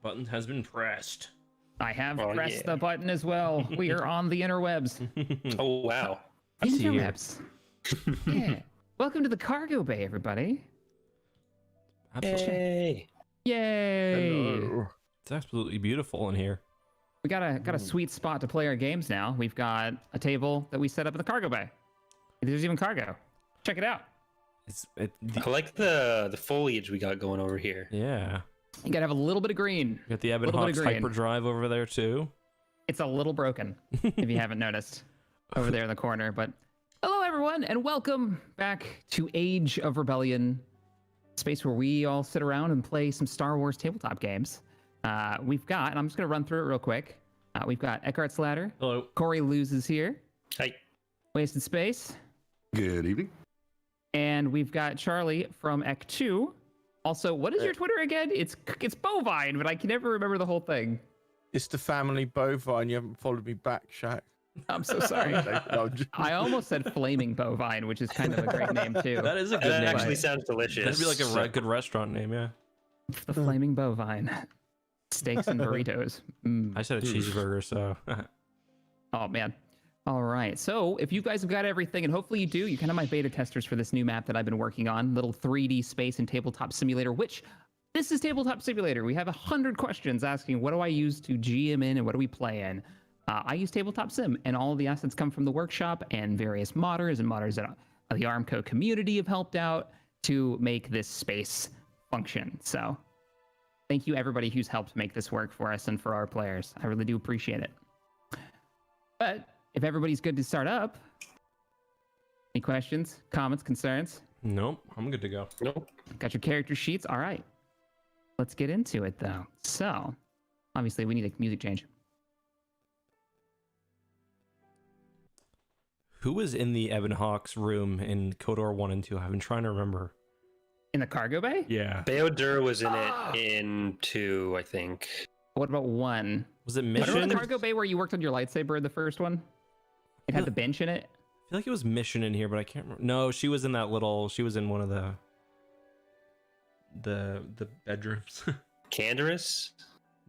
Button has been pressed. I have pressed the button as well. We are on the interwebs. Oh, wow. Interwebs. Yeah. Welcome to the cargo bay, everybody. Yay. Yay. Hello. It's absolutely beautiful in here. We got a sweet spot to play our games now. We've got a table that we set up in the cargo bay. There's even cargo. Check it out. I like the foliage we got going over here. Yeah. You gotta have a little bit of green. You got the Ebon Hawks hyperdrive over there too. It's a little broken, if you haven't noticed, over there in the corner. But hello, everyone, and welcome back to Age of Rebellion, space where we all sit around and play some Star Wars tabletop games. We've got, and I'm just gonna run through it real quick. We've got Eckhartsladder. Hello. CoreyLoses here. Hi. Wasted Space. Good evening. And we've got Charlie from EcksToo. Also, what is your Twitter again? It's Bovine, but I can never remember the whole thing. It's the family bovine. You haven't followed me back, Shaq. I'm so sorry. I almost said Flaming Bovine, which is kind of a great name too. That is a good That name. actually sounds delicious. That'd be like a good restaurant name, yeah. The Flaming Bovine. Steaks and burritos. I said a cheeseburger, so. Oh, man. All right. So if you guys have got everything, and hopefully you do, you're kind of my beta testers for this new map that I've been working on, little 3D space and tabletop simulator, which this is tabletop simulator. We have 100 questions asking, what do I use to GM in and what do we play in? I use tabletop sim, and all of the assets come from the workshop, and various modders that the Armco community have helped out to make this space function. So thank you everybody who's helped make this work for us and for our players. I really do appreciate it. But if everybody's good to start up, any questions, comments, concerns? Nope, I'm good to go. Nope. Got your character sheets? All right. Let's get into it, though. So, obviously, we need a music change. Who was in the Ebon Hawks room in KOTOR 1 and 2? I've been trying to remember. In the cargo bay? Yeah. Bayodur was in it in 2, I think. What about 1? Was it Remember Mission? the cargo bay where you worked on your lightsaber in the first one? It had the bench in it? I feel like it was Mission in here, but I can't remember. No, she was in that little. She was in one of the bedrooms. Canderous?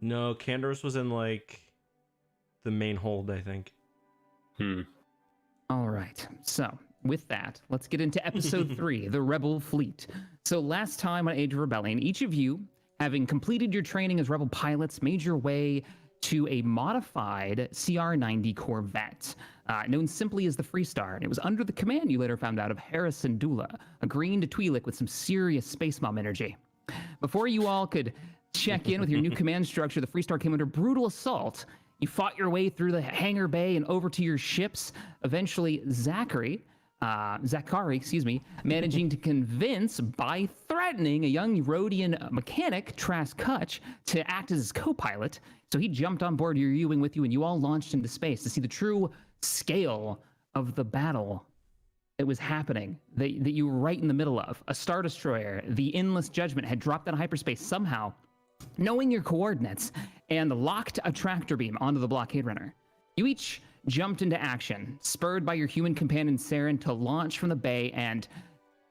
No, Canderous was in like the main hold, I think. All right. So, with that, let's get into episode 3, the Rebel Fleet. So, last time on Age of Rebellion, each of you, having completed your training as Rebel pilots, made your way to a modified CR-90 Corvette, known simply as the Freestar. And it was under the command, you later found out, of Harrison Dula, a green Twi'lek with some serious space mom energy. Before you all could check in with your new command structure, the Freestar came under brutal assault. You fought your way through the Hangar Bay and over to your ships, eventually Zachary, managing to convince, by threatening a young Rhodian mechanic, Trask Kutch, to act as his co-pilot. So he jumped on board your U-Wing with you, and you all launched into space to see the true scale of the battle that was happening, that you were right in the middle of. A Star Destroyer, the Endless Judgment, had dropped out of hyperspace somehow, knowing your coordinates, and locked a tractor beam onto the blockade runner. You each jumped into action, spurred by your human companion Saren to launch from the bay and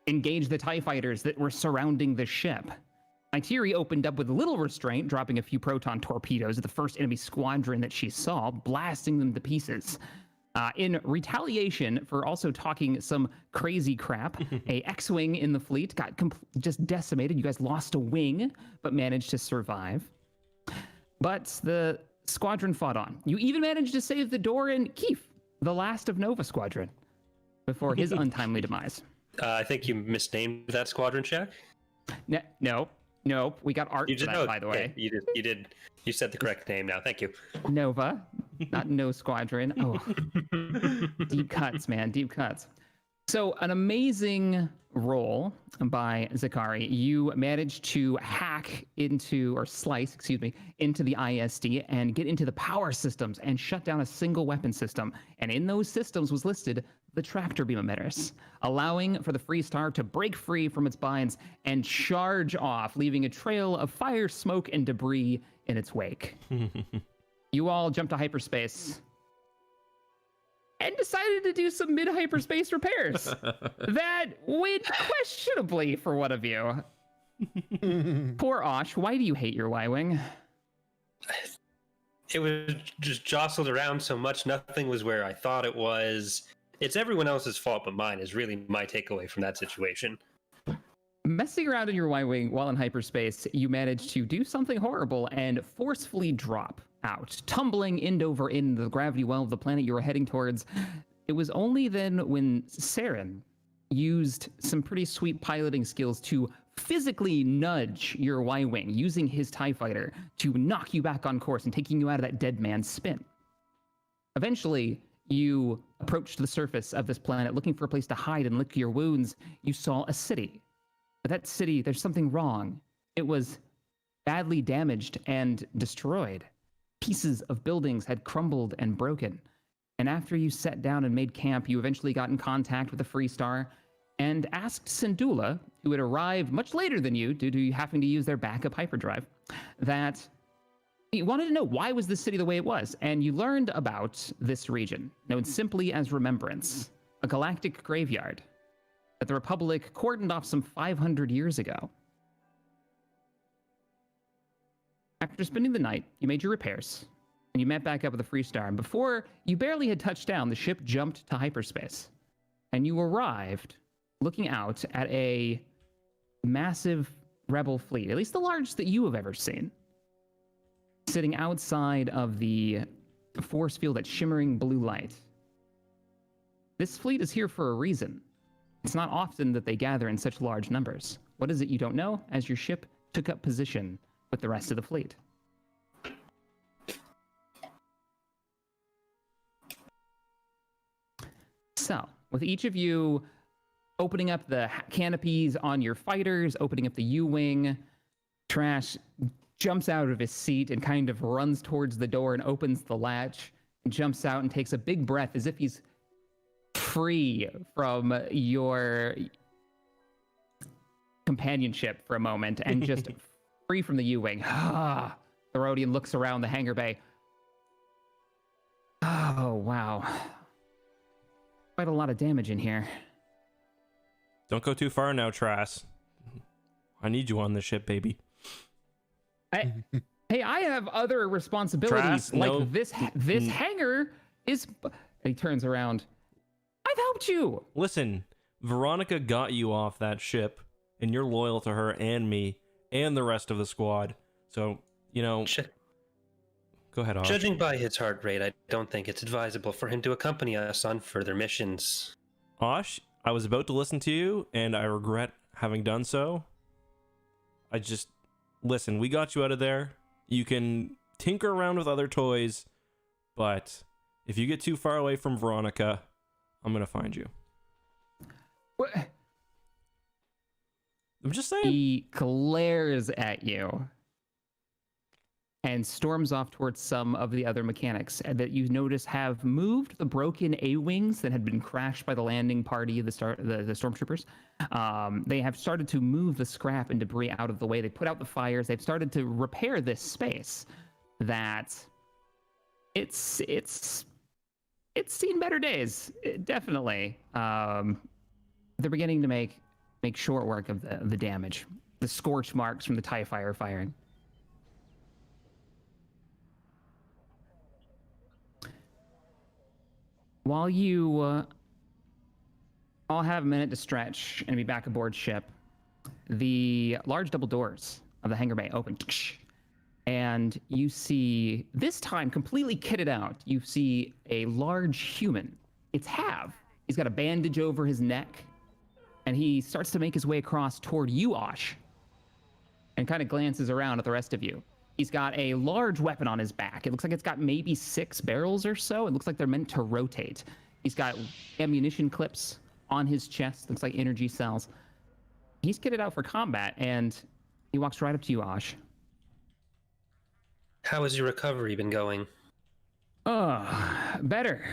engage the TIE fighters that were surrounding the ship. Itiri opened up with little restraint, dropping a few proton torpedoes at the first enemy squadron that she saw, blasting them to pieces. In retaliation for also talking some crazy crap, a X-Wing in the fleet got just decimated. You guys lost a wing, but managed to survive. But the squadron fought on. You even managed to save the Doran Keef, the last of Nova Squadron, before his untimely demise. I think you misnamed that squadron, Shaq. Nope. We got art for that, by the way. You did. You said the correct name now. Thank you. Nova, not No Squadron. Oh, deep cuts, man, deep cuts. So an amazing roll by Zakari. You managed to slice into the ISD and get into the power systems and shut down a single weapon system. And in those systems was listed the tractor beam emitters, allowing for the Freestar to break free from its binds and charge off, leaving a trail of fire, smoke, and debris in its wake. You all jumped to hyperspace and decided to do some mid-hyperspace repairs that went questionably for one of you. Poor Osh, why do you hate your Y-Wing? It was just jostled around so much. Nothing was where I thought it was. It's everyone else's fault but mine is really my takeaway from that situation. Messing around in your Y-Wing while in hyperspace, you manage to do something horrible and forcefully drop out, tumbling over in the gravity well of the planet you were heading towards. It was only then when Saren used some pretty sweet piloting skills to physically nudge your Y-Wing, using his TIE fighter to knock you back on course and taking you out of that dead man's spin. Eventually, you approached the surface of this planet looking for a place to hide and lick your wounds. You saw a city. But that city, there's something wrong. It was badly damaged and destroyed. Pieces of buildings had crumbled and broken. And after you sat down and made camp, you eventually got in contact with the Freestar and asked Syndulla, who had arrived much later than you due to you having to use their backup hyperdrive, that you wanted to know why was this city the way it was. And you learned about this region, known simply as Remembrance, a galactic graveyard that the Republic cordoned off some 500 years ago. After spending the night, you made your repairs, and you met back up with the Freestar. And before you barely had touched down, the ship jumped to hyperspace. And you arrived looking out at a massive rebel fleet, at least the largest that you have ever seen, sitting outside of the force field at shimmering blue light. This fleet is here for a reason. It's not often that they gather in such large numbers. What is it you don't know? As your ship took up position with the rest of the fleet. So, with each of you opening up the canopies on your fighters, opening up the U-Wing, Trash jumps out of his seat and kind of runs towards the door and opens the latch and jumps out and takes a big breath as if he's free from your companionship for a moment and just free from the U-Wing. The Rodian looks around the hangar bay. Oh, wow. Quite a lot of damage in here. Don't go too far now, Trass. I need you on the ship, baby. Hey, I have other responsibilities. Trask, like no. this hangar is... And he turns around. I've helped you. Listen, Veronica got you off that ship, and you're loyal to her and me and the rest of the squad. So, you know... Go ahead, Osh. Judging by his heart rate, I don't think it's advisable for him to accompany us on further missions. Osh, I was about to listen to you, and I regret having done so. Listen, we got you out of there. You can tinker around with other toys, but if you get too far away from Veronica, I'm gonna find you. What? I'm just saying. He glares at you and storms off towards some of the other mechanics that you notice have moved the broken A-wings that had been crashed by the landing party of the stormtroopers. They have started to move the scrap and debris out of the way. They put out the fires. They've started to repair this space that it's seen better days, definitely. They're beginning to make short work of the damage, the scorch marks from the TIE firing. While you all have a minute to stretch and be back aboard ship, the large double doors of the hangar bay open, and you see, this time completely kitted out, you see a large human. It's Hav. He's got a bandage over his neck, and he starts to make his way across toward you, Osh, and kind of glances around at the rest of you. He's got a large weapon on his back. It looks like it's got maybe 6 barrels or so. It looks like they're meant to rotate. He's got ammunition clips on his chest. Looks like energy cells. He's kitted out for combat, and he walks right up to you, Osh. How has your recovery been going? Better.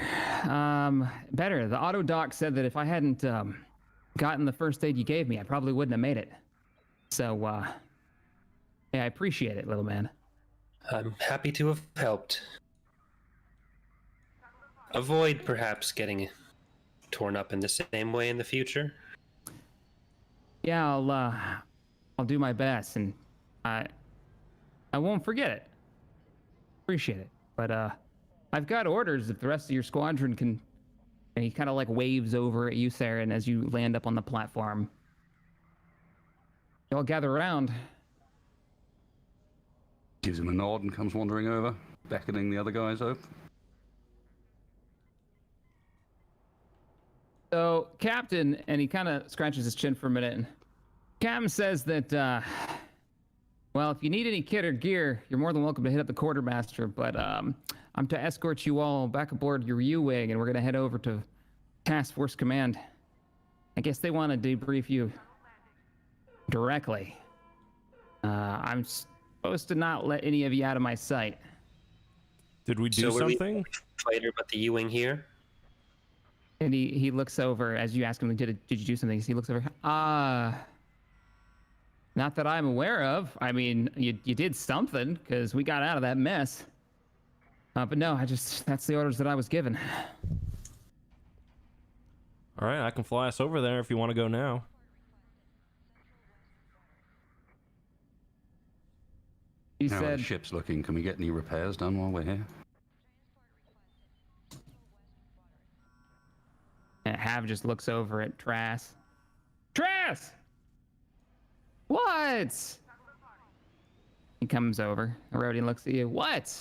Better. The auto doc said that if I hadn't gotten the first aid you gave me, I probably wouldn't have made it. So, yeah, I appreciate it, little man. I'm happy to have helped. Avoid perhaps getting torn up in the same way in the future. Yeah, I'll do my best, and I won't forget it. Appreciate it, but I've got orders if the rest of your squadron can. And he kind of like waves over at you, Saren, as you land up on the platform. You all gather around. Gives him a nod and comes wandering over, beckoning the other guys over. So, Captain, and he kind of scratches his chin for a minute. Captain says that, well, if you need any kit or gear, you're more than welcome to hit up the quartermaster, but I'm to escort you all back aboard your U-Wing, and we're going to head over to Task Force Command. I guess they want to debrief you directly. I'm supposed to not let any of you out of my sight. Did we do something? Fighter, but the U-Wing here. And he looks over as you ask him, did you do something? He looks over. Not that I'm aware of. I mean, you did something because we got out of that mess. But no, that's the orders that I was given. All right, I can fly us over there if you want to go now. He How are said, the ship's looking? Can we get any repairs done while we're here? and Hav just looks over at Trass. Trass! What? He comes over. Rodian looks at you. What?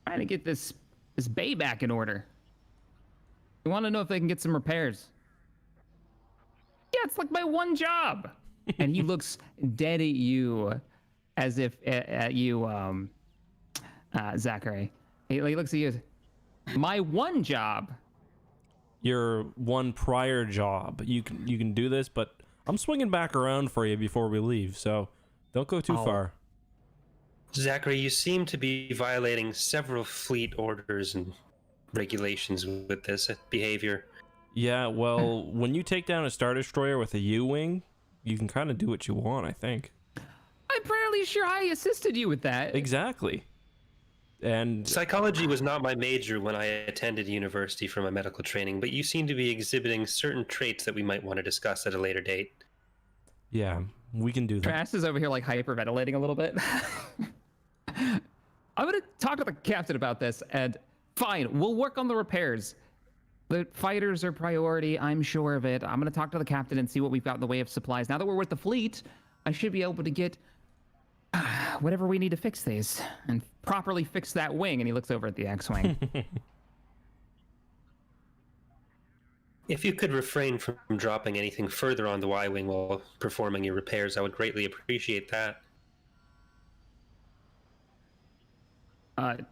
Trying to get this bay back in order. We want to know if they can get some repairs. Yeah, it's like my one job. And he looks dead at you, as if at you, Zachary. He looks at you as, my one job. Your one prior job. You can do this, but I'm swinging back around for you before we leave, so don't go too far. Zachary, you seem to be violating several fleet orders and regulations with this behavior. Yeah, well, when you take down a Star Destroyer with a U-Wing, you can kind of do what you want, I think. I'm fairly sure I assisted you with that. Exactly. And psychology was not my major when I attended university for my medical training, but you seem to be exhibiting certain traits that we might want to discuss at a later date. Yeah, we can do that. Trash is over here like hyperventilating a little bit. I'm gonna talk to the captain about this, and fine, we'll work on the repairs. The fighters are priority, I'm sure of it. I'm gonna talk to the captain and see what we've got in the way of supplies. Now that we're with the fleet, I should be able to get whatever we need to fix these and properly fix that wing. And he looks over at the X-Wing. If you could refrain from dropping anything further on the Y-Wing while performing your repairs, I would greatly appreciate that. Did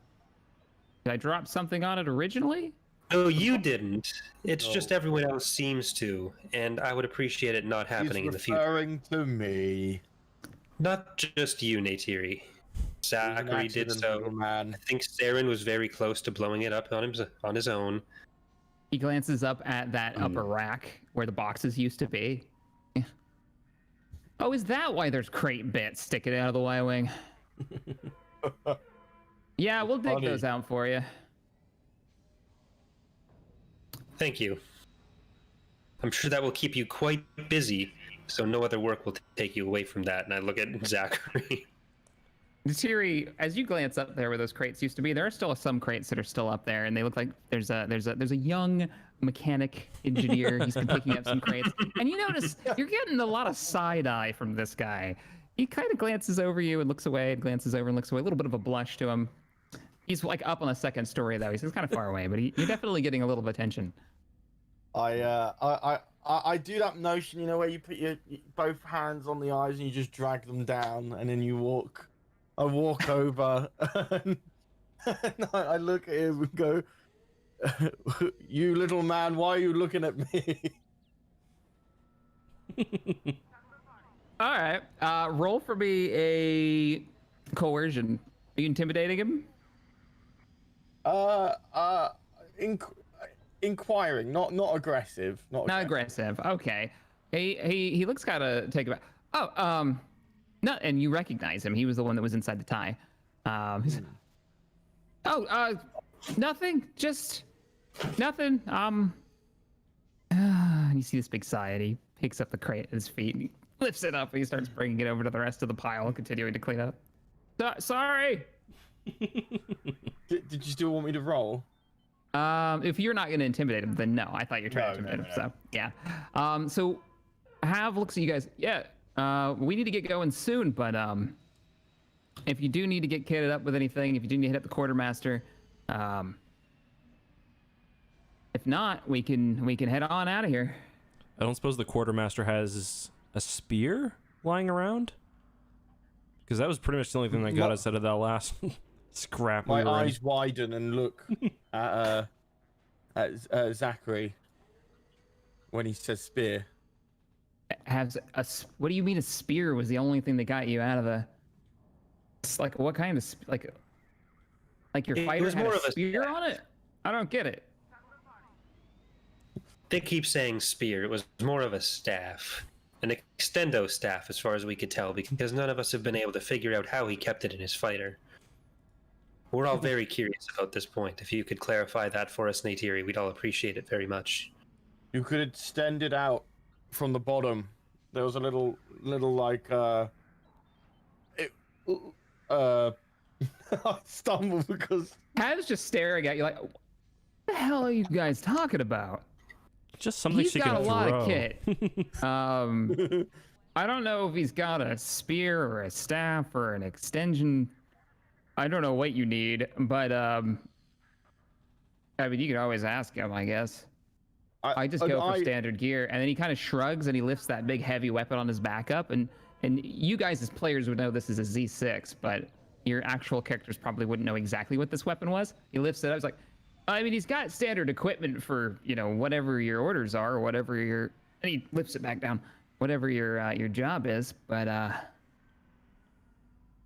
I drop something on it originally? No, you didn't. It's just everyone else seems to, and I would appreciate it not happening in the future. Referring to me. Not just you, Neytiri. Zachary did so. Man. I think Saren was very close to blowing it up on his own. He glances up at that upper rack where the boxes used to be. Yeah. Oh, is that why there's crate bits sticking out of the Y-Wing? Yeah, we'll dig those out for you. Thank you. I'm sure that will keep you quite busy, so no other work will take you away from that. And I look at Zachary. Neytiri, as you glance up there where those crates used to be, there are still some crates that are still up there, and they look like there's a young mechanic engineer. He's been picking up some crates, and you notice you're getting a lot of side eye from this guy. He kind of glances over you and looks away, and glances over and looks away. A little bit of a blush to him. He's like up on the second story though. He's kind of far away, but you're definitely getting a little bit of attention. I do that notion, you know, where you put your both hands on the eyes and you just drag them down, and then you walk. I walk over and I look at him and go, "You little man, why are you looking at me?" All right, roll for me a coercion. Are you intimidating him? Inquiring, not aggressive. Not aggressive. Okay. He looks kind of taken aback. Oh, no, and you recognize him. He was the one that was inside the tie. Nothing. Just nothing. And you see this big sigh, and he picks up the crate at his feet, and he lifts it up, and he starts bringing it over to the rest of the pile, continuing to clean up. Sorry. Did you still want me to roll? If you're not going to intimidate him, then no. I thought you were trying to intimidate him. So yeah. So Hav looks at you guys. Yeah. We need to get going soon, but if you do need to get kitted up with anything, if you do need to hit up the quartermaster, if not, we can head on out of here. I don't suppose the quartermaster has a spear lying around? Because that was pretty much the only thing that got us out of that last scrap. My eyes widen and look at Zachary when he says spear. What do you mean a spear was the only thing that got you out of the? It's like what kind of like your fighter had a spear on it? I don't get it. They keep saying spear. It was more of a staff. An extendo staff, as far as we could tell, because none of us have been able to figure out how he kept it in his fighter. We're all very curious about this point. If you could clarify that for us, Neytiri, we'd all appreciate it very much. You could extend it out from the bottom. There was a little like I stumbled because Hav's just staring at you like, what the hell are you guys talking about? Just something He's she got can a lot throw. of kit. I don't know if he's got a spear or a staff or an extension. I don't know what you need, but I mean, you could always ask him, I guess. I just go for standard gear, and then he kind of shrugs and he lifts that big heavy weapon on his back up, and you guys as players would know this is a Z6, but your actual characters probably wouldn't know exactly what this weapon was. He lifts it up. I was like, I mean, he's got standard equipment for, you know, whatever your orders are, or whatever your, and he lifts it back down, whatever your job is, but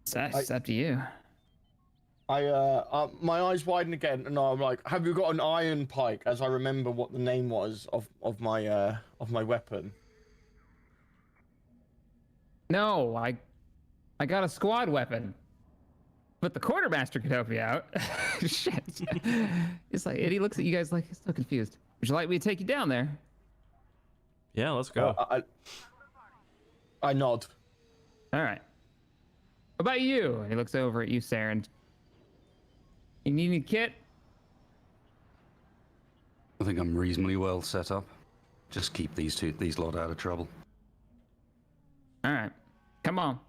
it's up to you. My eyes widen again, and I'm like, "Have you got an iron pike?" As I remember what the name was of my weapon. No, I got a squad weapon, but the quartermaster could help you out. Shit. It's like, and he looks at you guys like he's so confused. Would you like me to take you down there? Yeah, let's go. I nod. All right. What about you? And he looks over at you, Saren. You need any kit? I think I'm reasonably well set up. Just keep these lot out of trouble. All right. Come on.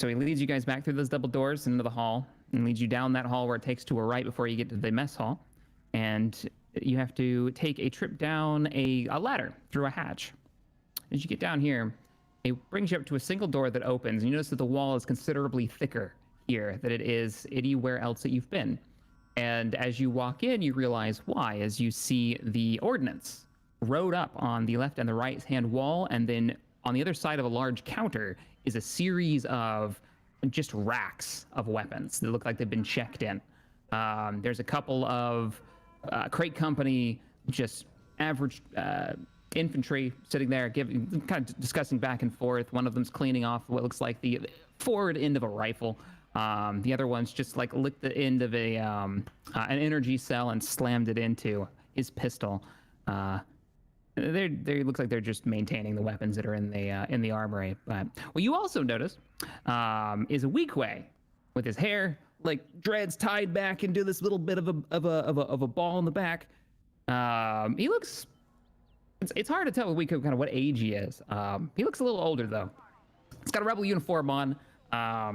So he leads you guys back through those double doors into the hall and leads you down that hall where it takes to a right before you get to the mess hall. And you have to take a trip down a ladder through a hatch. As you get down here, it brings you up to a single door that opens. And you notice that the wall is considerably thicker here than it is anywhere else that you've been. And as you walk in, you realize why, as you see the ordnance rode up on the left and the right hand wall, and then on the other side of a large counter is a series of just racks of weapons that look like they've been checked in. There's a couple of crate company, just average infantry sitting there, kind of discussing back and forth. One of them's cleaning off what looks like the forward end of a rifle. The other one's just like licked the end of an energy cell and slammed it into his pistol. They looks like they're just maintaining the weapons that are in the armory. But what you also notice is a Weequay with his hair like dreads tied back into this little bit of a ball in the back. He looks. It's hard to tell with Weequay kind of what age he is. He looks a little older though. He's got a rebel uniform on.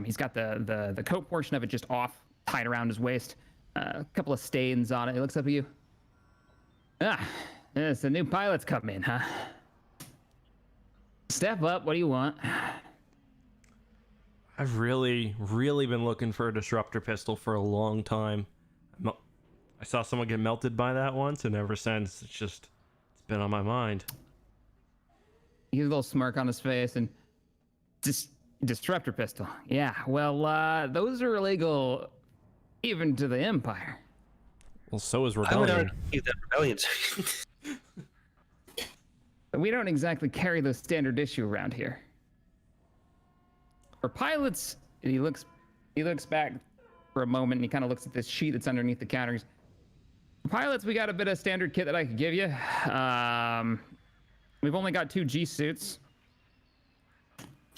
He's got the coat portion of it just off, tied around his waist. A couple of stains on it. He looks up at you. Yes, the new pilot's come in, huh? Step up. What do you want? I've really been looking for a disruptor pistol for a long time. I saw someone get melted by that once, and ever since it's been on my mind. He has a little smirk on his face and disruptor pistol. Yeah, well, those are illegal even to the Empire. Well, so is I would Rebellion. argue that Rebellion's... We don't exactly carry those standard issue around here. For pilots, and he looks back for a moment and he kind of looks at this sheet that's underneath the counters. For pilots, we got a bit of standard kit that I could give you. We've only got 2 G suits.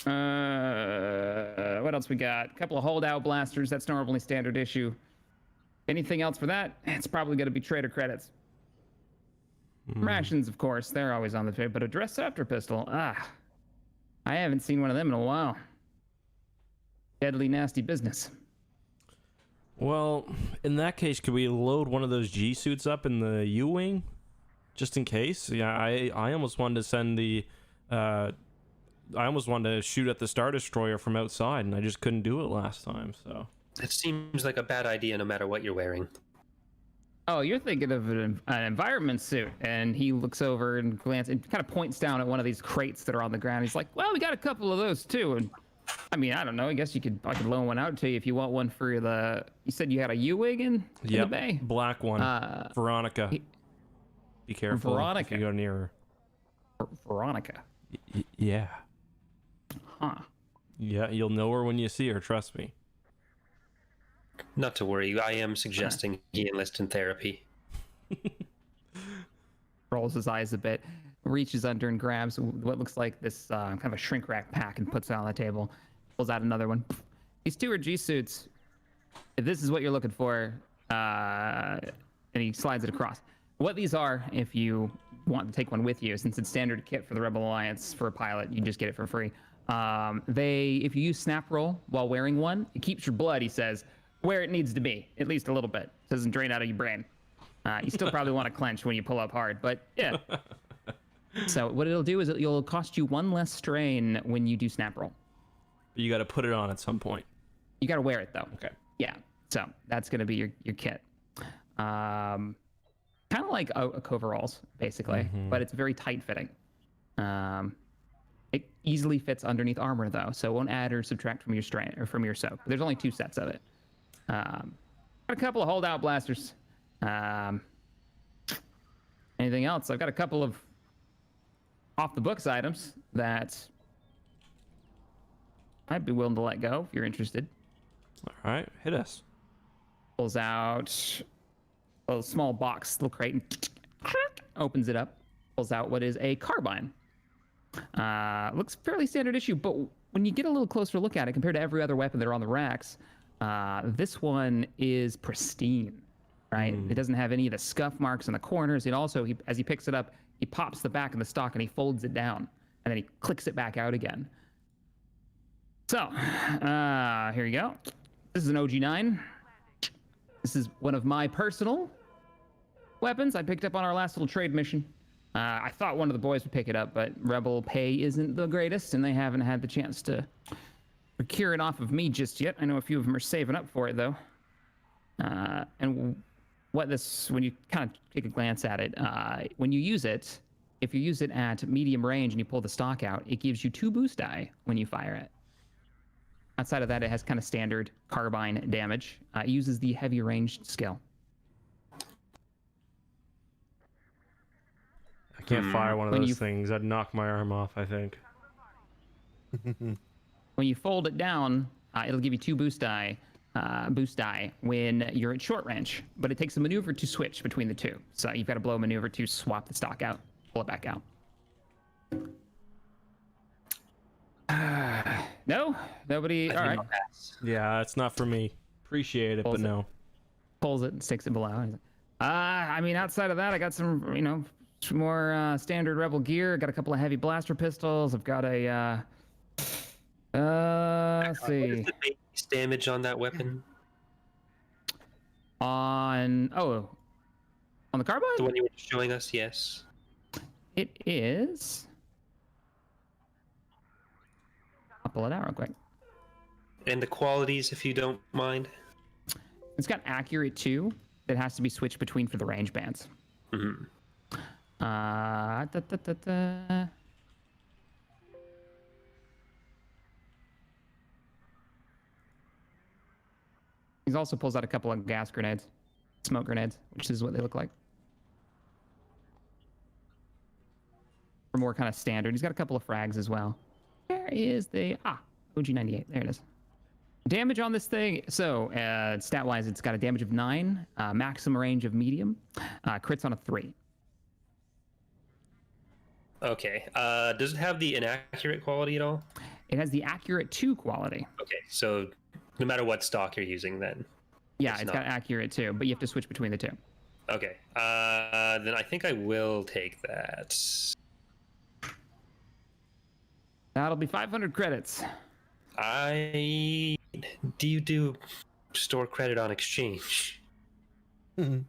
What else we got? A couple of holdout blasters. That's normally standard issue. Anything else for that? It's probably going to be trader credits. Rations, of course. They're always on the table. But a Dressceptor pistol. I haven't seen one of them in a while. Deadly nasty business. Well, in that case, could we load one of those G suits up in the U-wing, just in case? Yeah, I almost wanted to send the, I almost wanted to shoot at the Star Destroyer from outside, and I just couldn't do it last time. So It seems like a bad idea, no matter what you're wearing. Oh, you're thinking of an environment suit. And he looks over and glances and kind of points down at one of these crates that are on the ground. He's like, well, we got a couple of those too. And I mean, I don't know. I guess I could loan one out to you if you want one for the. You said you had a U-wing in the bay. Black one. Veronica. Be careful. Veronica. If you go near her. Veronica. Yeah. Huh. Yeah, you'll know her when you see her. Trust me. Not to worry. I am suggesting he enlist in therapy. Rolls his eyes a bit, reaches under and grabs what looks like this kind of a shrink wrap pack and puts it on the table. Pulls out another one. These two are G suits. If this is what you're looking for, and he slides it across. What these are, if you want to take one with you, since it's standard kit for the Rebel Alliance for a pilot, you just get it for free. If you use snap roll while wearing one, it keeps your blood, he says, where it needs to be, at least a little bit. It doesn't drain out of your brain. You still probably want to clench when you pull up hard, but yeah. So what it'll do is it'll cost you one less strain when you do snap roll. You got to put it on at some point. You got to wear it though. Okay. Yeah. So that's going to be your kit. Kind of like a coveralls, basically, but it's very tight fitting. It easily fits underneath armor though, so it won't add or subtract from your strain or from your soak. There's only 2 sets of it. Got a couple of holdout blasters. Anything else? I've got a couple of off the books items that I'd be willing to let go if you're interested. All right, hit us. Pulls out a small box, little crate, and opens it up. Pulls out what is a carbine. Looks fairly standard issue, but when you get a little closer look at it, compared to every other weapon that are on the racks, this one is pristine, right? It doesn't have any of the scuff marks in the corners. It also, as he picks it up, he pops the back of the stock and he folds it down, and then he clicks it back out again. So, here you go. This is an OG9. This is one of my personal weapons I picked up on our last little trade mission. I thought one of the boys would pick it up, but Rebel pay isn't the greatest, and they haven't had the chance to procure it off of me just yet. I know a few of them are saving up for it, though. And what this, when you kind of take a glance at it, when you use it, if you use it at medium range and you pull the stock out, it gives you 2 boost die when you fire it. Outside of that, it has kind of standard carbine damage. It uses the heavy ranged skill. I can't fire one of those things. I'd knock my arm off, I think. When you fold it down, it'll give you 2 boost die when you're at short range, but it takes a maneuver to switch between the 2. So you've got to blow a maneuver to swap the stock out, pull it back out. No? Nobody? All right. Yeah, it's not for me. Appreciate it, but no. Pulls it and sticks it below. I mean, outside of that, I got some, some more standard Rebel gear. Got a couple of heavy blaster pistols. I've got a, let's see. What is the base damage on that weapon? On the carbine? The one you were showing us, yes. It is. I'll pull it out real quick. And the qualities, if you don't mind. It's got accurate 2 that has to be switched between for the range bands. Mm-hmm. He also pulls out a couple of gas grenades, smoke grenades, which is what they look like. For more kind of standard. He's got a couple of frags as well. Where is the OG98? There it is. Damage on this thing. So stat-wise, it's got a damage of 9, maximum range of medium, crits on a 3. Okay. Does it have the inaccurate quality at all? It has the accurate 2 quality. Okay, so no matter what stock you're using, then. Yeah, it's got accurate 2, but you have to switch between the 2. Okay, then I think I will take that. That'll be 500 credits. Do you do store credit on exchange? On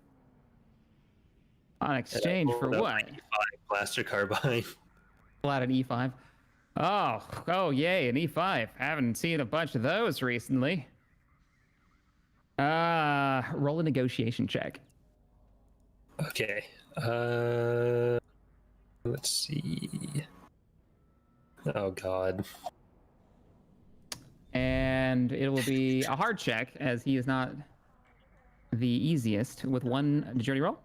exchange for what? E5 blaster carbine. Pull out an E5. Oh, yay, an E5. Haven't seen a bunch of those recently. Roll a negotiation check. Okay. Let's see. Oh God. And it will be a hard check, as he is not the easiest. With 1, did you already roll?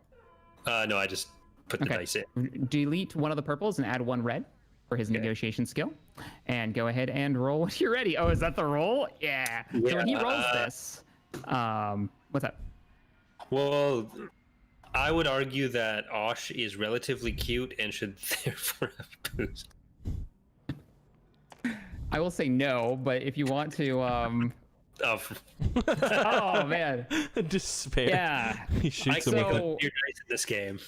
No, I just put the dice in. Delete one of the purples and add 1 red for his negotiation skill. And go ahead and roll when you're ready. Oh, is that the roll? Yeah. So when he rolls this, what's that? Well, I would argue that Osh is relatively cute and should therefore have boost. I will say no, but if you want to, oh man, Despair. yeah. He shoots him I with can it. put your dice in this game.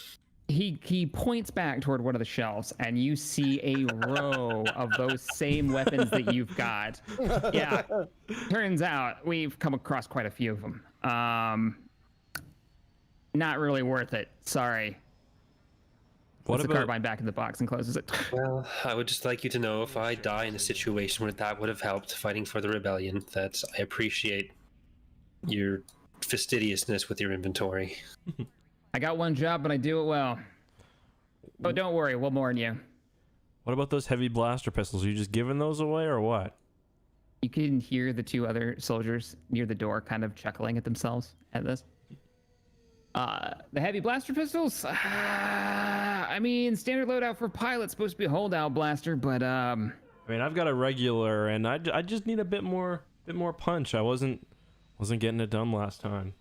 He points back toward one of the shelves, and you see a row of those same weapons that you've got. Yeah, turns out we've come across quite a few of them. Not really worth it. Sorry. What Puts the about carbine back in the box and closes it. Well, I would just like you to know if I die in a situation where that would have helped fighting for the rebellion, that I appreciate your fastidiousness with your inventory. I got one job, but I do it well. Oh, don't worry, we'll mourn you. what about those heavy blaster pistols? Are you just giving those away or what? You can hear the 2 other soldiers near the door kind of chuckling at themselves at this. The heavy blaster pistols? I mean, standard loadout for pilot's supposed to be a holdout blaster, but I mean, I've got a regular, and I just need a bit more punch. I wasn't getting it done last time.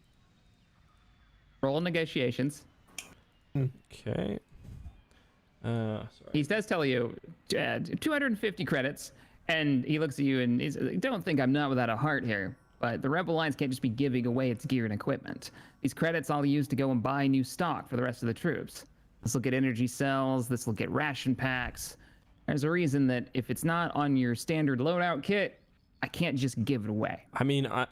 roll negotiations. Okay. Sorry. He does tell you 250 credits, and he looks at you and he's like, don't think I'm not without a heart here, but the Rebel Alliance can't just be giving away its gear and equipment. These credits I'll use to go and buy new stock for the rest of the troops. This will get energy cells, this will get ration packs. There's a reason that if it's not on your standard loadout kit, I can't just give it away. I mean, I'm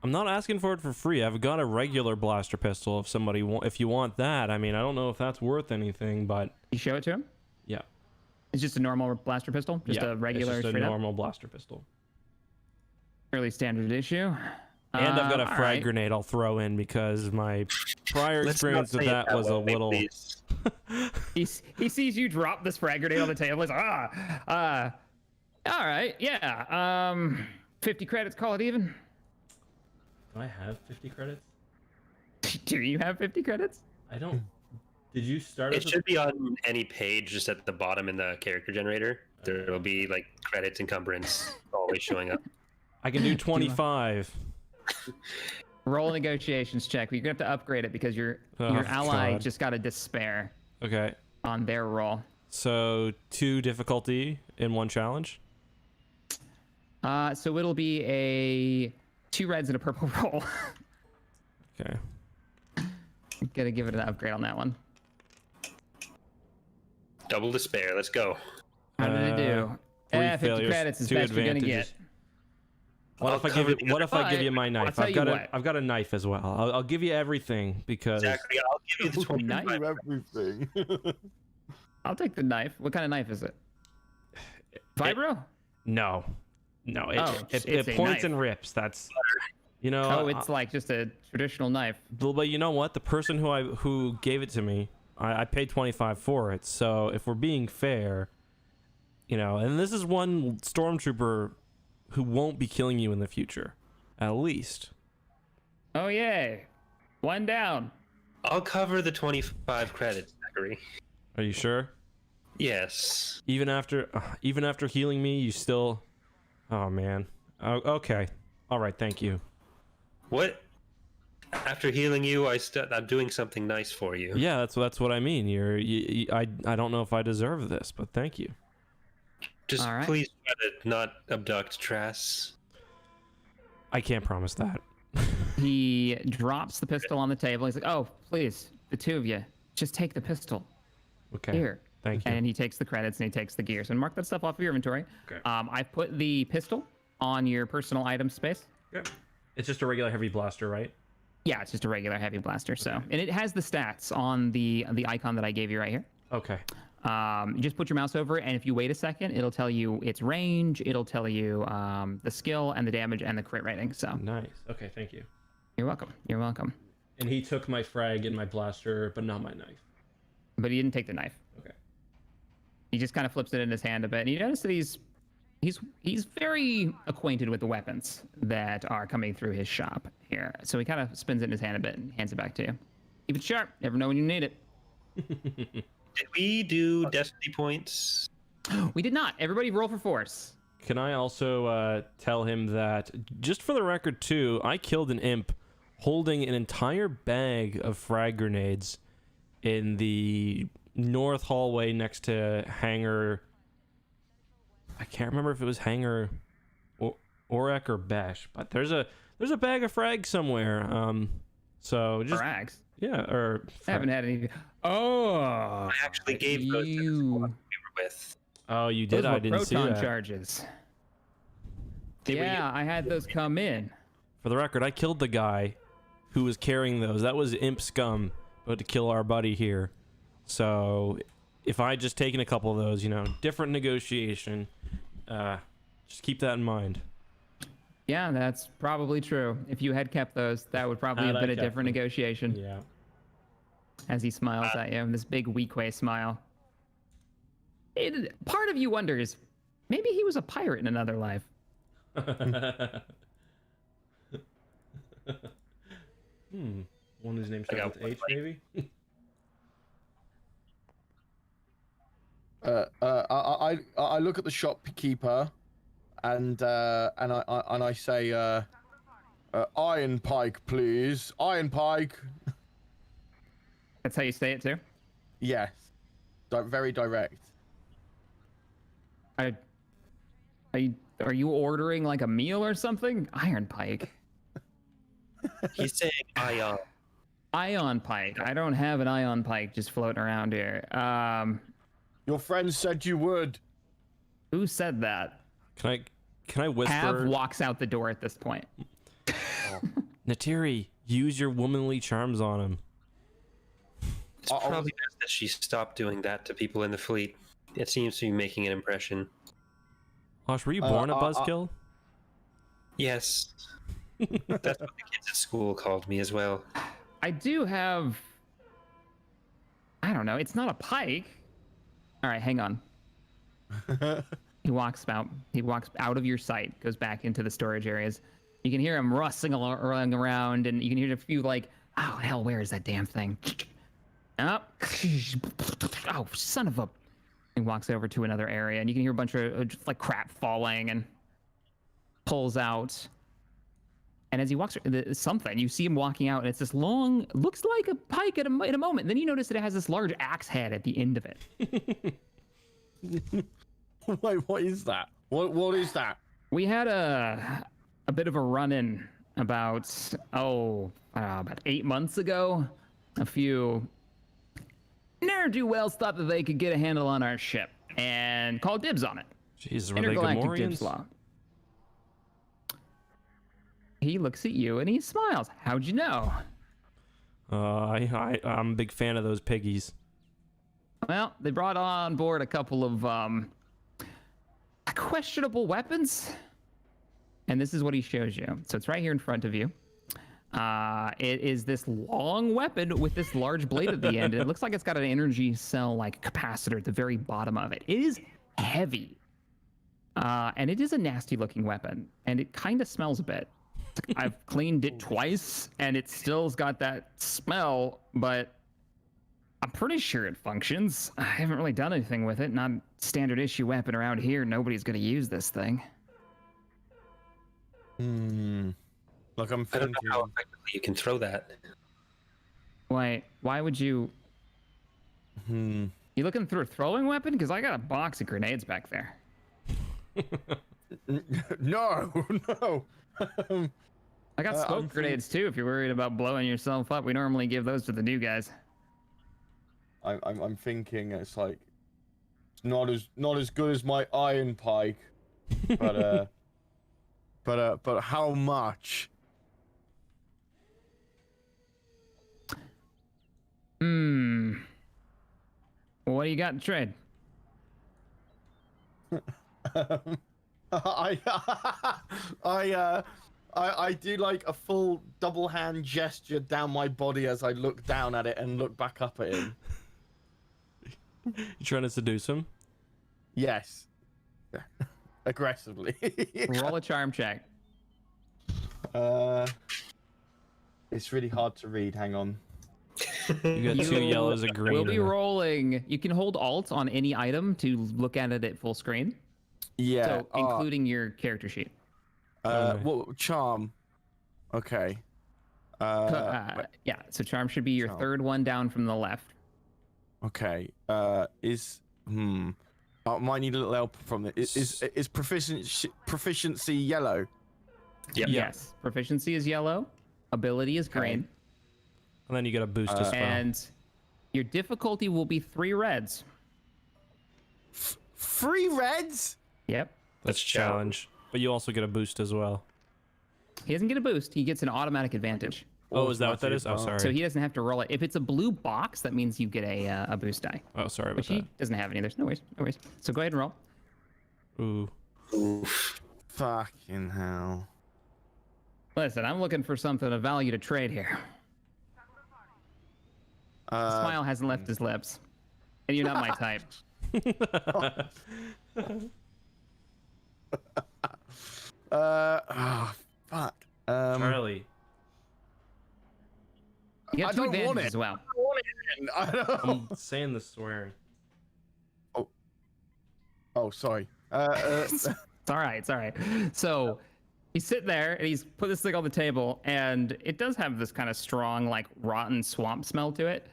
not asking for it for free. I've got a regular blaster pistol. If you want that, I mean, I don't know if that's worth anything, but You show it to him? yeah. It's just a normal blaster pistol? Just a regular, it's just a straight up? normal blaster pistol. Fairly standard issue. And I've got a frag alright. grenade I'll throw in because my prior experience with that was a little. He sees you drop this frag grenade on the table. He's like, all right, yeah. 50 credits, call it even. Do I have 50 credits? Do you have 50 credits? I don't. Did you start? It should be on any page, just at the bottom in the character generator. There'll be like credits encumbrance always showing up. I can do 25. Roll negotiations check. But you're gonna have to upgrade it because your ally God. just got a despair Okay. on their roll. So 2 difficulty in 1 challenge. So it'll be a 2 reds and a purple roll. Okay. Gotta give it an upgrade on that one. Double despair. Let's go. How did it do? 3 50 failures, credits is 2 best you're gonna advantages. get. What if I give you? What if I give you my I'll knife? tell I've you got what. I've got a knife as well. I'll give you everything because Exactly. I'll give you the 25. Knife? Everything. I'll take the knife. What kind of knife is it? Vibro? no, it's it a points knife. and rips. That's you know. Oh, it's like just a traditional knife. But you know what? The person who gave it to me, I paid 25 for it. So if we're being fair, you know, and this is one stormtrooper who won't be killing you in the future, at least. Oh, yay. 1 down. I'll cover the 25 credits, Zachary. Are you sure? Yes. Even after healing me, you still. Oh man. Oh, okay. All right. Thank you. What? After healing you, I'm doing something nice for you. Yeah, that's what I mean. I don't know if I deserve this, but thank you. Just All right. please try to not abduct Trass. I can't promise that. He drops the pistol on the table. He's like, "Oh, please, the two of you, just take the pistol Okay. here." Thank you. And he takes the credits and he takes the gears and mark that stuff off of your inventory. Okay. I've put the pistol on your personal item space. Okay. It's just a regular heavy blaster, right? Yeah, it's just a regular heavy blaster. So, and it has the stats on the icon that I gave you right here. Okay. You just put your mouse over it, and if you wait a second, it'll tell you its range. It'll tell you the skill and the damage and the crit rating. So Nice. Okay, thank you. you're welcome. You're welcome. And he took my frag and my blaster, but not my knife. But he didn't take the knife. Okay. He just kind of flips it in his hand a bit, and you notice that he's very acquainted with the weapons that are coming through his shop here. So he kind of spins it in his hand a bit and hands it back to you. Keep it sharp. Never know when you need it. Did we do destiny points? We did not. Everybody roll for force. Can I also tell him that, just for the record too, I killed an imp holding an entire bag of frag grenades in the north hallway next to Hangar. I can't remember if it was Hangar Orek or Besh, but there's a bag of frag somewhere. So just Frags. yeah, or I haven't had any. Oh, I actually gave those to the squad we were with. Oh, you did. those were I didn't see proton that. charges. They were Yeah, I had those come in. For the record, I killed the guy who was carrying those. That was imp scum, but to kill our buddy here. So if I had just taken a couple of those, different negotiation. Just keep that in mind. Yeah, that's probably true. If you had kept those, that would probably Had have I been a kept different them. negotiation. Yeah. As he smiles at you, this big weak-way smile. Part of you wonders, maybe he was a pirate in another life. One whose name I starts got with one, H, buddy. maybe. I look at the shopkeeper, and I say, iron pike, please. Iron pike. That's how you say it too? Yes. Very direct. Are you ordering like a meal or something? Iron Pike. He's saying ion. Ion Pike. I don't have an Ion Pike just floating around here. Your friend said you would. Who said that? Can I whisper? Hav walks out the door at this point. Natiri, use your womanly charms on him. It's probably best that she stopped doing that to people in the fleet. It seems to be making an impression. Osh, were you born a buzzkill? Yes. That's what the kids at school called me as well. I do have. I don't know. It's not a pike. All right, hang on. He walks out of your sight, goes back into the storage areas. You can hear him rustling around, and you can hear a few like, "Oh hell, where is that damn thing?" Oh, oh, son of a! He walks over to another area, and you can hear a bunch of just, like crap falling, and pulls out. And as he walks something, you see him walking out, and it's this long, looks like a pike in a moment. And then you notice that it has this large axe head at the end of it. Wait, what is that? What is that? We had a bit of a run-in about 8 months ago. A few ne'er-do-wells thought that they could get a handle on our ship and called dibs on it. Jesus, were they Intergalactic dibs Gamorreans? law. He looks at you and he smiles. How'd you know? I'm a big fan of those piggies. Well, they brought on board a couple of questionable weapons. And this is what he shows you. So it's right here in front of you. It is this long weapon with this large blade at the end. And it looks like it's got an energy cell like capacitor at the very bottom of it. It is heavy. And it is a nasty looking weapon. And it kind of smells a bit. I've cleaned it twice and it still's got that smell, but I'm pretty sure it functions. I haven't really done anything with it. Not a standard issue weapon around here. Nobody's going to use this thing. Like I'm I don't thinking. know how effectively you can throw that. Why would you? Hmm. You looking through a throwing weapon? Because I got a box of grenades back there. No, no. I got smoke I'm grenades too. If you're worried about blowing yourself up, we normally give those to the new guys. I'm thinking it's like it's not as good as my iron pike, but but how much? What do you got in trade? I do like a full double hand gesture down my body as I look down at it and look back up at him. You trying to seduce him? Yes. Aggressively. Roll a charm check. It's really hard to read. Hang on. You got two yellows, a green. We'll be and a- rolling. You can hold Alt on any item to look at it at full screen. Yeah. So, including your character sheet. Okay. What charm? Okay. Yeah, so charm should be your Charm. third one down from the left. Okay. Might need a little help from it. Is proficiency yellow? Yep. Yes. Proficiency is yellow. Ability is green. And then you get a boost as well. And your difficulty will be 3 reds. 3 reds? Yep. That's challenge. But you also get a boost as well. He doesn't get a boost. He gets an automatic advantage. Oh, is that what that is? Oh, sorry. So he doesn't have to roll it. If it's a blue box, that means you get a boost die. Oh, sorry about Which he doesn't have any. There's no worries. No worries. So go ahead and roll. that. Ooh. Oof. Fucking hell. Listen, I'm looking for something of value to trade here. The smile hasn't left his lips. And you're not my type. Fuck. Charlie. You I have 2 don't want advantages it. as well. I don't. I'm saying the swearing. Oh, sorry. It's all right. It's all right. So he's sitting there and he's put this thing on the table, and it does have this kind of strong, like rotten swamp smell to it.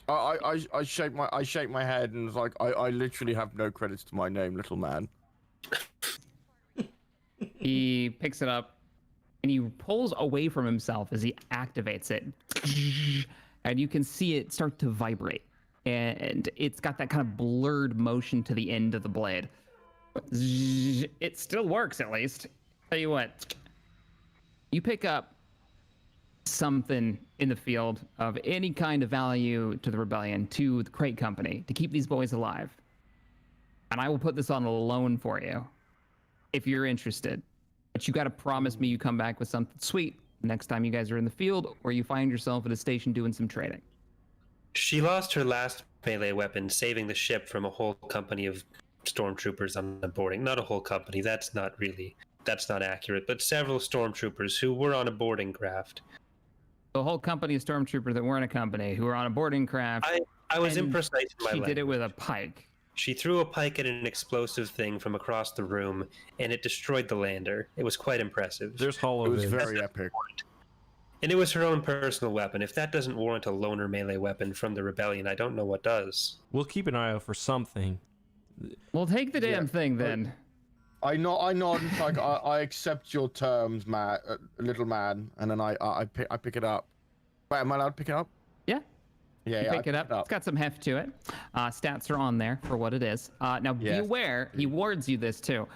I shake my head and it's like I literally have no credits to my name, little man. He picks it up and he pulls away from himself as he activates it, and you can see it start to vibrate, and it's got that kind of blurred motion to the end of the blade. But it still works, at least. Tell you what, you pick up something in the field of any kind of value to the rebellion, to the crate company, to keep these boys alive, and I will put this on a loan for you if you're interested. But you got to promise me you come back with something sweet next time you guys are in the field, or you find yourself at a station doing some trading. She lost her last melee weapon, saving the ship from a whole company of stormtroopers on the boarding. Not a whole company. That's not accurate. But several stormtroopers who were on a boarding craft. The whole company of stormtroopers that weren't a company, who were on a boarding craft. I was and imprecise in my She did it language. with a pike. She threw a pike at an explosive thing from across the room, and it destroyed the lander. It was quite impressive. There's It hollow was vids. very epic. And it was her own personal weapon. If that doesn't warrant a loner melee weapon from the rebellion, I don't know what does. We'll keep an eye out for something. Well, take the damn Yeah. thing then. I nod like I accept your terms, little man, and then I pick it up. Wait, am I allowed to pick it up? Yeah. Yeah, You I pick it up. It's got some heft to it. Stats are on there for what it is. Now, be Yes. aware, he warns you this too.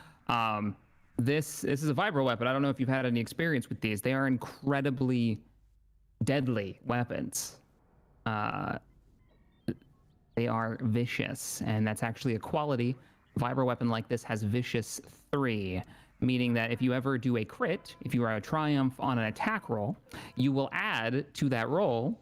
This is a vibro weapon. I don't know if you've had any experience with these. They are incredibly deadly weapons. They are vicious, and that's actually a quality. A vibro weapon like this has vicious 3, meaning that if you ever do a crit, if you are a triumph on an attack roll, you will add to that roll.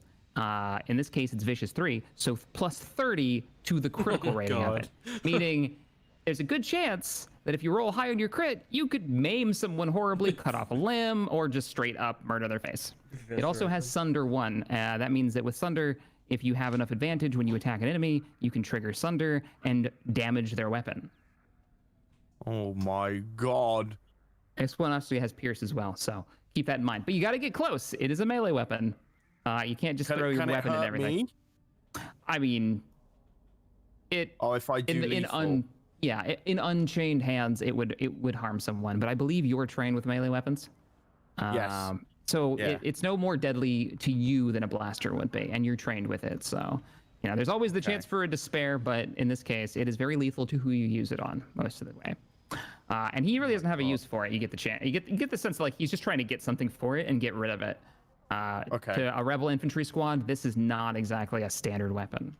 In this case, it's vicious 3, so plus 30 to the critical rating of it. Meaning, there's a good chance that if you roll high on your crit, you could maim someone horribly, cut off a limb, or just straight up murder their face. It also has Sunder 1. That means that with Sunder, if you have enough advantage when you attack an enemy, you can trigger Sunder and damage their weapon. Oh my god. This one actually has Pierce as well, so keep that in mind. But you got to get close. It is a melee weapon. You can't just throw your weapon and everything. Me? I mean, it. Oh, if I do lethal. Yeah, in unchained hands, it would harm someone. But I believe you're trained with melee weapons. Yes. So Yeah. it's no more deadly to you than a blaster would be, and you're trained with it. So, there's always the chance for a despair, but in this case, it is very lethal to who you use it on most of the way. And he really doesn't have a use for it. You get the chance. You get the sense like he's just trying to get something for it and get rid of it. Okay. To a rebel infantry squad, this is not exactly a standard weapon.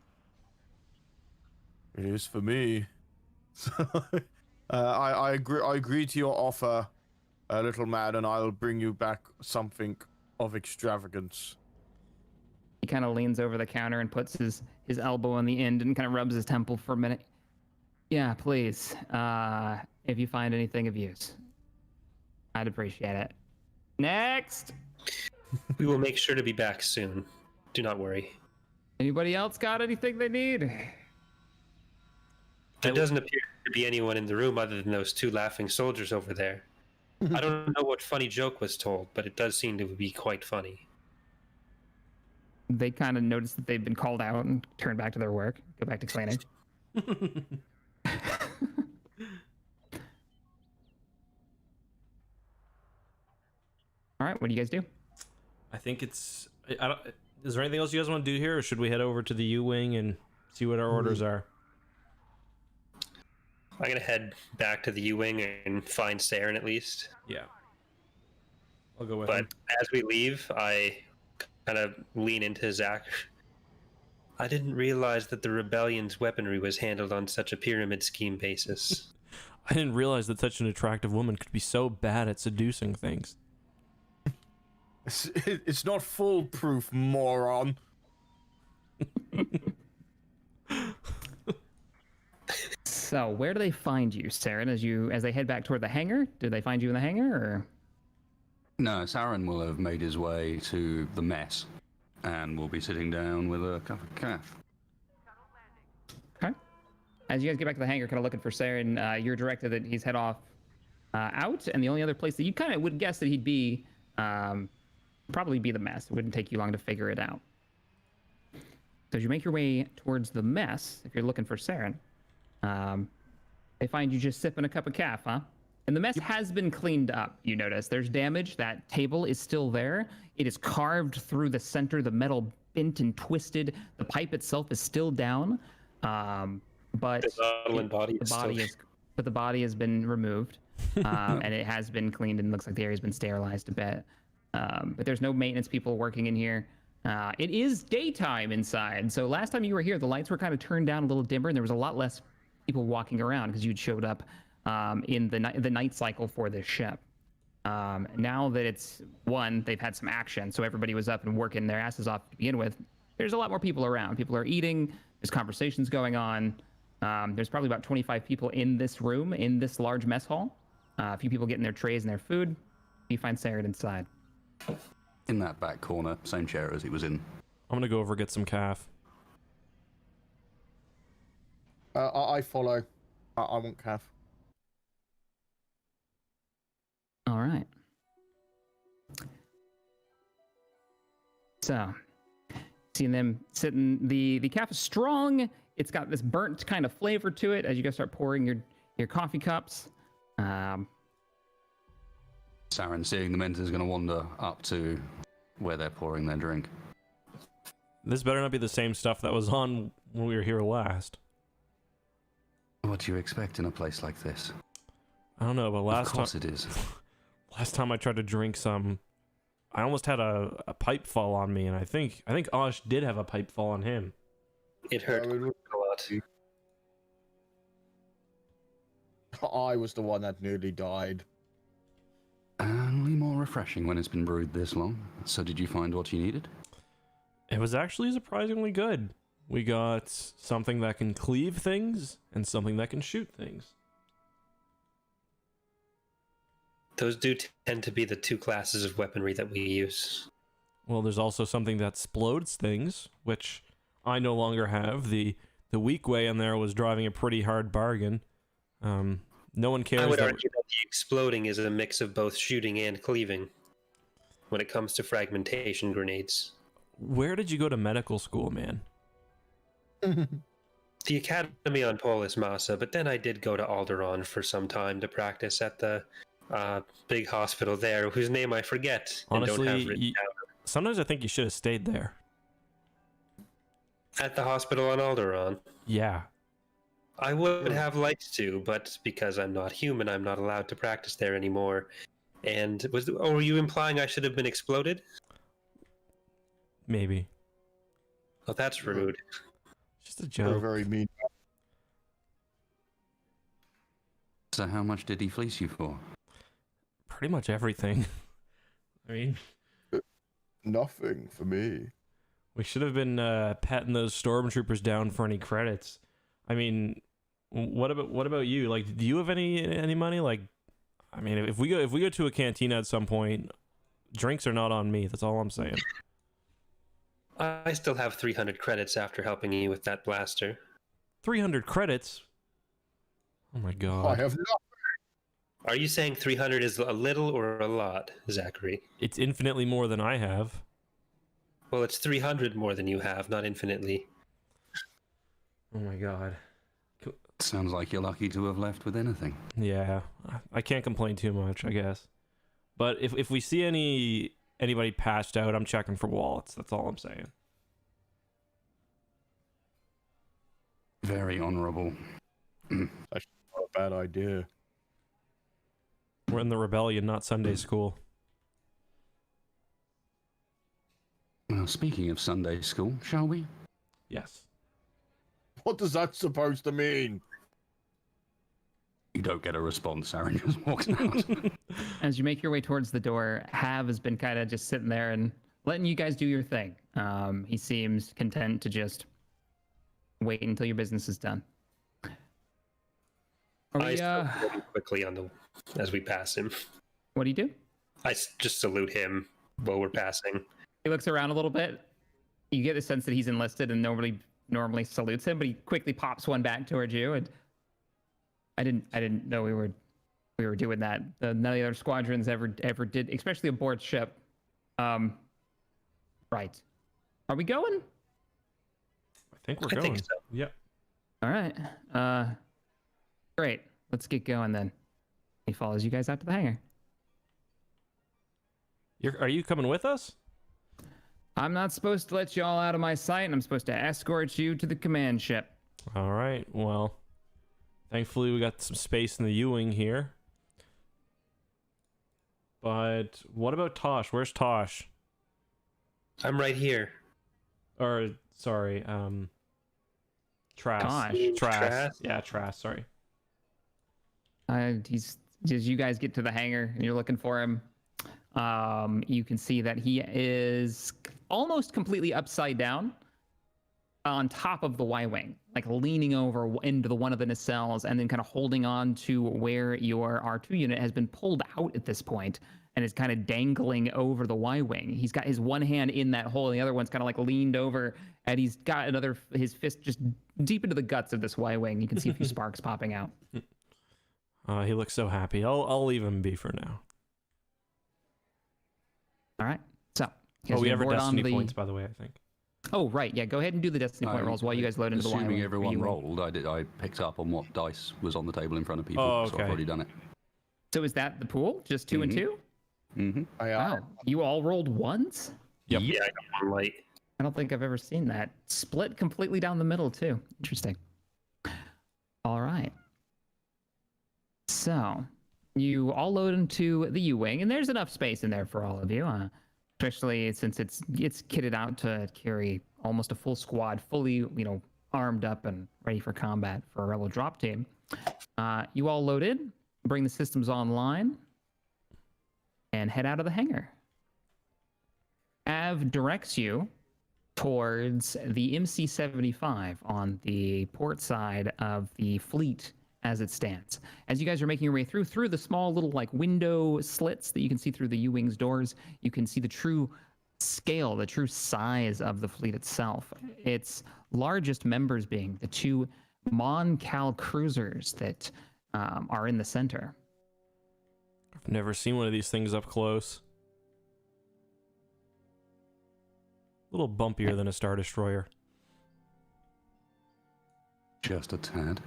It is for me. I agree to your offer, little man, and I'll bring you back something of extravagance. He kind of leans over the counter and puts his elbow on the end and kind of rubs his temple for a minute. Yeah, please. If you find anything of use, I'd appreciate it. Next. We will make sure to be back soon. Do not worry. Anybody else got anything they need? There doesn't appear to be anyone in the room other than those two laughing soldiers over there. I don't know what funny joke was told, but it does seem to be quite funny. They kind of notice that they've been called out and turn back to their work, go back to cleaning. All right, what do you guys do? I think it's. I don't. Is there anything else you guys want to do here, or should we head over to the U-wing and see what our orders are? I'm gonna head back to the U-wing and find Saren at least. Yeah. I'll go with But him. as we leave, I kind of lean into Zach. I didn't realize that the rebellion's weaponry was handled on such a pyramid scheme basis. I didn't realize that such an attractive woman could be so bad at seducing things. It's not foolproof, moron. So, where do they find you, Saren? As they head back toward the hangar? Do they find you in the hangar, or? No, Saren will have made his way to the mess, and will be sitting down with a cup of calf. Okay. As you guys get back to the hangar, kind of looking for Saren, you're directed that he's head off out, and the only other place that you kind of would guess that he'd be, probably be the mess. It wouldn't take you long to figure it out. So as you make your way towards the mess, if you're looking for Saren, they find you just sipping a cup of calf, huh? And the mess has been cleaned up, you notice. There's damage. That table is still there. It is carved through the center, the metal bent and twisted. The pipe itself is still down. But The body has been removed. And it has been cleaned and looks like the area's been sterilized a bit. But there's no maintenance people working in here. It is daytime inside. So last time you were here, the lights were kind of turned down a little dimmer, and there was a lot less people walking around because you'd showed up in the night cycle for this ship. Now that it's they've had some action, so everybody was up and working their asses off to begin with. There's a lot more people around. People are eating. There's conversations going on. There's probably about 25 people in this room, in this large mess hall. A few people getting their trays and their food. You find Saren inside. In that back corner, same chair as he was in. I'm gonna go over get some calf. I follow. I want calf. All right. So, seeing them sitting, the calf is strong. It's got this burnt kind of flavor to it as you guys start pouring your coffee cups. Saren, seeing the mentor, is going to wander up to where they're pouring their drink. This better not be the same stuff that was on when we were here last. What do you expect in a place like this? I don't know, but Of last course time it is. last time I tried to drink some, I almost had a pipe fall on me, and I think Osh did have a pipe fall on him. It hurt Yeah, a lot. I was the one that nearly died. Only more refreshing when it's been brewed this long. So did you find what you needed? It was actually surprisingly good. We got something that can cleave things and something that can shoot things. Those do tend to be the two classes of weaponry that we use. Well, there's also something that explodes things, which I no longer have. The weak way in there was driving a pretty hard bargain. No one cares. I would argue that the exploding is a mix of both shooting and cleaving when it comes to fragmentation grenades. Where did you go to medical school, man? the academy on Polis Massa, but then I did go to Alderaan for some time to practice at the big hospital there, whose name I forget and don't have Honestly, written down. sometimes I think you should have stayed there. At the hospital on Alderaan. Yeah. I would have liked to, but because I'm not human, I'm not allowed to practice there anymore. And were you implying I should have been exploded? Maybe. Oh, that's rude. Just a You're joke. very mean. So how much did he fleece you for? Pretty much everything. I mean, Nothing for me. we should have been patting those stormtroopers down for any credits. I mean, what about you? Like, do you have any money? Like, I mean, if we go to a cantina at some point, drinks are not on me. That's all I'm saying. I still have 300 credits after helping you with that blaster. 300 credits. Oh my I god. have not. Are you saying 300 is a little or a lot, Zachary? It's infinitely more than I have. Well, it's 300 more than you have, not infinitely. Oh my god. Sounds like you're lucky to have left with anything. Yeah, I can't complain too much, I guess. But if we see anybody passed out, I'm checking for wallets. That's all I'm saying. Very honourable. That's not a bad idea. We're in the rebellion, not Sunday school. Well, speaking of Sunday school, shall we? Yes. What does that supposed to mean? You don't get a response. Aaron just walks out. As you make your way towards the door, Hav has been kind of just sitting there and letting you guys do your thing. He seems content to just wait until your business is done. I salute him quickly as we pass him. What do you do? I just salute him while we're passing. He looks around a little bit. You get the sense that he's enlisted and nobody normally salutes him, but he quickly pops one back towards you. And I didn't know we were doing that. None of the other squadrons ever did, especially aboard ship. Right. Are we going? I think we're I going. think so. Yep. All right. Great. Let's get going then. He follows you guys out to the hangar. Are you coming with us? I'm not supposed to let you all out of my sight, and I'm supposed to escort you to the command ship. All right. Well, thankfully we got some space in the U-wing here. But what about Tosh? Where's Tosh? I'm right here. Or sorry, Trask. Tosh. Trask. Yeah, Trask. Sorry. He's as you guys get to the hangar and you're looking for him. You can see that he is almost completely upside down on top of the Y-wing, like leaning over into one of the nacelles and then kind of holding on to where your R2 unit has been pulled out at this point and is kind of dangling over the Y-wing. He's got his one hand in that hole and the other one's kind of like leaned over, and he's got his fist just deep into the guts of this Y-wing. You can see a few sparks popping out. He looks so happy. I'll leave him be for now. All right. So, We have our destiny points, by the way, I think. Oh, right. Yeah, go ahead and do the destiny point rolls while you guys load into the Y-wing. Assuming everyone U-wing. rolled, I picked up on what dice was on the table in front of people, Oh, so I've okay. already done it. So is that the pool? Just 2 and 2? Mm-hmm. Wow. You all rolled ones? Yep. Yeah, I got one light. I don't think I've ever seen that. Split completely down the middle, too. Interesting. All right. So, you all load into the U-wing, and there's enough space in there for all of you, especially since it's kitted out to carry almost a full squad, fully, armed up and ready for combat for a rebel drop team. You all loaded, bring the systems online, and head out of the hangar. Av directs you towards the MC-75 on the port side of the fleet as it stands. As you guys are making your way through the small little window slits that you can see through the U-wing's doors, you can see the true scale, the true size of the fleet itself. Its largest members being the 2 Mon Cal cruisers that are in the center. I've never seen one of these things up close. A little bumpier than a Star Destroyer. Just a tad.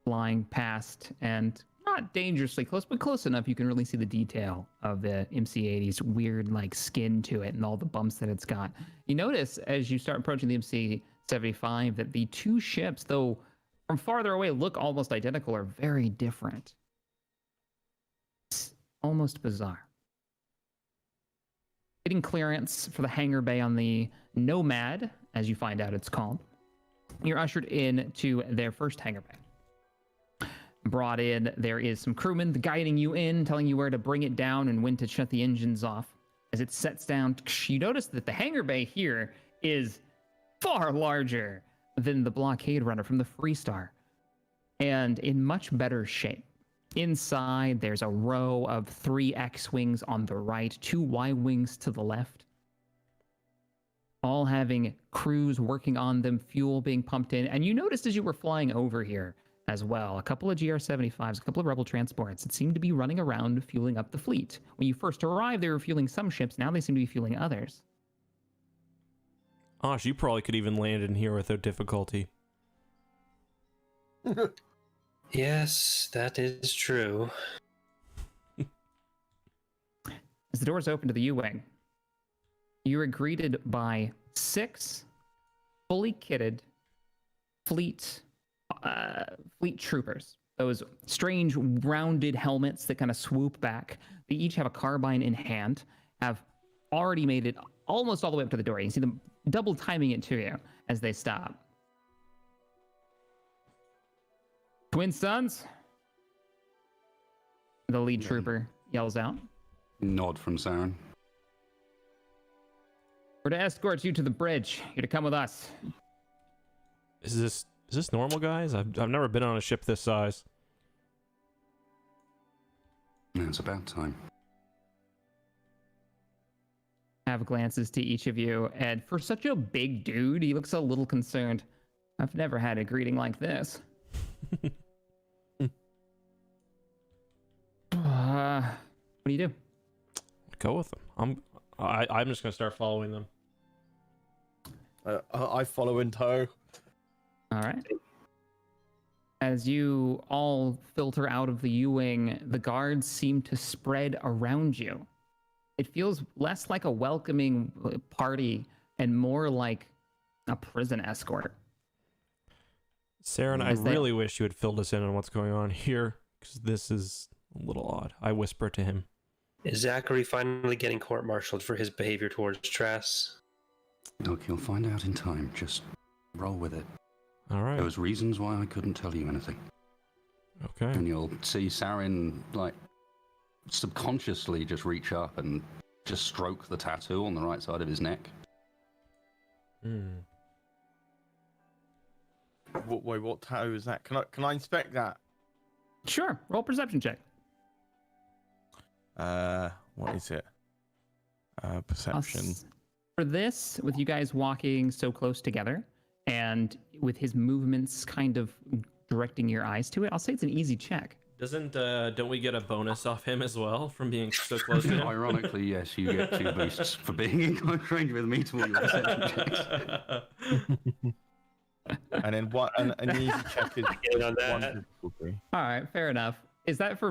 flying past, and not dangerously close, but close enough you can really see the detail of the MC-80's weird like skin to it and all the bumps that it's got. You notice as you start approaching the MC-75 that the two ships, though from farther away look almost identical, are very different. It's almost bizarre. Getting clearance for the hangar bay on the Nomad, as you find out it's called. You're ushered in to their first hangar bay. Brought in, there is some crewmen guiding you in, telling you where to bring it down and when to shut the engines off. As it sets down, you notice that the hangar bay here is far larger than the blockade runner from the Freestar, and in much better shape. Inside, there's a row of 3 X-Wings on the right, 2 Y-Wings to the left, all having crews working on them, fuel being pumped in. And you noticed as you were flying over here as well, a couple of GR-75s, a couple of Rebel transports that seemed to be running around fueling up the fleet. When you first arrived, they were fueling some ships. Now they seem to be fueling others. Osh, you probably could even land in here without difficulty. Yes, that is true. As the doors open to the U-Wing, you are greeted by 6 fully kitted fleet troopers. Those strange rounded helmets that kind of swoop back. They each have a carbine in hand, have already made it almost all the way up to the door. You can see them double timing it to you as they stop. Twin sons? The lead trooper yells out. Nod from Saren. We're to escort you to the bridge. You're to come with us. Is this normal, guys? I've never been on a ship this size. It's about time. Have glances to each of you, and for such a big dude, he looks a little concerned. I've never had a greeting like this. What do you do? Go with them. I'm just gonna start following them. I follow in tow. All right. As you all filter out of the U-Wing, the guards seem to spread around you. It feels less like a welcoming party and more like a prison escort. Saren, I really wish you had filled us in on what's going on here, because this is a little odd. I whisper to him. Is Zachary finally getting court-martialed for his behavior towards Trass? Look, you'll find out in time. Just roll with it. All right. There was reasons why I couldn't tell you anything. Okay. And you'll see Saren, like, subconsciously just reach up and just stroke the tattoo on the right side of his neck. Wait, what tattoo is that? Can I inspect that? Sure. Roll perception check. What is it? Perception. For this, with you guys walking so close together, and with his movements kind of directing your eyes to it, I'll say it's an easy check. Don't we get a bonus off him as well from being so close to him? Ironically, yes, you get 2 boosts for being in close range with me to all your perception checks. And then what? An easy check is On that. 1 difficulty. All right, fair enough. Is that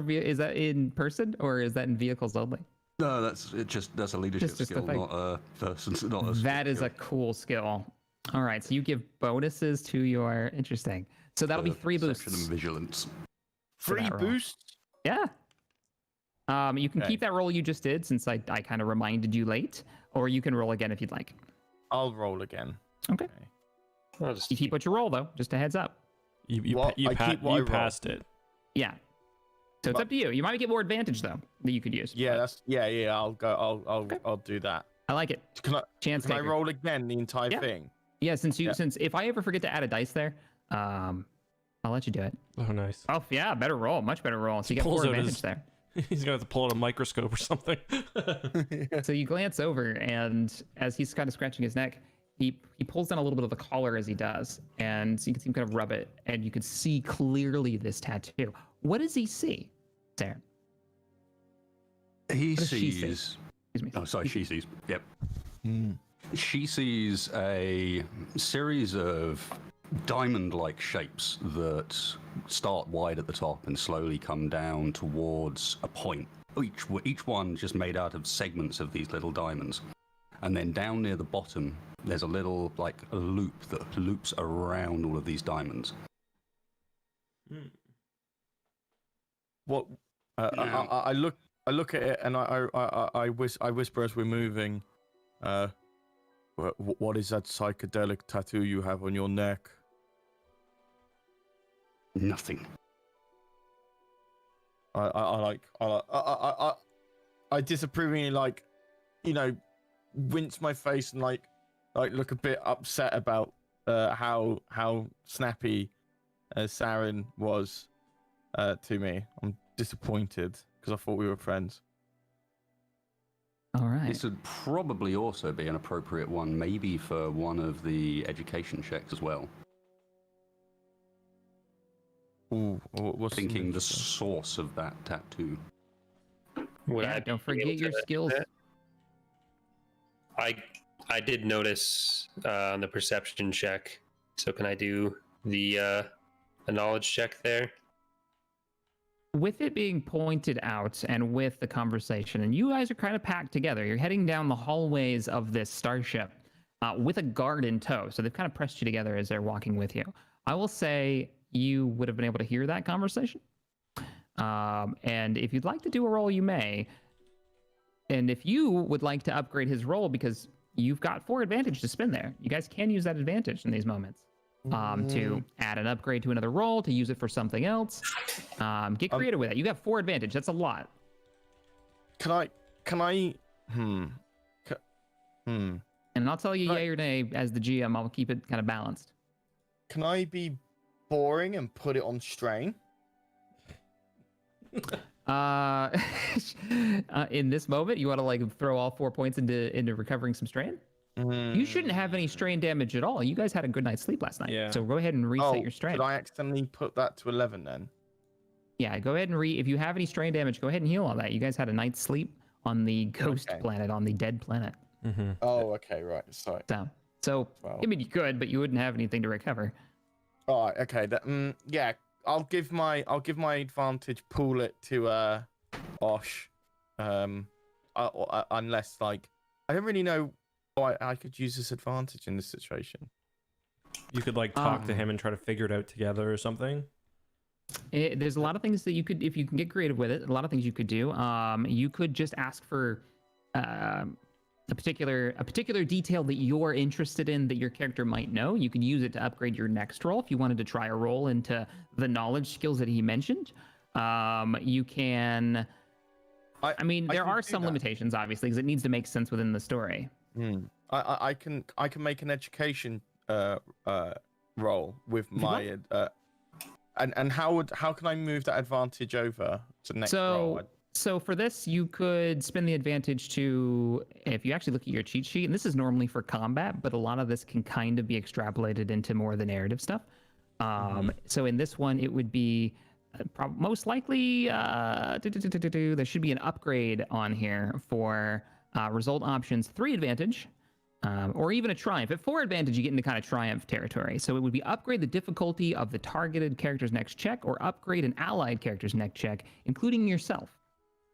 in person or is that in vehicles only? No, that's a leadership Just a skill, thing. not a person. Not a That is skill. a cool skill. All right, so you give bonuses to your interesting. So that'll be 3 Perception boosts. and vigilance. 3 that roll. boosts? Yeah. You can Okay. keep that roll you just did since I kind of reminded you late, or you can roll again if you'd like. I'll roll again. Okay. I'll just You keep what you roll though, just a heads up. You I keep what I roll. passed it. Yeah. So it's up to you. You might get more advantage though that you could use. Yeah, but yeah. I'll go. Okay. I'll do that. I like it. Can Chance I taker. roll again the entire Yeah. thing? Yeah, since Yeah. if I ever forget to add a dice there, I'll let you do it. Oh, nice. Oh yeah, better roll, much better roll. So you get Pulls 4 out advantage his- there. He's gonna have to pull out a microscope or something. So you glance over, and as he's kind of scratching his neck, he pulls down a little bit of the collar as he does, and so you can see him kind of rub it, and you can see clearly this tattoo. What does he see, Sarah? He does she sees. Excuse me. Oh, sorry, she sees. Yep. Hmm. She sees a series of diamond-like shapes that start wide at the top and slowly come down towards a point. Each one just made out of segments of these little diamonds. And then down near the bottom, there's a little, like, a loop that loops around all of these diamonds. What? I look at it and I whisper as we're moving. What is that psychedelic tattoo you have on your neck? Nothing. I disapprovingly, like, you know, wince my face and like look a bit upset about how snappy Saren was to me. I'm disappointed because I thought we were friends. All right. This would probably also be an appropriate one, maybe for one of the education checks as well. Ooh, what's Thinking the source of that tattoo. Would Yeah, I don't be forget able your to- skills. I did notice on the perception check. So can I do the a knowledge check there? With it being pointed out and with the conversation, and you guys are kind of packed together, you're heading down the hallways of this starship with a guard in tow. So they've kind of pressed you together as they're walking with you. I will say you would have been able to hear that conversation. And if you'd like to do a roll, you may. And if you would like to upgrade his roll, because you've got 4 advantage to spend there, you guys can use that advantage in these moments. To add an upgrade to another roll, to use it for something else. Get creative with it. You got 4 advantage. That's a lot. Can I? And I'll tell you yay or nay as the GM. I'll keep it kind of balanced. Can I be boring and put it on strain? In this moment, you want to like throw all 4 points into recovering some strain? You shouldn't have any strain damage at all. You guys had a good night's sleep last night. Yeah. So go ahead and reset your strain. Should I accidentally put that to 11 then? Yeah, go ahead and if you have any strain damage, go ahead and heal all that. You guys had a night's sleep on the ghost planet, on the dead planet. Oh, okay, right. Sorry. So Well. I mean, you could, but you wouldn't have anything to recover. All right, okay. Yeah, I'll give my advantage. Pool it to Osh. Unless like I don't really know why I could use this advantage in this situation. You could like talk to him and try to figure it out together or something. There's a lot of things that you could, if you can get creative with it, a lot of things you could do. You could just ask for a particular detail that you're interested in that your character might know. You could use it to upgrade your next roll if you wanted to try a roll into the knowledge skills that he mentioned. You can. I mean, there are some limitations, obviously, because it needs to make sense within the story. I can make an education roll with my and how can I move that advantage over to next roll? So for this, you could spend the advantage to, if you actually look at your cheat sheet, and this is normally for combat, but a lot of this can kind of be extrapolated into more of the narrative stuff. So in this one, it would be most likely, there should be an upgrade on here for result options 3 advantage, or even a triumph. At 4 advantage, you get into kind of triumph territory. So it would be upgrade the difficulty of the targeted character's next check, or upgrade an allied character's next check, including yourself.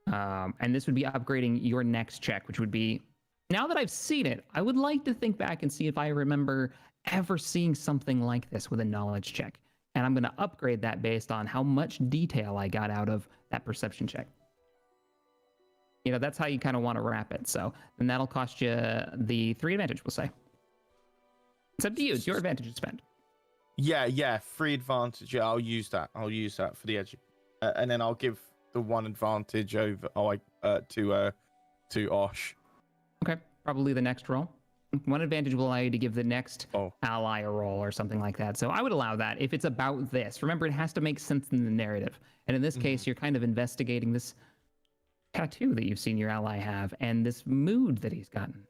And this would be upgrading your next check, which would be, now that I've seen it, I would like to think back and see if I remember ever seeing something like this with a knowledge check. And I'm going to upgrade that based on how much detail I got out of that perception check. You know, that's how you kind of want to wrap it. So then that'll cost you the 3 advantage, we'll say. It's up to you. It's your advantage to spend. Yeah, 3 advantage. Yeah, I'll use that for the edge, and then I'll give the 1 advantage over to Osh. Okay, probably the next roll. 1 advantage will allow you to give the next ally a roll or something like that. So I would allow that if it's about this. Remember, it has to make sense in the narrative. And in this case, you're kind of investigating this tattoo that you've seen your ally have and this mood that he's gotten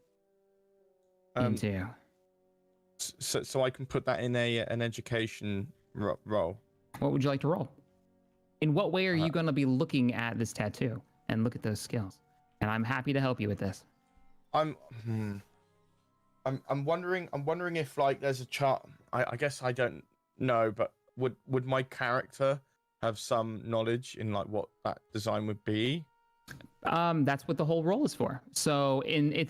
into. So I can put that in an education roll. What would you like to roll? In what way are you going to be looking at this tattoo and look at those skills? And I'm happy to help you with this. I'm wondering if like there's a chart. I guess I don't know, but would my character have some knowledge in like what that design would be? That's what the whole role is for. So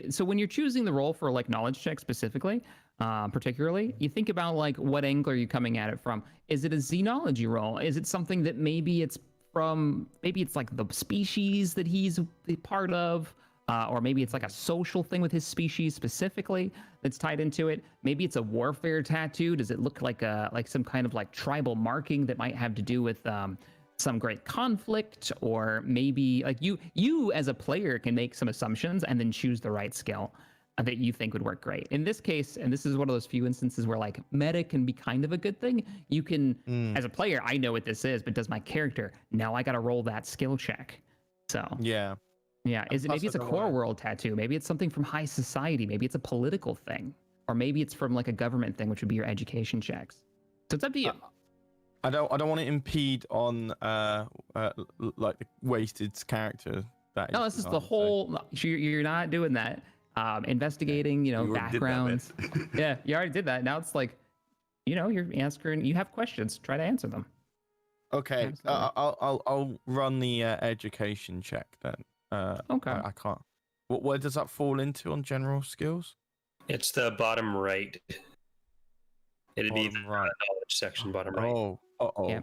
so when you're choosing the role for like knowledge check specifically, particularly, you think about like what angle are you coming at it from? Is it a xenology role? Is it something that maybe it's like the species that he's a part of? Or maybe it's like a social thing with his species specifically that's tied into it. Maybe it's a warfare tattoo. Does it look like some kind of like tribal marking that might have to do with some great conflict? Or maybe like you as a player can make some assumptions and then choose the right skill that you think would work great. In this case, and this is one of those few instances where like meta can be kind of a good thing. You can, as a player, I know what this is, but does my character? Now I got to roll that skill check. So Yeah. yeah, maybe it's a core wanna... world tattoo. Maybe it's something from high society. Maybe it's a political thing, or maybe it's from like a government thing, which would be your education checks. So it's up to you. I don't want to impede on like the wasted character. That No, this is the whole. You're not doing that. Investigating, You already did that backgrounds. Yeah, you already did that. Now it's like, you're answering. You have questions. Try to answer them. Okay, Absolutely. I'll run the education check then. Okay. I can't. Where does that fall into on general skills? It's the bottom right. It'd be the Bottom right. knowledge section, bottom right. Oh. Yeah.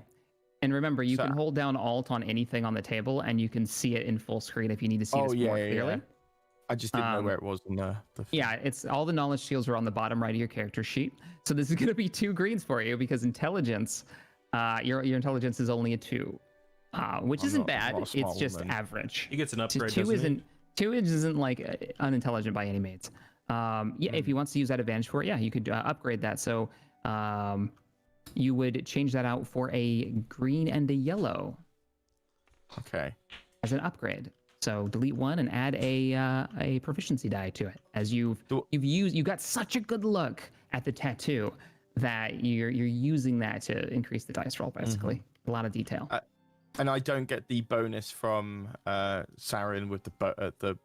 And remember, you So- can hold down Alt on anything on the table, and you can see it in full screen if you need to see this more clearly. Yeah. I just didn't know where it was on the Yeah, it's all the knowledge skills are on the bottom right of your character sheet. So this is going to be 2 greens for you because intelligence, your intelligence is only a 2, which isn't bad. not a smart It's just woman. average. He gets an upgrade. 2 doesn't isn't like unintelligent by any means. If he wants to use that advantage for it, yeah, you could upgrade that. So you would change that out for a green and a yellow Okay. as an upgrade. So delete 1 and add a proficiency die to it. As you got such a good look at the tattoo that you're using that to increase the dice roll. Basically, a lot of detail. And I don't get the bonus from Sarin with the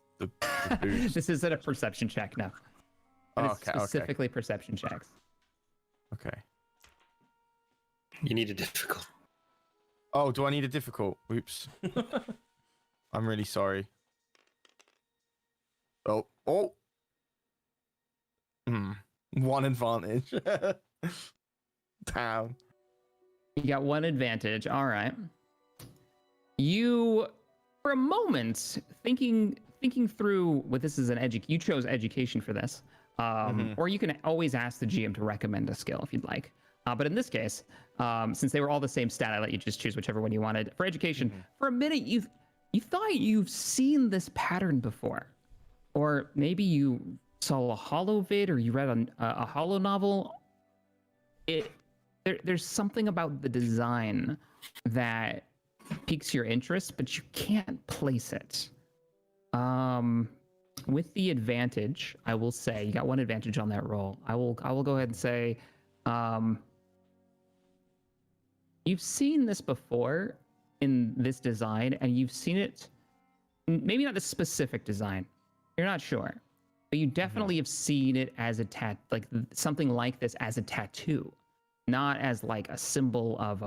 boost. This isn't a perception check, no. It is specifically perception checks. Okay. You need a difficult. Oh, do I need a difficult? Oops. I'm really sorry. Oh. 1 advantage. Damn. You got 1 advantage. All right. You, for a moment, thinking through what this is you chose education for this, or you can always ask the GM to recommend a skill if you'd like. But in this case, since they were all the same stat, I let you just choose whichever one you wanted. For education, for a minute, you thought you've seen this pattern before, or maybe you saw a holo vid or you read a holo novel. There's something about the design that piques your interest, but you can't place it. With the advantage, I will say you got 1 advantage on that roll. I will go ahead and say, you've seen this before in this design, and you've seen it, maybe not the specific design, you're not sure, but you definitely have seen it as like something like this as a tattoo, not as like a symbol of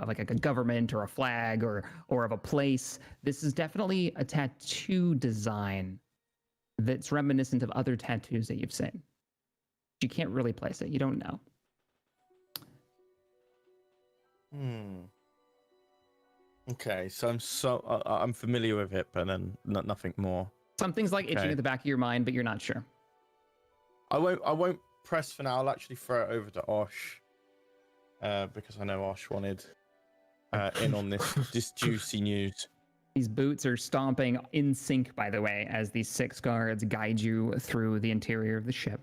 like a government or a flag or of a place. This is definitely a tattoo design that's reminiscent of other tattoos that you've seen. You can't really place it. You don't know. Okay, so I'm familiar with it, but then nothing more. Something's like itching at the back of your mind, but you're not sure. I won't press for now. I'll actually throw it over to Osh, because I know Osh wanted in on this juicy news. These boots are stomping in sync, by the way, as these 6 guards guide you through the interior of the ship.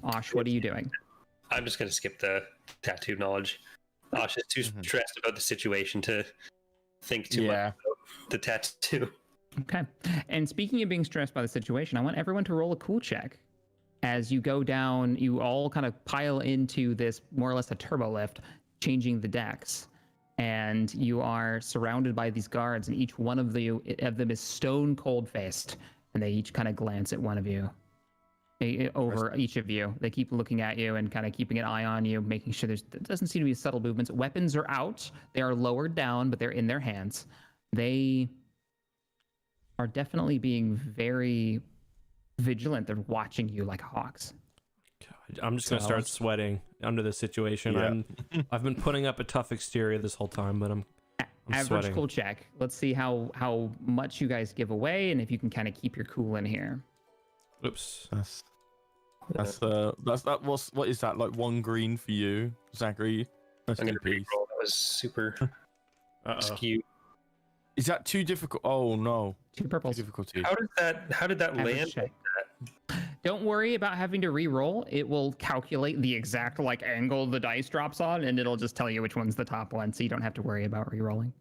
Osh, what are you doing? I'm just going to skip the tattoo knowledge. Osh is too stressed about the situation to think too much about the tattoo. Okay. And speaking of being stressed by the situation, I want everyone to roll a cool check. As you go down, you all kind of pile into this more or less a turbo lift, changing the decks. And you are surrounded by these guards, and each one of them is stone cold faced, and they each kind of glance at one of you. over each of you. They keep looking at you and kind of keeping an eye on you, making sure there doesn't seem to be subtle movements. Weapons are out. They are lowered down, but they're in their hands. They are definitely being very vigilant. They're watching you like hawks. God, I'm just gonna start sweating under this situation. Yeah. I've been putting up a tough exterior this whole time, but I'm Average sweating. cool check. Let's see how much you guys give away and if you can kind of keep your cool in here. Oops. What is that, like 1 green for you, Zachary? That's I'm gonna good piece. reroll. That was super Uh-oh. skewed. Is that too difficult? Oh no, 2 purples. too difficulty. How did that Average land? check. Don't worry about having to re-roll. It will calculate the exact like angle the dice drops on, and it'll just tell you which one's the top one, so you don't have to worry about re-rolling.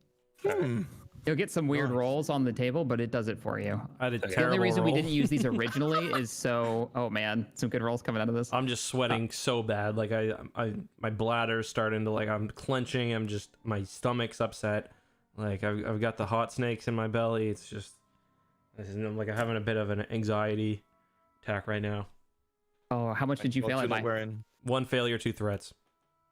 You'll get some weird rolls on the table, but it does it for you. I had a The only terrible reason roll. we didn't use these originally is so. Oh man, some good rolls coming out of this. I'm just sweating so bad. Like my bladder's starting to like I'm clenching. My stomach's upset. Like I've got the hot snakes in my belly. It's just I'm like having a bit of an anxiety attack right now. Oh, how much did you fail at by? Wearing... 1 failure, 2 threats.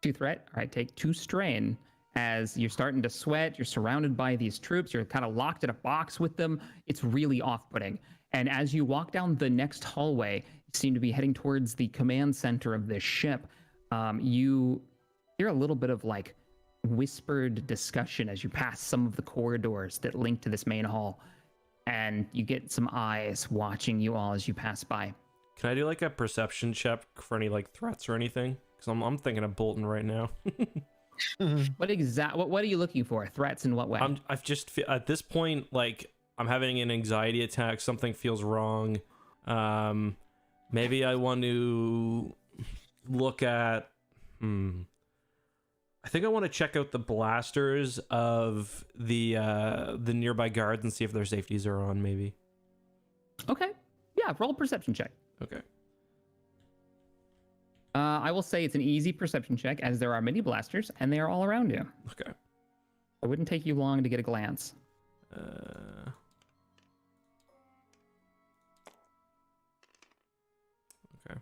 2 threat. All right, take 2 strain. As you're starting to sweat, you're surrounded by these troops. You're kind of locked in a box with them. It's really off-putting. And as you walk down the next hallway, you seem to be heading towards the command center of this ship. You hear a little bit of like whispered discussion as you pass some of the corridors that link to this main hall. And you get some eyes watching you all as you pass by. Can I do like a perception check for any like threats or anything? Because I'm thinking of Bolton right now. What are you looking for? Threats in what way? I've just at this point like I'm having an anxiety attack. Something feels wrong. Maybe I want to look at. I think I want to check out the blasters of the nearby guards and see if their safeties are on. Maybe. Okay. Yeah. Roll a perception check. Okay. I will say it's an easy perception check, as there are many blasters, and they are all around you. Okay. It wouldn't take you long to get a glance. Okay.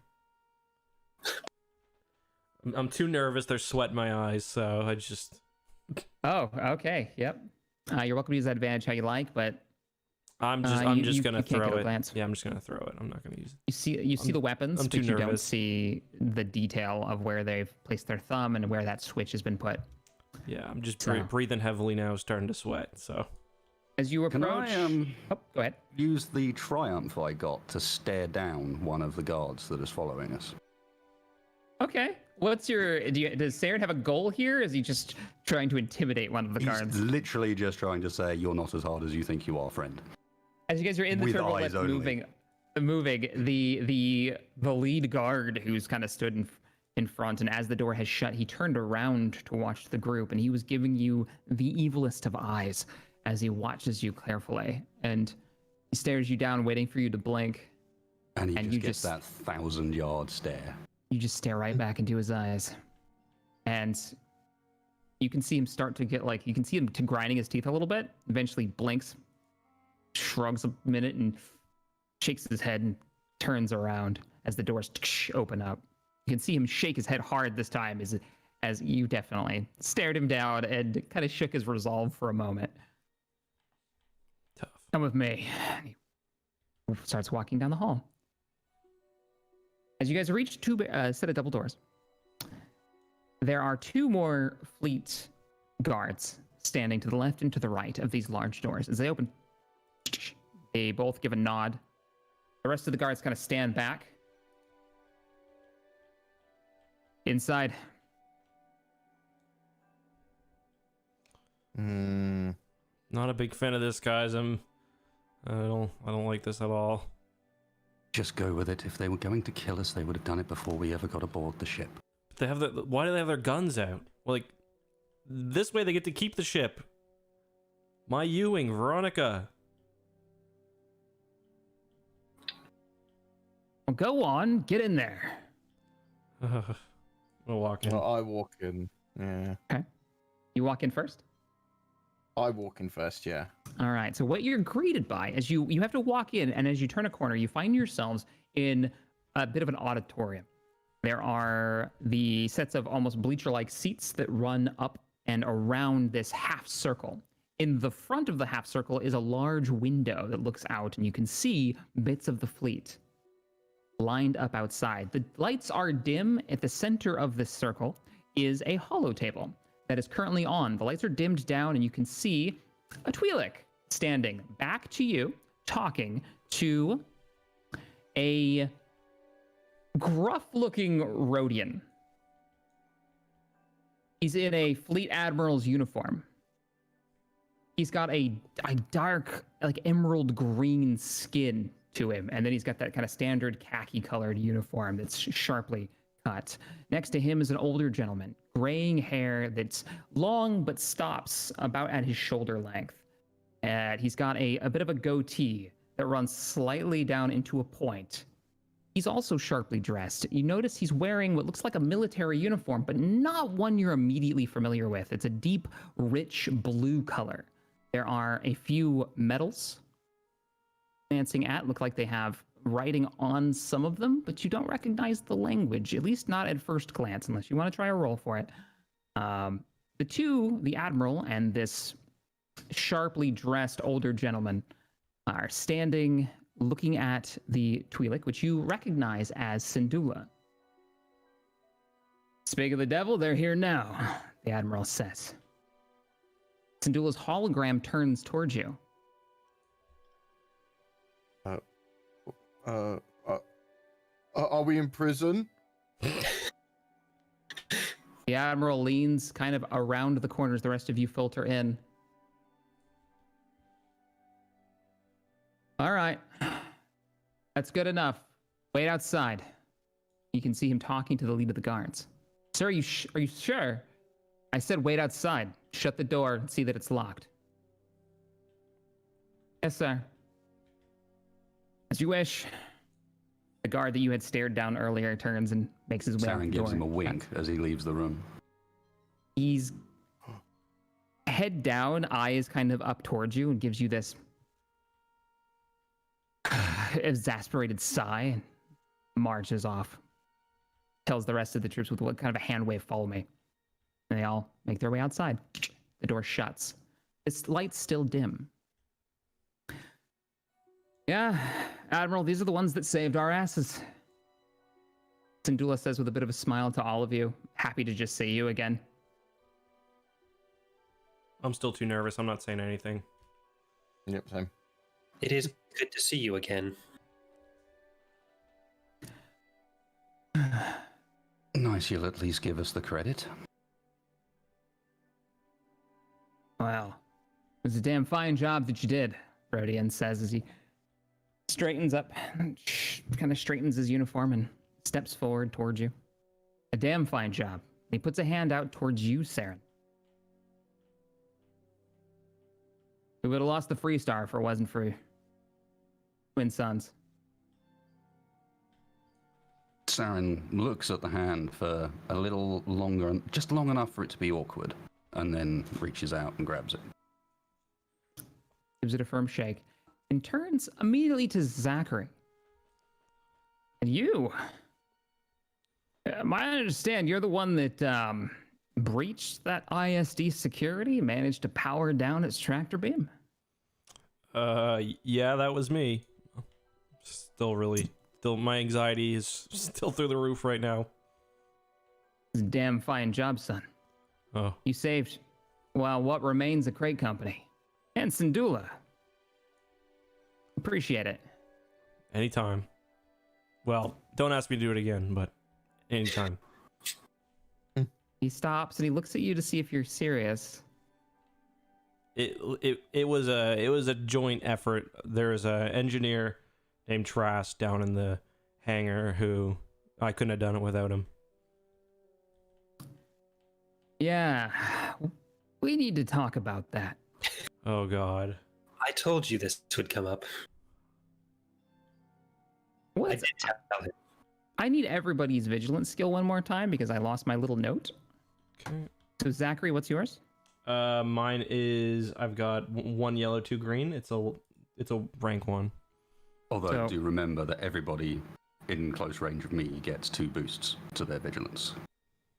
I'm too nervous. There's sweat in my eyes, so I just. Oh, okay. Yep. You're welcome to use that advantage how you like, but I'm just you gonna can't get throw a it. glance. Yeah, I'm just gonna throw it. I'm not gonna use it. You see the weapons, I'm but too you don't nervous. see the detail of where they've placed their thumb and where that switch has been put. Yeah, I'm just So- breathing heavily now, starting to sweat. So As you Can approach, I oh, go ahead. use the triumph I got to stare down one of the guards that is following us? Okay. What's your? Does Saren have a goal here? Is he just trying to intimidate one of the He's guards? literally just trying to say, "You're not as hard as you think you are, friend." As you guys are in the With turbo eyes lift only. moving, the lead guard who's kind of stood in front, and as the door has shut, he turned around to watch the group, and he was giving you the evilest of eyes as he watches you carefully, and he stares you down, waiting for you to blink. And he And just you gets just- that 1,000-yard stare. You just stare right back into his eyes, and you can see him start to get like you can see him to grinding his teeth a little bit. Eventually, blinks, shrugs a minute, and shakes his head and turns around as the doors open up. You can see him shake his head hard this time, as you definitely stared him down and kind of shook his resolve for a moment. tough. Come with me. And he starts walking down the hall. As you guys reach two set of double doors, there are 2 more fleet guards standing to the left and to the right of these large doors. As they open, they both give a nod. The rest of the guards kind of stand back. Inside. Not a big fan of this, guys. I don't like this at all. Just go with it. If they were going to kill us, they would have done it before we ever got aboard the ship. They have why do they have their guns out? Like, this way they get to keep the ship. My Ewing, Veronica. Well, go on, get in there. I'm gonna walk in. Well, I walk in. Yeah. You walk in first? I walk in first, yeah. All right. So what you're greeted by as you have to walk in, and as you turn a corner, you find yourselves in a bit of an auditorium. There are the sets of almost bleacher-like seats that run up and around this half circle. In the front of the half circle is a large window that looks out, and you can see bits of the fleet lined up outside. The lights are dim. At the center of this circle is a holotable that is currently on. The lights are dimmed down, and you can see a Twi'lek standing back to you, talking to a gruff-looking Rhodian. He's in a fleet admiral's uniform. He's got a dark, like emerald green skin to him, and then he's got that kind of standard khaki-colored uniform that's sharply cut. Next to him is an older gentleman, graying hair that's long but stops about at his shoulder length. And he's got a bit of a goatee that runs slightly down into a point. He's also sharply dressed. You notice he's wearing what looks like a military uniform, but not one you're immediately familiar with. It's a deep, rich blue color. There are a few medals glancing at, look like they have writing on some of them, but you don't recognize the language, at least not at first glance, unless you want to try a roll for it. The Admiral and this sharply dressed older gentleman, are standing looking at the Twi'lek, which you recognize as Syndulla. Speak of the devil, they're here now, the Admiral says. Syndulla's hologram turns towards you. Are we in prison? The Admiral leans kind of around the corners. The rest of you filter in. All right. That's good enough. Wait outside. You can see him talking to the lead of the guards. Sir, are you sure? I said wait outside. Shut the door and see that it's locked. Yes, sir. As you wish. The guard that you had stared down earlier turns and makes his way out the door. Saren gives him a wink as he leaves the room. He's head down, eyes kind of up towards you, and gives you this exasperated sigh and marches off. Tells the rest of the troops with what kind of a hand wave, follow me. And they all make their way outside. The door shuts. Its light's still dim. Yeah, Admiral, these are the ones that saved our asses. Syndulla says with a bit of a smile to all of you. Happy to just see you again. I'm still too nervous. I'm not saying anything. Yep, same. It is good to see you again. Nice, you'll at least give us the credit. Well, it was a damn fine job that you did, Rodian says as he straightens up, kind of straightens his uniform and steps forward towards you. A damn fine job. He puts a hand out towards you, Saren. We would have lost the Free Star if it wasn't for Twin Sons. Saren looks at the hand for a little longer, just long enough for it to be awkward, and then reaches out and grabs it. Gives it a firm shake, and turns immediately to Zachary. And you, I understand you're the one that breached that ISD security, managed to power down its tractor beam? Yeah, that was me. Still, my anxiety is still through the roof right now. It's a damn fine job, son. Oh. You saved, well, what remains of Crate Company. And Syndulla. Appreciate it. Anytime. Well, don't ask me to do it again, but anytime. He stops and he looks at you to see if you're serious. It was a joint effort. There's an engineer named Trask down in the hangar who I couldn't have done it without him. Yeah, we need to talk about that. Oh God. I told you this would come up. What? I did tell him. I need everybody's vigilance skill one more time because I lost my little note. Okay. So Zachary, what's yours? Mine is I've got 1 yellow, 2 green. It's a rank 1. Although I do remember that everybody in close range of me gets 2 boosts to their vigilance,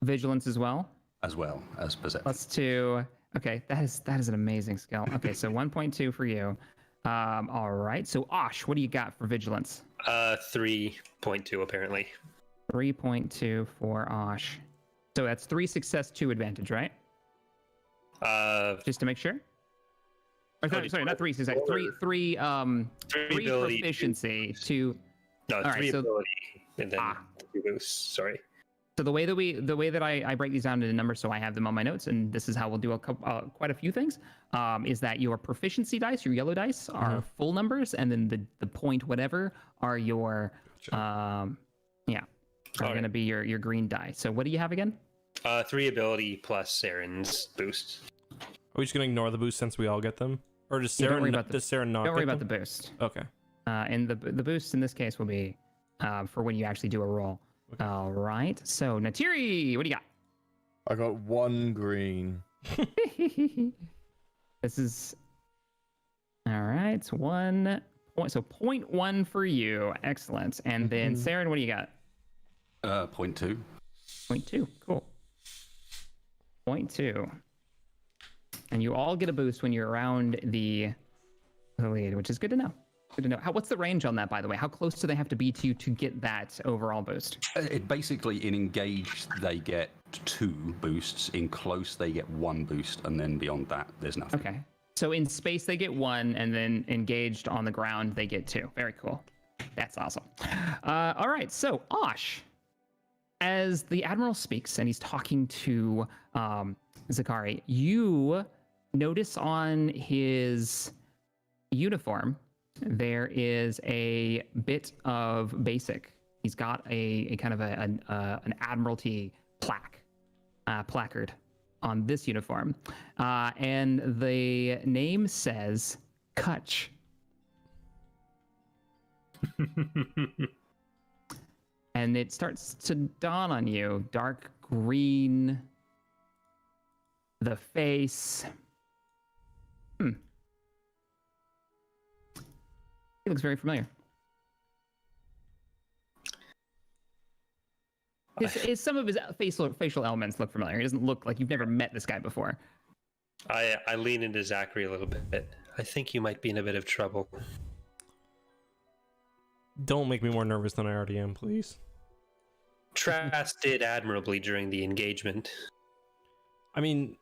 Vigilance as well. as well as perception. Plus 2. Okay, that is an amazing skill. Okay, so 1.2 for you. All right. So Osh, what do you got for vigilance? 3.2 apparently. 3.2 for Osh. So that's 3 success, 2 advantage, right? Just to make sure. Or sorry, not 3 success. 3 ability, proficiency, 2. No, All 3 right, so- ability, and then 2 boosts. Sorry. So the way that I break these down into numbers, so I have them on my notes, and this is how we'll do quite a few things, is that your proficiency dice, your yellow dice, are full numbers, and then the point whatever are your going to be your green die. So what do you have again? 3 ability plus Saren's boost. Are we just gonna ignore the boost since we all get them, or does Yeah, don't Saren worry about does Saren not? Don't worry get about the them? boost. Okay. And the boost in this case will be for when you actually do a roll. Okay. All right. So Natiri, what do you got? I got 1 green. This is all right. It's 1 point. So 0.1 for you. Excellent. And then Saren, what do you got? 0.2. 0.2. Cool. 0.2. And you all get a boost when you're around the lead, which is good to know. Good to know. What's the range on that, by the way? How close do they have to be to you to get that overall boost? It basically, in engaged, they get 2 boosts. In close, they get 1 boost, and then beyond that, there's nothing. Okay. So in space, they get 1, and then engaged on the ground, they get 2. Very cool. That's awesome. All right. So, Osh, as the Admiral speaks and he's talking to Zakari, you notice on his uniform there is a bit of basic. He's got a kind of an Admiralty placard on this uniform, and the name says Kutch. And it starts to dawn on you: dark green, the face. He looks very familiar. Some of his facial elements look familiar. He doesn't look like you've never met this guy before. I lean into Zachary a little bit. I think you might be in a bit of trouble. Don't make me more nervous than I already am, please. Trask did admirably during the engagement. I mean,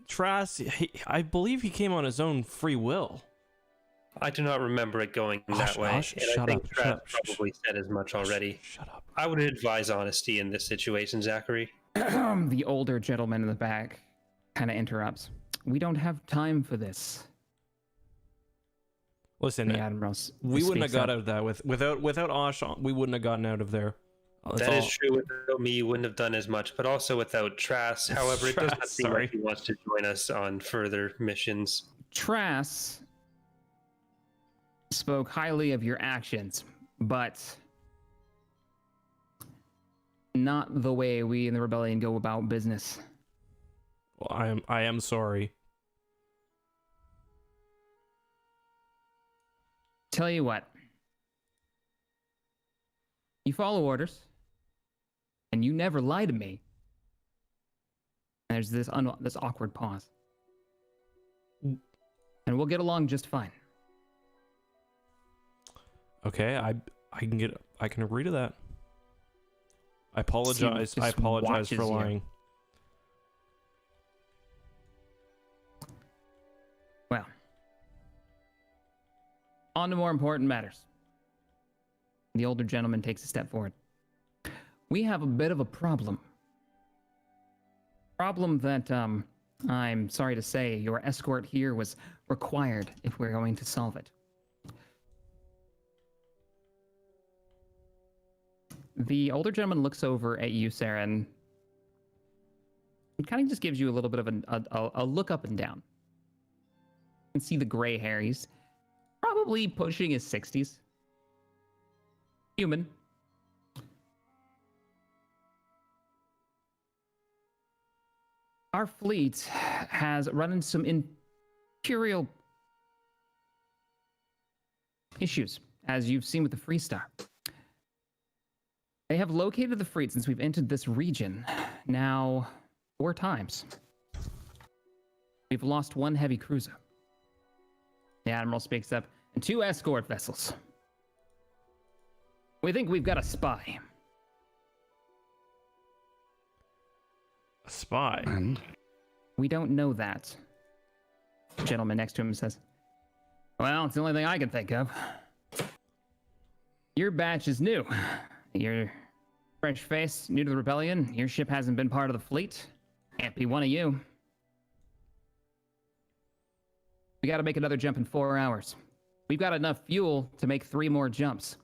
Trask, I believe he came on his own free will. I do not remember it going that way. Hush, and shut I think up, Trask shut up, probably said as much already. Shut up. I would advise honesty in this situation, Zachary. The older gentleman in the back kind of interrupts. We don't have time for this. Listen, The Admiral we wouldn't have speaks got up. out of that without Osh. We wouldn't have gotten out of there. That is true. Without me, you wouldn't have done as much, but also without Trask. However, it does not Trask, seem sorry. like he wants to join us on further missions. Trask spoke highly of your actions, but not the way we in the rebellion go about business. Well, I am sorry. Tell you what. You follow orders, and you never lie to me. And there's this awkward pause. And we'll get along just fine. Okay, I can agree to that. I apologize. Just I apologize watches for you. lying. Well, on to more important matters. The older gentleman takes a step forward. We have a bit of a problem. Problem that, I'm sorry to say, your escort here was required if we're going to solve it. The older gentleman looks over at you, Saren, and kind of just gives you a little bit of a look up and down. You can see the gray hair. He's probably pushing his 60s. Human. Our fleet has run into some imperial issues, as you've seen with the Free Star. They have located the fleet since we've entered this region. Now, 4 times. We've lost 1 heavy cruiser. The Admiral speaks up, and 2 escort vessels. We think we've got a spy. A spy? And We don't know that. The gentleman next to him says, well, it's the only thing I can think of. Your batch is new. You're fresh face, new to the rebellion. Your ship hasn't been part of the fleet. Can't be one of you. We gotta make another jump in 4 hours. We've got enough fuel to make 3 more jumps.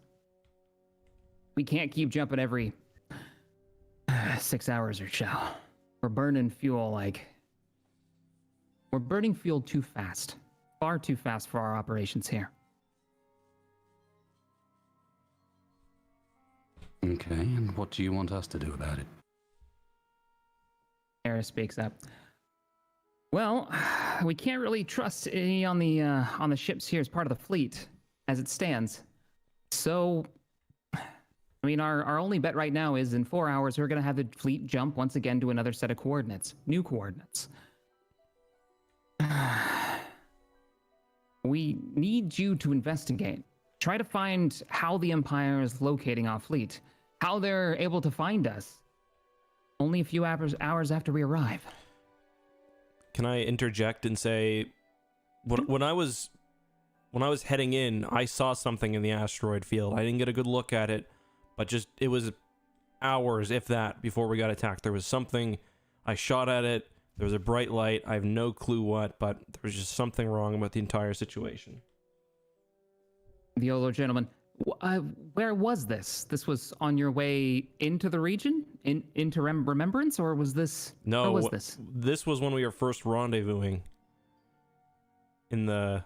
We can't keep jumping every 6 hours or so. We're burning fuel we're burning fuel too fast. Far too fast for our operations here. okay, and what do you want us to do about it? Harris speaks up. Well, we can't really trust any on the ships here as part of the fleet as it stands. So, I mean, our only bet right now is in 4 hours we're gonna have the fleet jump once again to another set of coordinates, new coordinates. We need you to investigate. Try to find how the Empire is locating our fleet, how they're able to find us. Only a few hours after we arrive. Can I interject and say, when I was heading in, I saw something in the asteroid field. I didn't get a good look at it, but it was hours, if that, before we got attacked. There was something. I shot at it. There was a bright light. I have no clue what, but there was just something wrong with the entire situation. The older gentleman, where was this? This was on your way into the region, into Remembrance, or was this? No, where was this? This was when we were first rendezvousing. In the,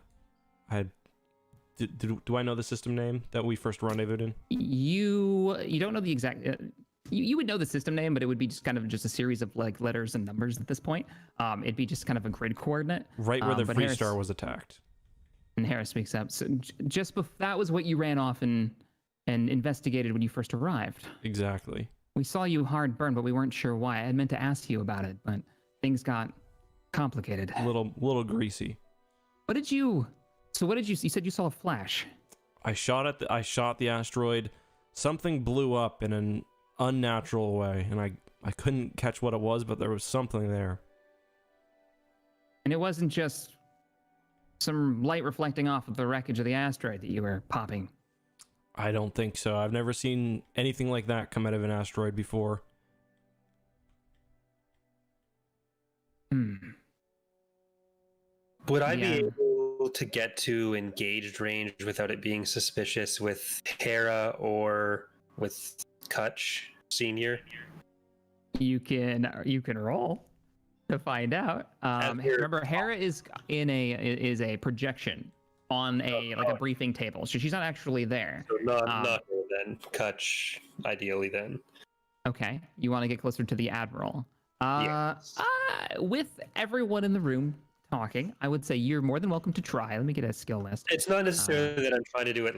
do I know the system name that we first rendezvoused in? You don't know the exact. You would know the system name, but it would be just a series of letters and numbers at this point. It'd be just kind of a grid coordinate. Right where the but Freestar was attacked. And Harris speaks up. So that was what you ran off and investigated when you first arrived. Exactly. We saw you hard burn, but we weren't sure why. I meant to ask you about it, but things got complicated. A little greasy. You said you saw a flash. I shot the asteroid. Something blew up in an unnatural way, and I couldn't catch what it was, but there was something there. And it wasn't just some light reflecting off of the wreckage of the asteroid that you were popping. I don't think so. I've never seen anything like that come out of an asteroid before. Would I be able to get to engaged range without it being suspicious with Hera or with Kutch Senior? You can roll to find out. Remember, Hera is a projection on a briefing table, so she's not actually there. So not her then. Kutch, ideally then. Okay, you want to get closer to the Admiral. Yes. With everyone in the room talking, I would say you're more than welcome to try. Let me get a skill list. It's not necessarily that I'm trying to do it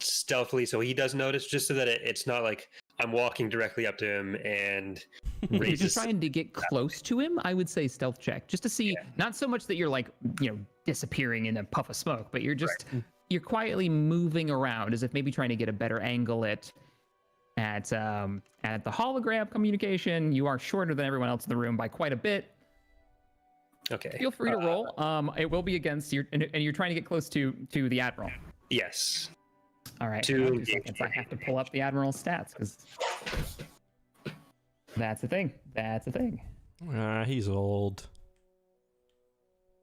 stealthily so he does notice, just so that it's not like I'm walking directly up to him and If you're just trying to get close to him, I would say stealth check, just to see, not so much that you're disappearing in a puff of smoke, but you're just you're quietly moving around as if maybe trying to get a better angle at the hologram communication. You are shorter than everyone else in the room by quite a bit. Okay. Feel free to roll. It will be against you, and you're trying to get close to the Admiral. Yes. All right. 2 seconds. I have to pull up the Admiral stats because that's the thing. He's old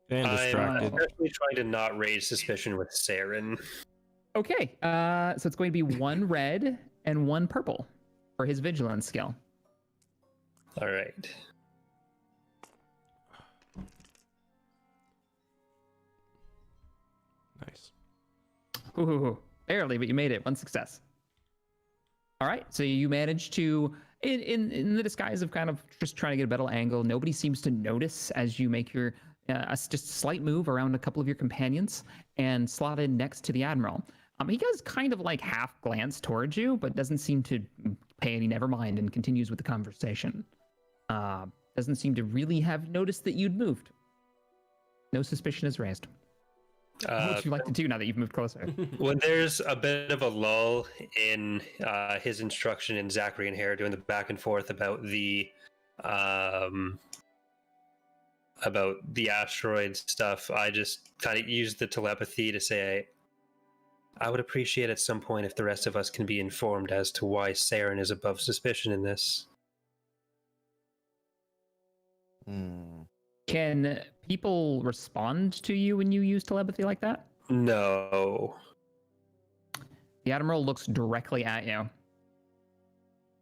and distracted. I'm especially trying to not raise suspicion with Saren. Okay. So it's going to be 1 red and 1 purple for his vigilance skill. All right. Nice. Ooh, barely, but you made it. 1 success. All right, so you managed to, in the disguise of kind of just trying to get a better angle, nobody seems to notice as you make your just a slight move around a couple of your companions and slot in next to the Admiral. He does kind of like half glance towards you, but doesn't seem to pay any never mind and continues with the conversation. Doesn't seem to really have noticed that you'd moved. No suspicion is raised. What would you like to do now that you've moved closer? When there's a bit of a lull in his instruction and Zachary and Hera doing the back and forth about the asteroid stuff, I just kind of use the telepathy to say, I would appreciate at some point if the rest of us can be informed as to why Saren is above suspicion in this. Can people respond to you when you use telepathy like that? No. The Admiral looks directly at you,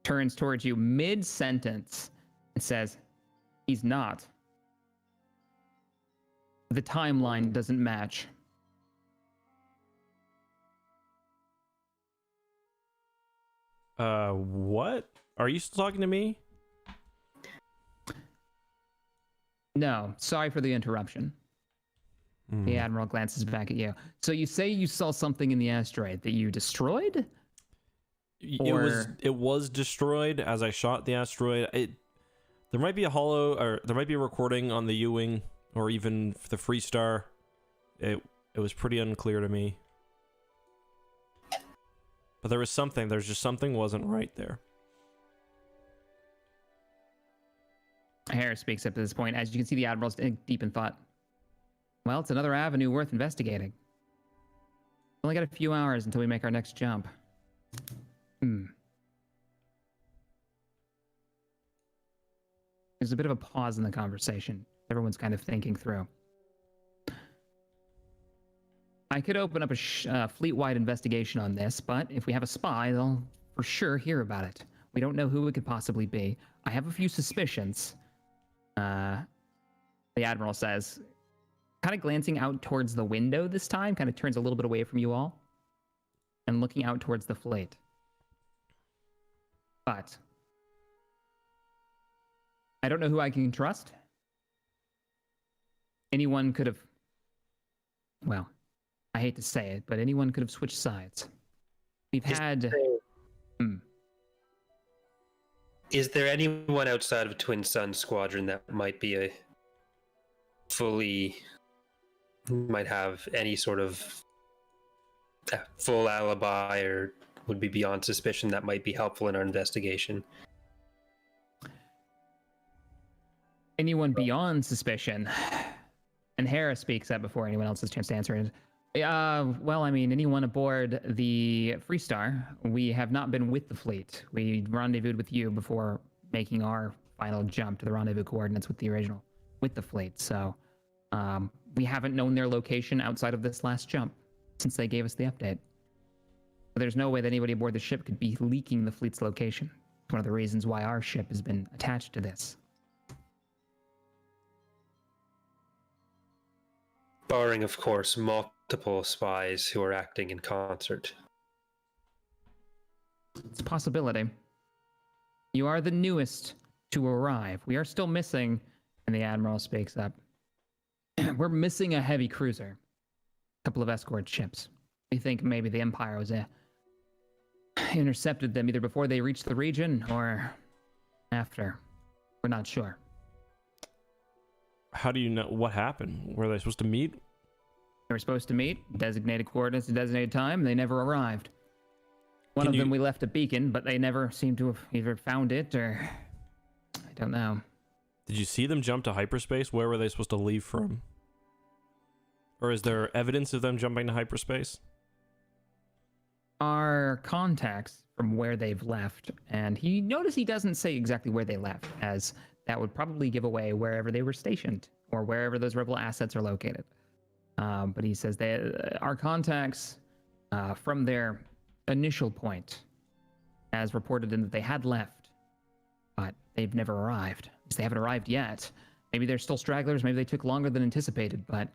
turns towards you mid-sentence, and says, he's not. The timeline doesn't match. What? Are you still talking to me? No, sorry for the interruption. The Admiral glances back at you. So you say you saw something in the asteroid that you destroyed? It was destroyed as I shot the asteroid. There might be a there might be a recording on the U-wing or even the Freestar. It was pretty unclear to me. But there was something. There's just something wasn't right there. Harris speaks up at this point. As you can see, the Admiral's deep in thought. Well, it's another avenue worth investigating. Only got a few hours until we make our next jump. There's a bit of a pause in the conversation. Everyone's kind of thinking through. I could open up a fleet-wide investigation on this, but if we have a spy, they'll for sure hear about it. We don't know who it could possibly be. I have a few suspicions. The Admiral says, kind of glancing out towards the window this time, kind of turns a little bit away from you all and looking out towards the fleet. But I don't know who I can trust. Anyone could have, well, I hate to say it, but anyone could have switched sides. We've had... Is there anyone outside of Twin Sun Squadron that might be might have any sort of full alibi or would be beyond suspicion that might be helpful in our investigation? Anyone beyond suspicion? And Hera speaks up before anyone else has a chance to answer it. Well, I mean, anyone aboard the Freestar, we have not been with the fleet. We rendezvoused with you before making our final jump to the rendezvous coordinates with the fleet. So we haven't known their location outside of this last jump since they gave us the update. But there's no way that anybody aboard the ship could be leaking the fleet's location. It's one of the reasons why our ship has been attached to this. Barring, of course, multiple spies who are acting in concert. It's a possibility. You are the newest to arrive. We are still missing, and the Admiral speaks up. We're missing a heavy cruiser. A couple of escort ships. We think maybe the Empire was intercepted them either before they reached the region or after. We're not sure. How do you know what happened? Were they supposed to meet? They were supposed to meet, designated coordinates, designated time. They never arrived. One of them we left a beacon, but they never seem to have either found it or... I don't know. Did you see them jump to hyperspace? Where were they supposed to leave from? Or is there evidence of them jumping to hyperspace? Our contacts from where they've left, and he doesn't say exactly where they left, as that would probably give away wherever they were stationed or wherever those rebel assets are located. But he says our contacts from their initial point, as reported in that they had left, but they've never arrived. They haven't arrived yet. Maybe they're still stragglers. Maybe they took longer than anticipated, but...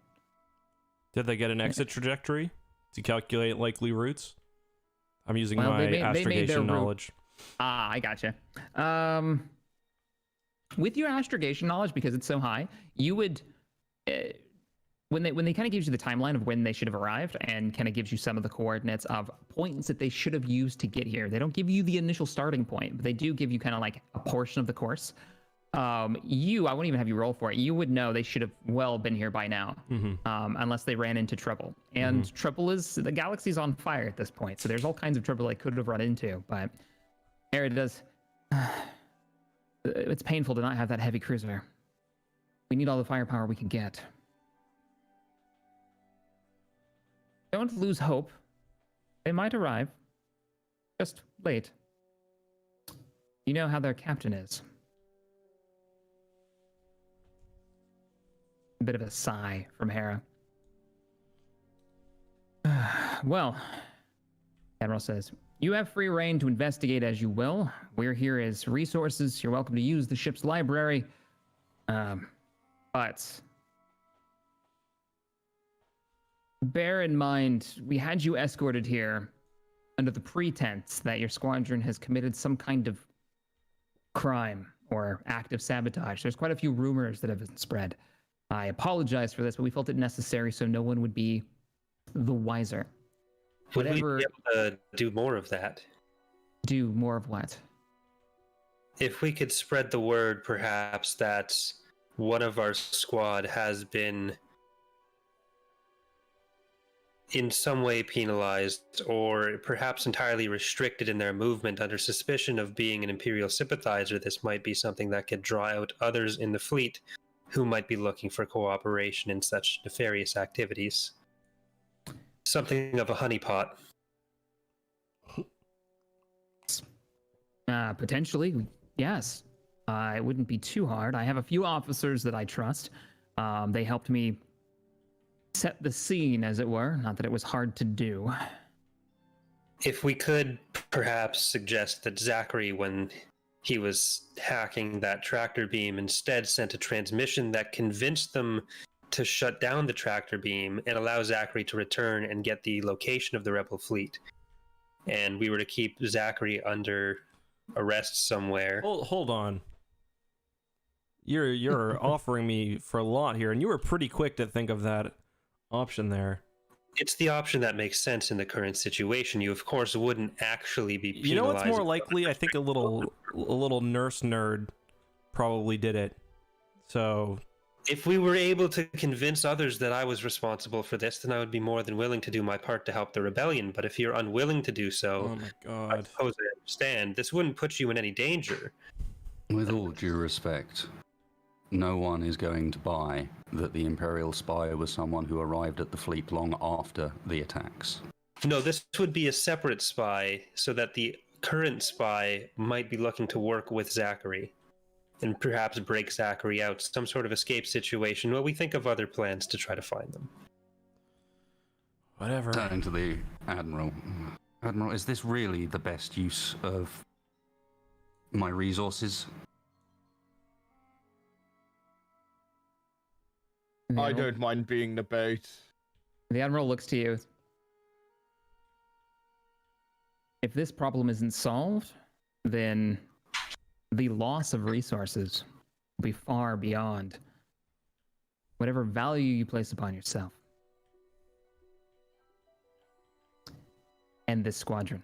Did they get an exit trajectory to calculate likely routes? I'm using my astrogation knowledge. I gotcha. With your astrogation knowledge, because it's so high, you would when they kind of gives you the timeline of when they should have arrived and kind of gives you some of the coordinates of points that they should have used to get here. They don't give you the initial starting point, but they do give you kind of like a portion of the course. I won't even have you roll for it. You would know they should have well been here by now, unless they ran into trouble. And trouble the galaxy's on fire at this point, so there's all kinds of trouble they could have run into. But it does. It's painful to not have that heavy cruiser. We need all the firepower we can get. Don't lose hope. They might arrive. Just late. You know how their captain is. A bit of a sigh from Hera. Well, Admiral says, you have free reign to investigate as you will. We're here as resources. You're welcome to use the ship's library. But bear in mind, we had you escorted here under the pretense that your squadron has committed some kind of crime or act of sabotage. There's quite a few rumors that have been spread. I apologize for this, but we felt it necessary so no one would be the wiser. Would we be able to do more of that? Do more of what? If we could spread the word, perhaps, that one of our squad has been in some way penalized or perhaps entirely restricted in their movement under suspicion of being an Imperial sympathizer, this might be something that could draw out others in the fleet who might be looking for cooperation in such nefarious activities. Something of a honeypot. Potentially, yes. It wouldn't be too hard. I have a few officers that I trust. They helped me set the scene, as it were. Not that it was hard to do. If we could perhaps suggest that Zachary, when he was hacking that tractor beam, instead sent a transmission that convinced them to shut down the tractor beam and allow Zachary to return and get the location of the rebel fleet. And we were to keep Zachary under arrest somewhere. Hold on. You're offering me for a lot here, and you were pretty quick to think of that option there. It's the option that makes sense in the current situation. You, of course, wouldn't actually be penalized. You know what's more likely? I think a little nurse nerd probably did it. So if we were able to convince others that I was responsible for this, then I would be more than willing to do my part to help the rebellion. But if you're unwilling to do so, oh my God. I suppose I understand. This wouldn't put you in any danger. With all due respect, no one is going to buy that the Imperial spy was someone who arrived at the fleet long after the attacks. No, this would be a separate spy, so that the current spy might be looking to work with Zachary and perhaps break Zachary out, some sort of escape situation. Well, we think of other plans to try to find them. Whatever. Turning to the Admiral. Admiral, is this really the best use of my resources? I don't mind being the bait. The Admiral looks to you. If this problem isn't solved, then the loss of resources will be far beyond whatever value you place upon yourself. And this squadron.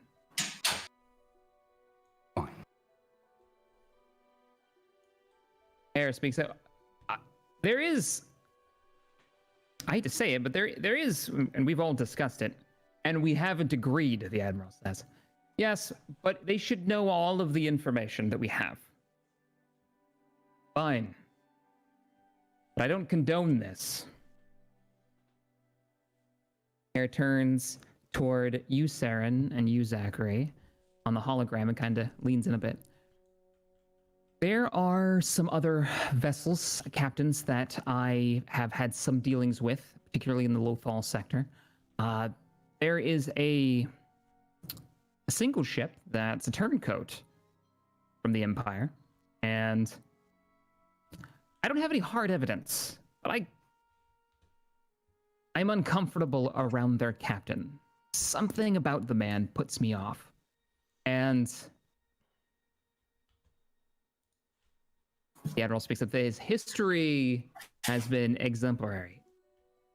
Fine. Air speaks out. There is, I hate to say it, but there is, and we've all discussed it, and we haven't agreed, the Admiral says. Yes, but they should know all of the information that we have. Fine. But I don't condone this. Air turns toward you, Saren, and you, Zachary, on the hologram and kind of leans in a bit. There are some other vessels, captains, that I have had some dealings with, particularly in the Lothal sector. There is a single ship that's a turncoat from the Empire, and I don't have any hard evidence, but I'm uncomfortable around their captain. Something about the man puts me off, and the Admiral speaks of his history has been exemplary.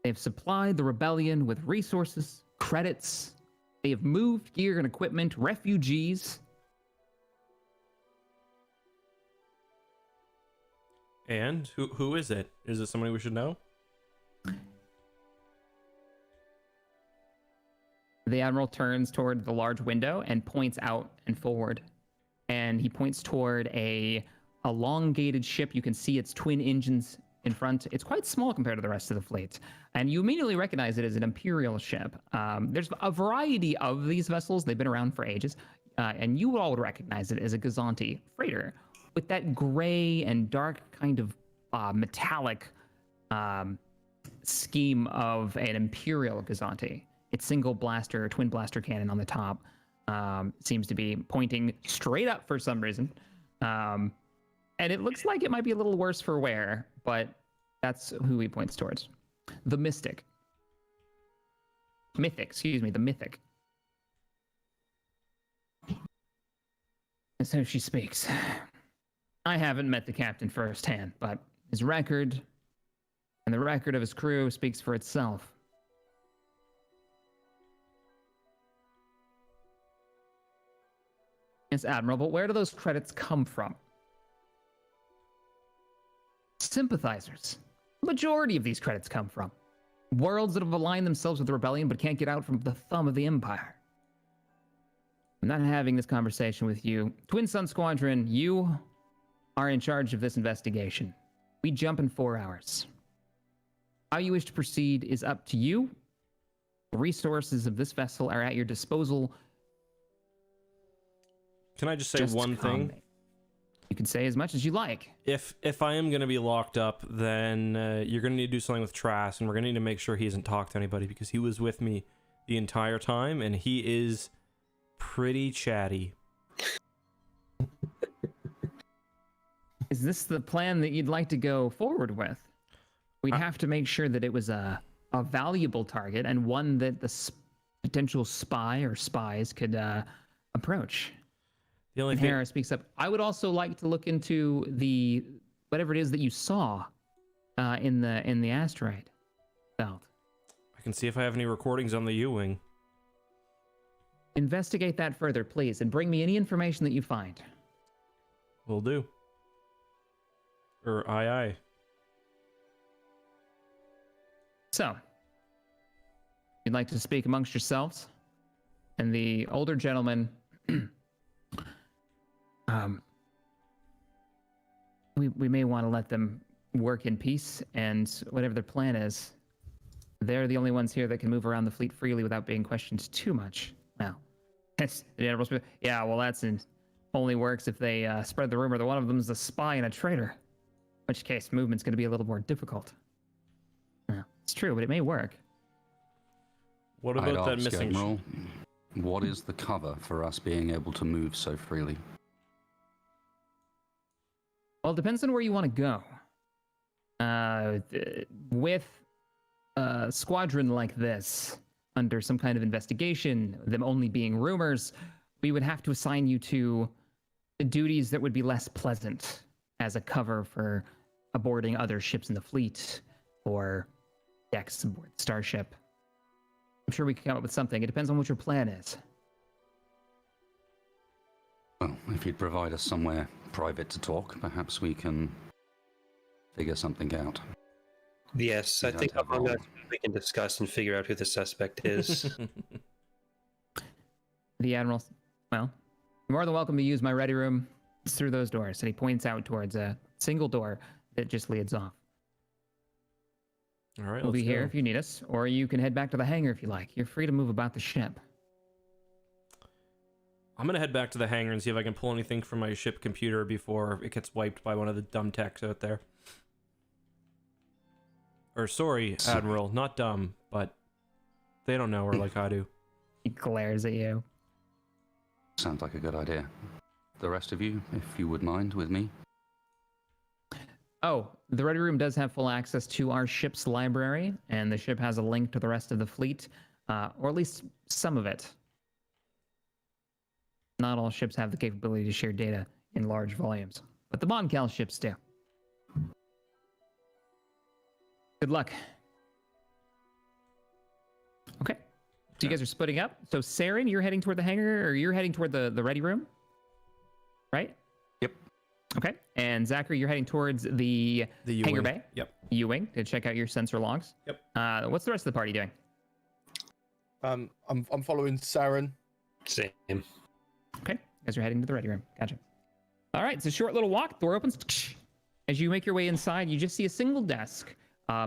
They've supplied the rebellion with resources, credits. They have moved gear and equipment, refugees. And who is it? Is it somebody we should know? The Admiral turns toward the large window and points out and forward. And he points toward a elongated ship. You can see its twin engines in front. It's quite small compared to the rest of the fleet. And you immediately recognize it as an Imperial ship. There's a variety of these vessels. They've been around for ages. And you all would recognize it as a Gazanti freighter with that gray and dark kind of metallic scheme of an Imperial Gazanti. Its single blaster, twin blaster cannon on the top seems to be pointing straight up for some reason. And it looks like it might be a little worse for wear, but that's who he points towards. The Mystic. Mythic, excuse me, the Mythic. And so she speaks. I haven't met the captain firsthand, but his record and the record of his crew speaks for itself. Yes, Admiral, but where do those credits come from? Sympathizers. The majority of these credits come from worlds that have aligned themselves with the rebellion but can't get out from the thumb of the Empire. I'm not having this conversation with you. Twin Sun Squadron, you are in charge of this investigation. We jump in 4 hours. How you wish to proceed is up to you. The resources of this vessel are at your disposal. Can I just say one thing? You can say as much as you like. If I am going to be locked up, then you're going to need to do something with Trask, and we're going to need to make sure he hasn't talked to anybody, because he was with me the entire time, and he is pretty chatty. Is this the plan that you'd like to go forward with? We'd have to make sure that it was a valuable target and one that the potential spy or spies could approach. The only thing Hera speaks up. I would also like to look into the whatever it is that you saw in the asteroid belt. I can see if I have any recordings on the U-wing. Investigate that further, please, and bring me any information that you find. Will do. Or aye. So, you'd like to speak amongst yourselves? And the older gentleman, we may want to let them work in peace, and whatever their plan is, they're the only ones here that can move around the fleet freely without being questioned too much. Well, the Admiral, yeah, well, only works if they spread the rumor that one of them is a spy and a traitor. In which case, movement's going to be a little more difficult. Yeah, it's true, but it may work. What about that missing? Admiral, what is the cover for us being able to move so freely? Well, it depends on where you want to go. With a squadron like this, under some kind of investigation, them only being rumors, we would have to assign you to duties that would be less pleasant as a cover for aborting other ships in the fleet or decks aboard the starship. I'm sure we could come up with something. It depends on what your plan is. Well, if you'd provide us somewhere private to talk, perhaps we can figure something out. Yes, I think among us we can discuss and figure out who the suspect is. The Admiral, well, you're more than welcome to use my ready room. It's through those doors. And he points out towards a single door that just leads off. All right, we'll be here if you need us, or you can head back to the hangar if you like. You're free to move about the ship. I'm going to head back to the hangar and see if I can pull anything from my ship computer before it gets wiped by one of the dumb techs out there. Or sorry, Admiral, not dumb, but they don't know her like I do. He glares at you. Sounds like a good idea. The rest of you, if you would mind, with me. Oh, the Ready Room does have full access to our ship's library, and the ship has a link to the rest of the fleet, or at least some of it. Not all ships have the capability to share data in large volumes, but the Moncal ships do. Good luck. So you guys are splitting up. So Saren, you're heading toward the hangar, or you're heading toward the ready room, right? Yep. Okay. And Zachary, you're heading towards the Hangar U-wing. Bay. Yep. U-wing to check out your sensor logs. Yep. What's the rest of the party doing? I'm following Saren. Same. Okay. You guys are heading to the ready room. Gotcha. All right. It's a short little walk. Door opens. As you make your way inside, you just see a single desk.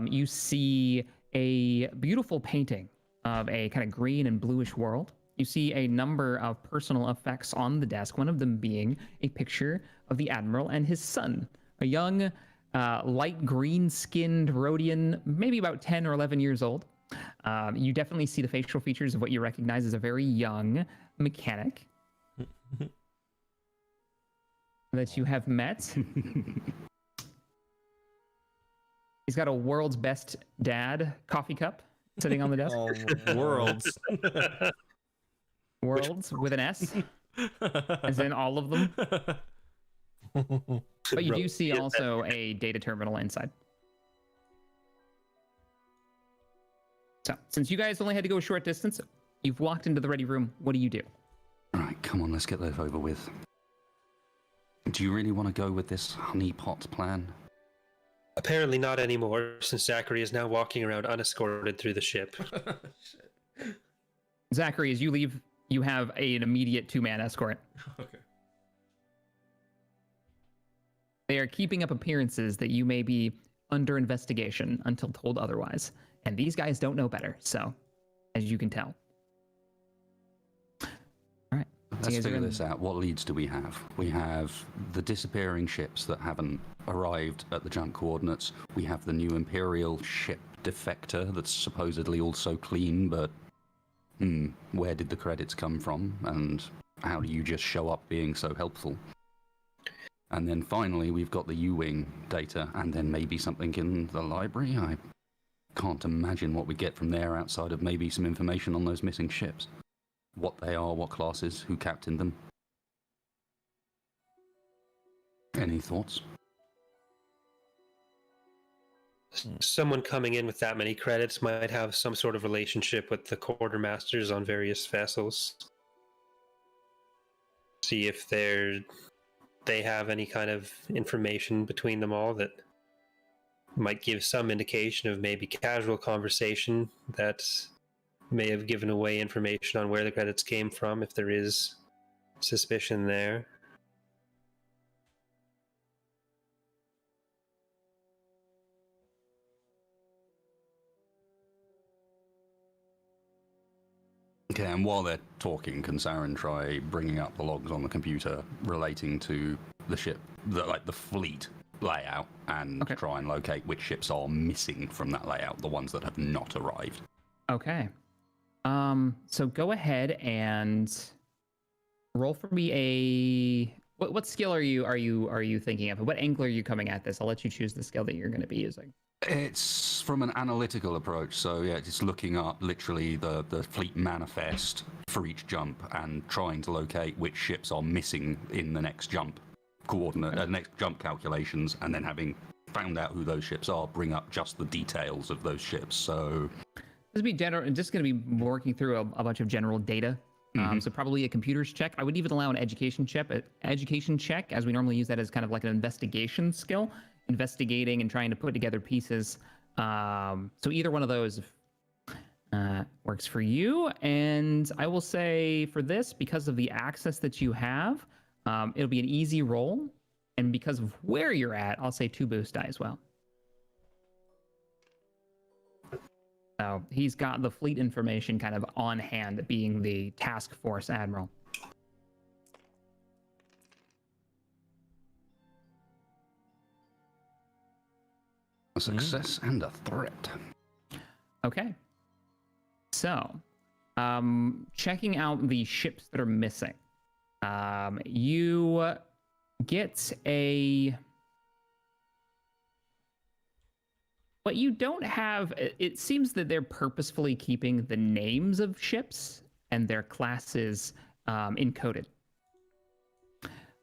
You see a beautiful painting of a kind of green and bluish world. You see a number of personal effects on the desk, one of them being a picture of the Admiral and his son, a young, light green-skinned Rhodian, maybe about 10 or 11 years old. You definitely see the facial features of what you recognize as a very young mechanic that you have met. He's got a world's best dad coffee cup sitting on the desk. Worlds. Worlds with an S, as in all of them. But you do see also a data terminal inside. So, since you guys only had to go a short distance, you've walked into the ready room. What do you do? All right, come on, let's get that over with. Do you really want to go with this honeypot plan? Apparently not anymore, since Zachary is now walking around unescorted through the ship. Zachary, as you leave, you have an immediate 2-man escort. Okay. They are keeping up appearances that you may be under investigation until told otherwise. And these guys don't know better, so, as you can tell. All right. Let's figure this out. What leads do we have? We have the disappearing ships that haven't arrived at the jump coordinates. We have the new Imperial ship defector that's supposedly also clean, but where did the credits come from? And how do you just show up being so helpful? And then finally, we've got the U-wing data, and then maybe something in the library. I can't imagine what we get from there outside of maybe some information on those missing ships. What they are, what classes, who captained them. Any thoughts? Someone coming in with that many credits might have some sort of relationship with the quartermasters on various vessels. See if they have any kind of information between them all that might give some indication of maybe casual conversation that may have given away information on where the credits came from, if there is suspicion there. Okay, and while they're talking, can Saren try bringing up the logs on the computer relating to the ship, the fleet layout, and try and locate which ships are missing from that layout, the ones that have not arrived? Okay. So go ahead and roll for me a what skill are you thinking of? What angle are you coming at this? I'll let you choose the skill that you're going to be using. It's from an analytical approach, so yeah, just looking up literally the fleet manifest for each jump and trying to locate which ships are missing in the next jump coordinate, next jump calculations, and then having found out who those ships are, bring up just the details of those ships. So this would be general, just going to be working through a bunch of general data. So probably a computer's check. I would even allow an education check, as we normally use that as kind of like an investigation skill, investigating and trying to put together pieces. So either one of those works for you. And I will say for this, because of the access that you have, it'll be an easy roll. And because of where you're at, I'll say 2 boost die as well. So he's got the fleet information kind of on hand, being the task force admiral. a success and a threat. Okay. So, checking out the ships that are missing. You get a... What you don't have, it seems that they're purposefully keeping the names of ships and their classes encoded.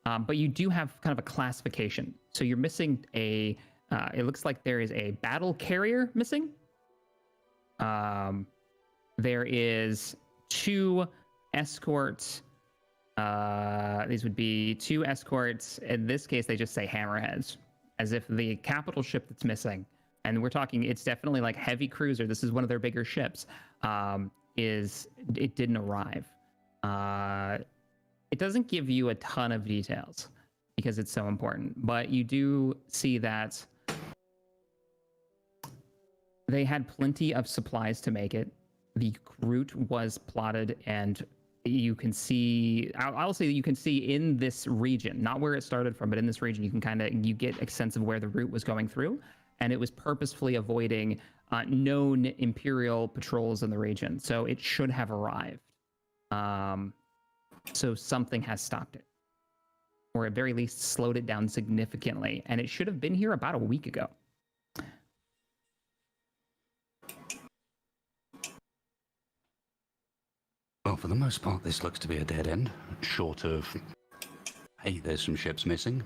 But you do have kind of a classification. So you're missing a, it looks like there is a battle carrier missing. there is 2 escorts. These would be 2 escorts. In this case, they just say hammerheads, as if the capital ship that's missing, and we're talking, it's definitely like heavy cruiser. This is one of their bigger ships. It didn't arrive. It doesn't give you a ton of details because it's so important, but you do see that they had plenty of supplies to make it. The route was plotted, and you can see, I'll say that you can see in this region, not where it started from, but in this region, you get a sense of where the route was going through, and it was purposefully avoiding known Imperial patrols in the region. So it should have arrived. So something has stopped it, or at very least slowed it down significantly, and it should have been here about a week ago. Well, for the most part, this looks to be a dead end, short of, hey, there's some ships missing.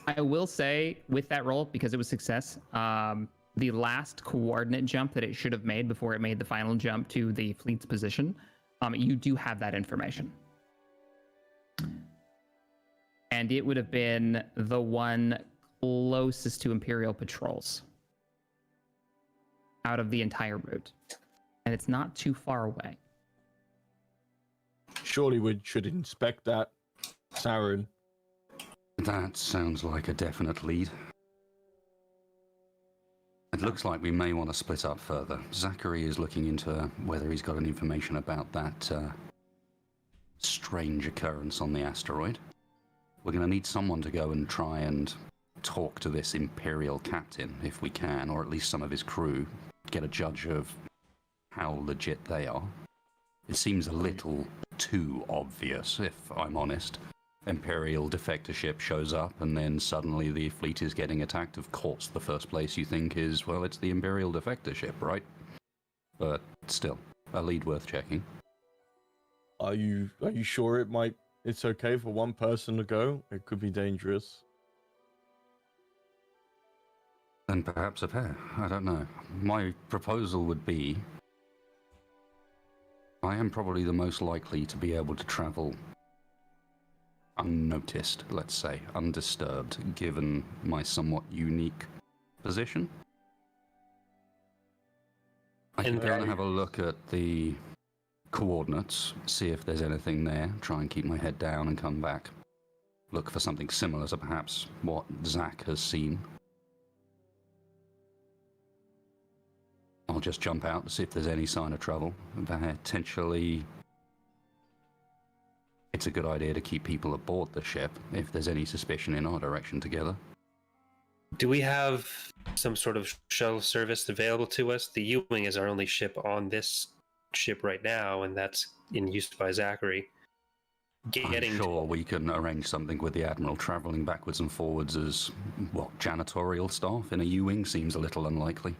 I will say, with that roll, because it was success, the last coordinate jump that it should have made before it made the final jump to the fleet's position, you do have that information. And it would have been the one closest to Imperial patrols out of the entire route. And it's not too far away. Surely we should inspect that, Saren. That sounds like a definite lead. It looks like we may want to split up further. Zachary is looking into whether he's got any information about that strange occurrence on the asteroid. We're going to need someone to go and try and talk to this Imperial captain, if we can, or at least some of his crew, get a judge of how legit they are. It seems a little too obvious, if I'm honest. Imperial defector ship shows up, and then suddenly the fleet is getting attacked. Of course, the first place you think is, well, it's the Imperial defector ship, right? But still, a lead worth checking. Are you sure it's okay for one person to go? It could be dangerous. And perhaps a pair. I don't know. My proposal would be, I am probably the most likely to be able to travel unnoticed, let's say, undisturbed, given my somewhat unique position. I can go and have a look at the coordinates, see if there's anything there, try and keep my head down and come back. Look for something similar to perhaps what Zach has seen. I'll just jump out to see if there's any sign of trouble. Potentially, it's a good idea to keep people aboard the ship if there's any suspicion in our direction together. Do we have some sort of shuttle service available to us? The U-Wing is our only ship on this ship right now, and that's in use by Zachary. I'm sure we can arrange something with the Admiral traveling backwards and forwards as, what, janitorial staff in a U-Wing seems a little unlikely.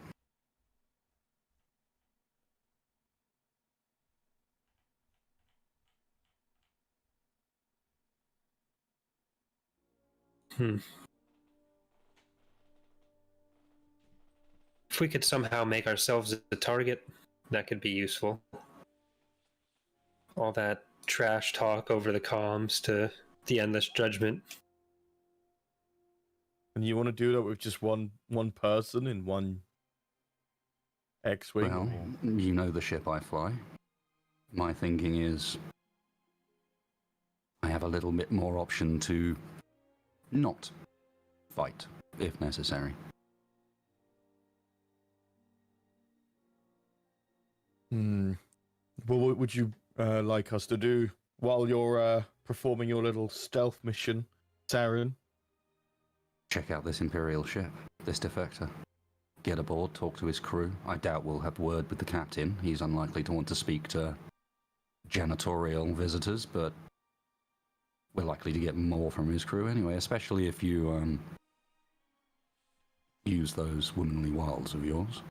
If we could somehow make ourselves a target, that could be useful. All that trash talk over the comms to the endless judgment. And you want to do that with just one person in one X-Wing? Well, you know the ship I fly. My thinking is I have a little bit more option to not fight, if necessary. Well, what would you like us to do while you're performing your little stealth mission, Saren? Check out this Imperial ship, this defector. Get aboard, talk to his crew. I doubt we'll have word with the captain. He's unlikely to want to speak to janitorial visitors, but we're likely to get more from his crew anyway, especially if you use those womanly wiles of yours.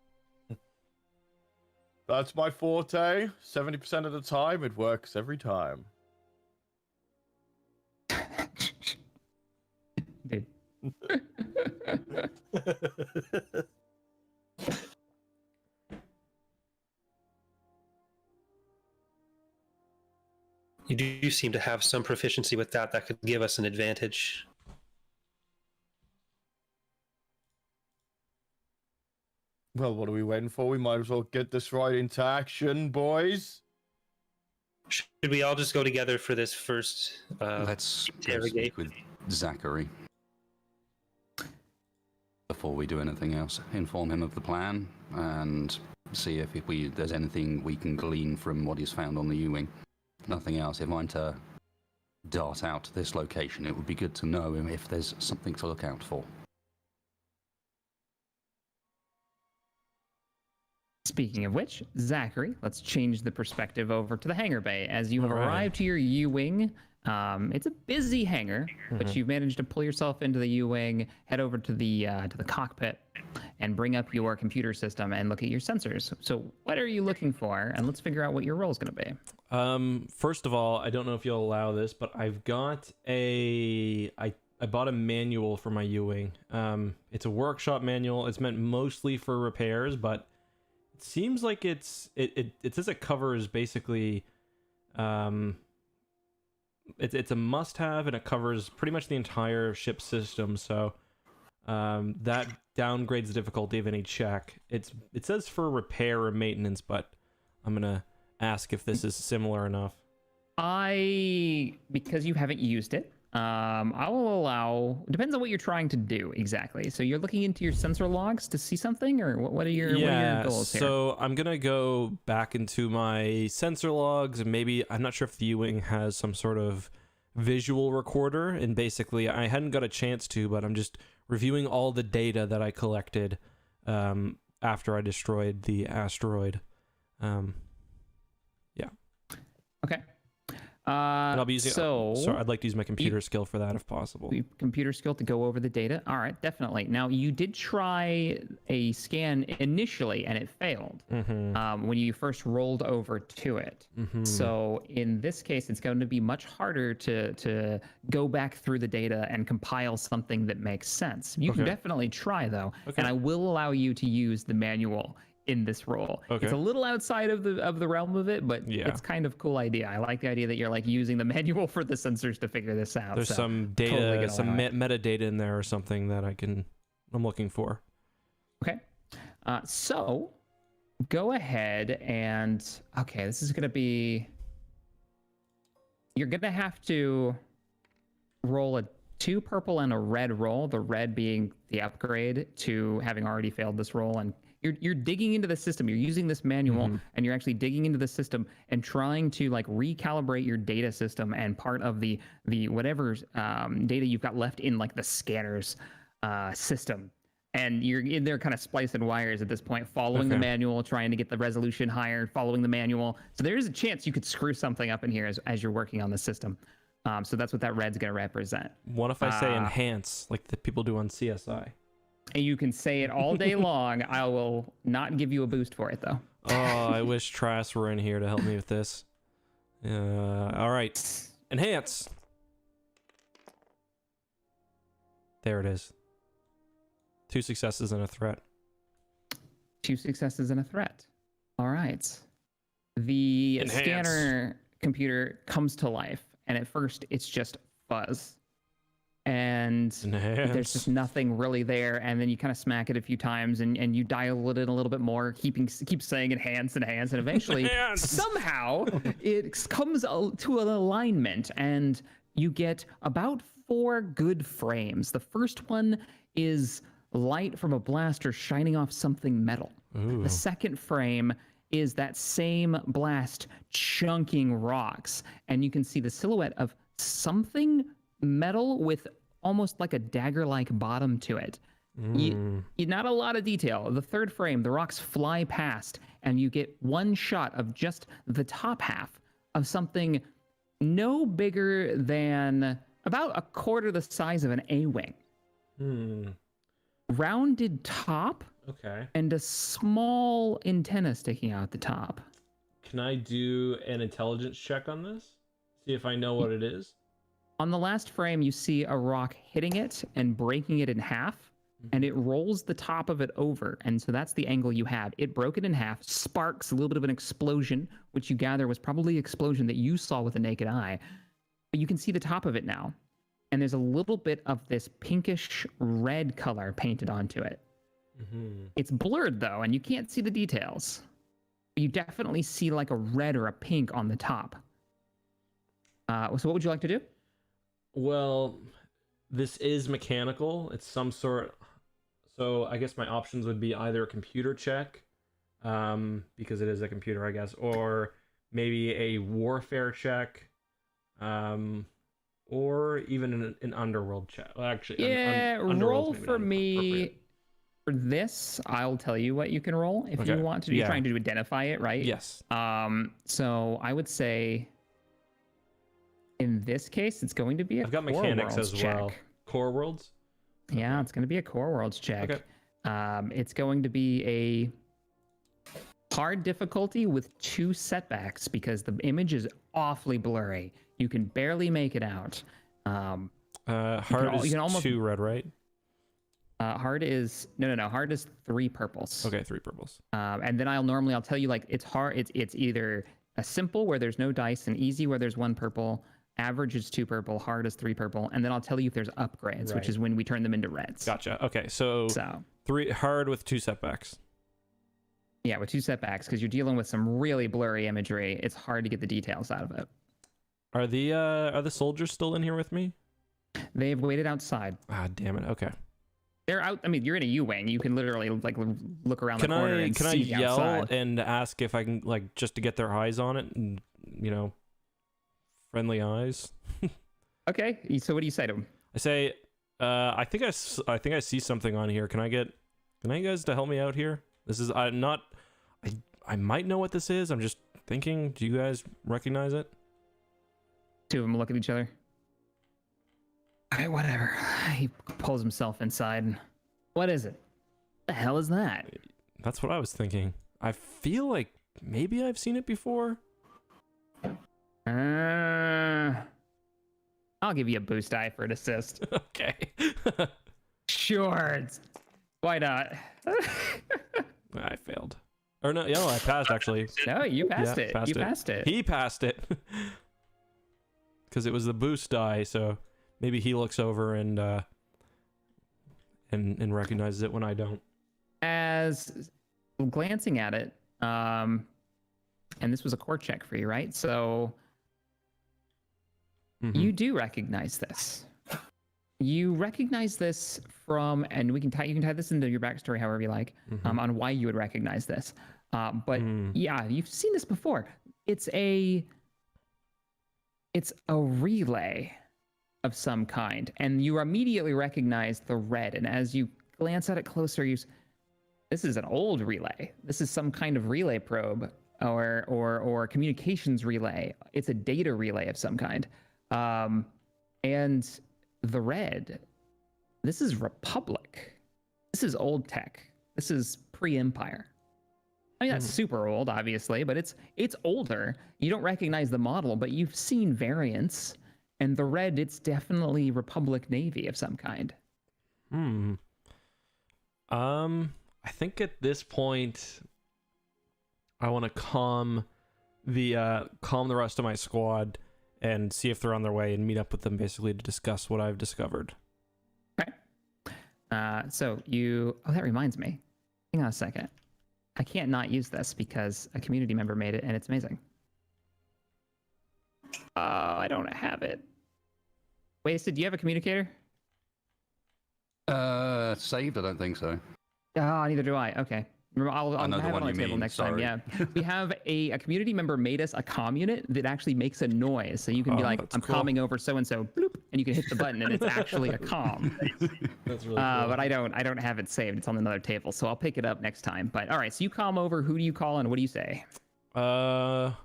That's my forte. 70% of the time, it works every time. Dude. You do seem to have some proficiency with that could give us an advantage. Well, what are we waiting for? We might as well get this right into action, boys. Should we all just go together for this first Let's go interrogate? speak with Zachary before we do anything else. Inform him of the plan and see if there's anything we can glean from what he's found on the U-wing. Nothing else. If I'm to dart out to this location, it would be good to know if there's something to look out for. Speaking of which, Zachary, let's change the perspective over to the hangar bay. As you have arrived to your U-wing, it's a busy hangar, but you've managed to pull yourself into the U-wing, head over to the cockpit, and bring up your computer system and look at your sensors. So what are you looking for? And let's figure out what your role is going to be. First of all, I don't know if you'll allow this, but I've got I bought a manual for my U-wing. It's a workshop manual. It's meant mostly for repairs, but it seems like it says it covers basically it's a must-have, and it covers pretty much the entire ship system, so that downgrades the difficulty of any check. It says for repair or maintenance, but I'm gonna ask if this is similar enough. Because you haven't used it, I will allow. Depends on what you're trying to do exactly. So you're looking into your sensor logs to see something, or what are your goals here? So I'm gonna go back into my sensor logs, and maybe I'm not sure if the U-wing has some sort of visual recorder. And basically, I hadn't got a chance to, but I'm just reviewing all the data that I collected after I destroyed the asteroid. Yeah. Okay. And I'll be using. So I'd like to use my computer skill for that if possible. Computer skill to go over the data. All right, definitely. Now you did try a scan initially, and it failed when you first rolled over to it. So in this case, it's going to be much harder to go back through the data and compile something that makes sense. You can definitely try though, and I will allow you to use the manual in this role. It's a little outside of the realm of it, but it's kind of cool idea. I like the idea that you're like using the manual for the sensors to figure this out. There's some data, some metadata in there or something that I'm looking for. Okay. So go ahead and this is gonna be, you're gonna have to roll a 2 purple and a red roll, the red being the upgrade to having already failed this roll. And you're digging into the system. You're using this manual, and you're actually digging into the system and trying to like recalibrate your data system and part of the whatever data you've got left in like the scanners system. And you're in there kind of splicing wires at this point, following the manual, trying to get the resolution higher, following the manual. So there is a chance you could screw something up in here as you're working on the system. So that's what that red's going to represent. What if I say enhance, like the people do on CSI? And you can say it all day long. I will not give you a boost for it, though. Oh, I wish Trass were in here to help me with this. All right. Enhance. There it is. 2 successes and a threat. 2 successes and a threat. All right. The scanner computer comes to life, and at first it's just fuzz. And there's just nothing really there, and then you kind of smack it a few times, and you dial it in a little bit more, keep saying enhance, and eventually somehow it comes to an alignment, and you get about 4 good frames. The first one is light from a blaster shining off something metal. The second frame is that same blast chunking rocks, and you can see the silhouette of something metal with almost like a dagger-like bottom to it. Not a lot of detail. The third frame, the rocks fly past, and you get one shot of just the top half of something no bigger than about a quarter the size of an A-wing. Rounded top, and a small antenna sticking out the top. Can I do an intelligence check on this? See if I know what it is? On the last frame, you see a rock hitting it and breaking it in half, and it rolls the top of it over. And so that's the angle you have. It broke it in half, sparks a little bit of an explosion, which you gather was probably an explosion that you saw with the naked eye. But you can see the top of it now. And there's a little bit of this pinkish red color painted onto it. It's blurred though, and you can't see the details. You definitely see like a red or a pink on the top. So what would you like to do? Well, this is mechanical. It's some sort. So I guess my options would be either a computer check, because it is a computer, I guess, or maybe a warfare check, or even an underworld check. Well, actually, Yeah, underworld's roll maybe for not me. appropriate. For this, I'll tell you what you can roll if you Okay. want to. You're Yeah. trying to identify it, right? Yes. So I would say in this case, it's going to be a I've got core mechanics worlds as well. check. Core worlds. Yeah, it's going to be a core worlds check. Okay. It's going to be a hard difficulty with 2 setbacks because the image is awfully blurry. You can barely make it out. Hard you is can almost- 2 red, right? Hard is no. Hard is 3 purples. Okay, 3 purples. And then I'll tell you like it's hard. It's either a simple where there's no dice, and easy where there's 1 purple. Average is 2 purple. Hard is 3 purple. And then I'll tell you if there's upgrades, Right. which is when we turn them into reds. Gotcha. Okay, so So 3 hard with 2 setbacks. yeah, with 2 setbacks because you're dealing with some really blurry imagery. It's hard to get the details out of it. Are the soldiers still in here with me? They've waited outside. Ah, damn it. Okay. They're out. I mean, you're in a U-wing. You can literally like look around Can the corner I and can I see yell outside. and ask if I can, like, just to get their eyes on it, and friendly eyes? Okay. So what do you say to them? I say, I think I see something on here. Can I get you guys to help me out here? This is I might know what this is. I'm just thinking. Do you guys recognize it? 2 of them look at each other. All right, whatever. He pulls himself inside. What is it? The hell is that? That's what I was thinking. I feel like maybe I've seen it before. I'll give you a boost die for an assist. Okay. Sure. Why not? I failed. Or no, I passed actually. No, you passed Yeah, it. passed You it. passed it. He passed it. Because it was the boost die, so maybe he looks over and recognizes it when I don't. As glancing at it, and this was a core check for you, right? So Mhm. you do recognize this. You recognize this from, and you can tie this into your backstory however you like, Mhm. on why you would recognize this. But Mm. yeah, you've seen this before. It's a relay of some kind, and you immediately recognize the red. And as you glance at it closer, this is an old relay. This is some kind of relay probe or communications relay. It's a data relay of some kind. And the red, this is Republic. This is old tech. This is pre-Empire. I mean, that's super old, obviously, but it's older. You don't recognize the model, but you've seen variants. And the red, it's definitely Republic Navy of some kind. I think at this point, I want to calm the rest of my squad and see if they're on their way and meet up with them basically to discuss what I've discovered. Okay. So you... Oh, that reminds me. Hang on a second. I can't not use this because a community member made it and it's amazing. Oh, I don't have it. Wasted, do you have a communicator? Saved? I don't think so. Oh, neither do I. Okay. I'll know the have it one on the you table mean, next sorry. time. Yeah. We have a community member made us a comm unit that actually makes a noise. So you can be Oh, like, that's I'm cool. comming over so-and-so, bloop, and you can hit the button and it's actually a comm. That's really But I don't have it saved. It's on another table. So I'll pick it up next time. But all right, so you comm over. Who do you call and what do you say? I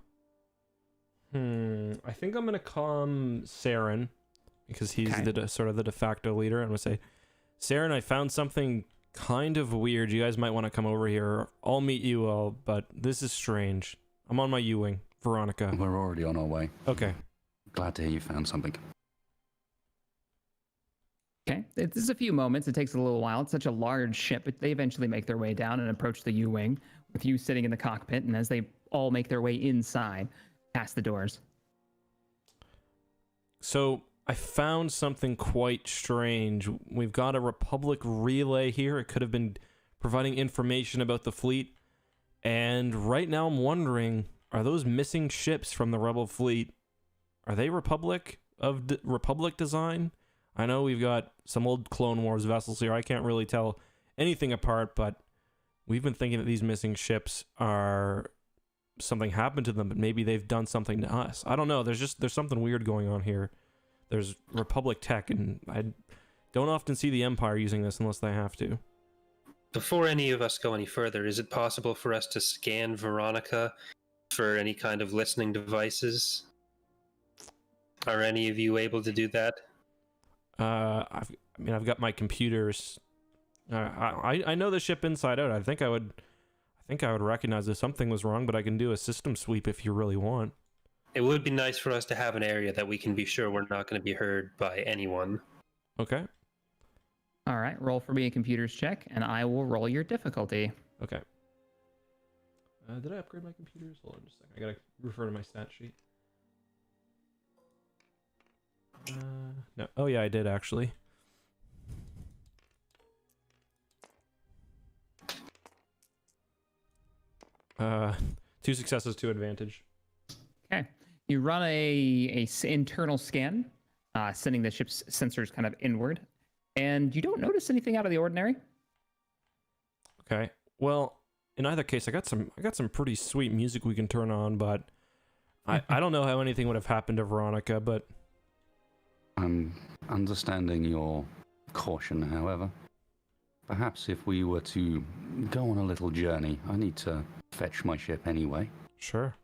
think I'm gonna call him Saren because he's Okay. the sort of the de facto leader. I'm gonna say, Saren, I found something kind of weird. You guys might want to come over here. I'll meet you all, but this is strange. I'm on my U-wing, Veronica. We're already on our way. Okay. Glad to hear you found something. Okay, it's a few moments. It takes a little while. It's such a large ship, but they eventually make their way down and approach the U-wing with you sitting in the cockpit. And as they all make their way inside, past the doors. So I found something quite strange. We've got a Republic relay here. It could have been providing information about the fleet. And right now I'm wondering, are those missing ships from the Rebel fleet, are they Republic design? I know we've got some old Clone Wars vessels here. I can't really tell anything apart, but we've been thinking that these missing ships are something happened to them, but maybe they've done something to us. I don't know. There's something weird going on here. There's Republic tech, and I don't often see the Empire using this unless they have to. Before any of us go any further, is it possible for us to scan Veronica for any kind of listening devices? Are any of you able to do that? I've got my computers. I know the ship inside out. I think I would recognize if something was wrong, but I can do a system sweep if you really want. It would be nice for us to have an area that we can be sure we're not going to be heard by anyone. Okay. All right, roll for me a computers check, and I will roll your difficulty. Okay. Did I upgrade my computers? Hold on just a second. I gotta refer to my stat sheet. No. Oh yeah, I did actually. Two successes, 2 advantage. Okay, you run a internal scan, sending the ship's sensors kind of inward, and you don't notice anything out of the ordinary. Okay. Well, in either case, I got some pretty sweet music we can turn on, but I don't know how anything would have happened to Veronica, but I'm understanding your caution, however. Perhaps if we were to go on a little journey, I need to fetch my ship anyway. sure.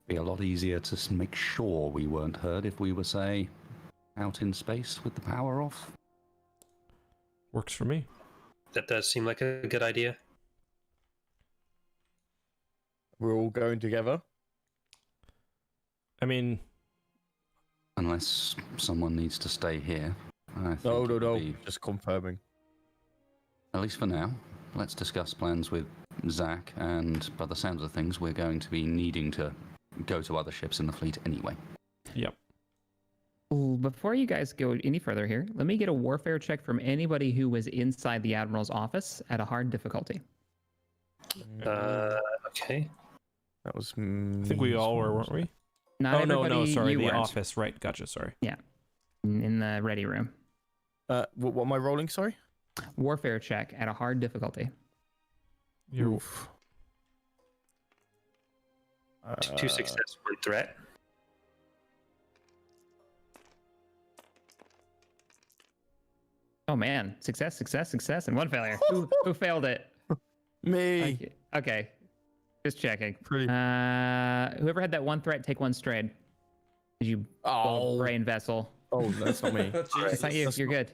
Be a lot easier to make sure we weren't heard if we were, say, out in space with the power off. Works for me. That does seem like a good idea. We're all going together. I mean, Unless someone needs to stay here. I think No, it would be- just confirming. At least for now. Let's discuss plans with Zach, and by the sounds of things, we're going to be needing to go to other ships in the fleet anyway. yep. Ooh, before you guys go any further here, let me get a warfare check from anybody who was inside the Admiral's office at a hard difficulty. Okay. That was. I think we all were, weren't we? Not Oh no, everybody, sorry, you the weren't. office. Right, gotcha. Sorry. In the ready room. What am I rolling? Sorry. Warfare check at a hard difficulty. Oof. 2 success, 1 threat. Oh man, success, and 1 failure. Who failed it? Me. Okay, just checking. Pretty. Whoever had that 1 threat, take 1 strayed. Did you Oh. brain vessel? Oh, that's not me. That's not you. You're good.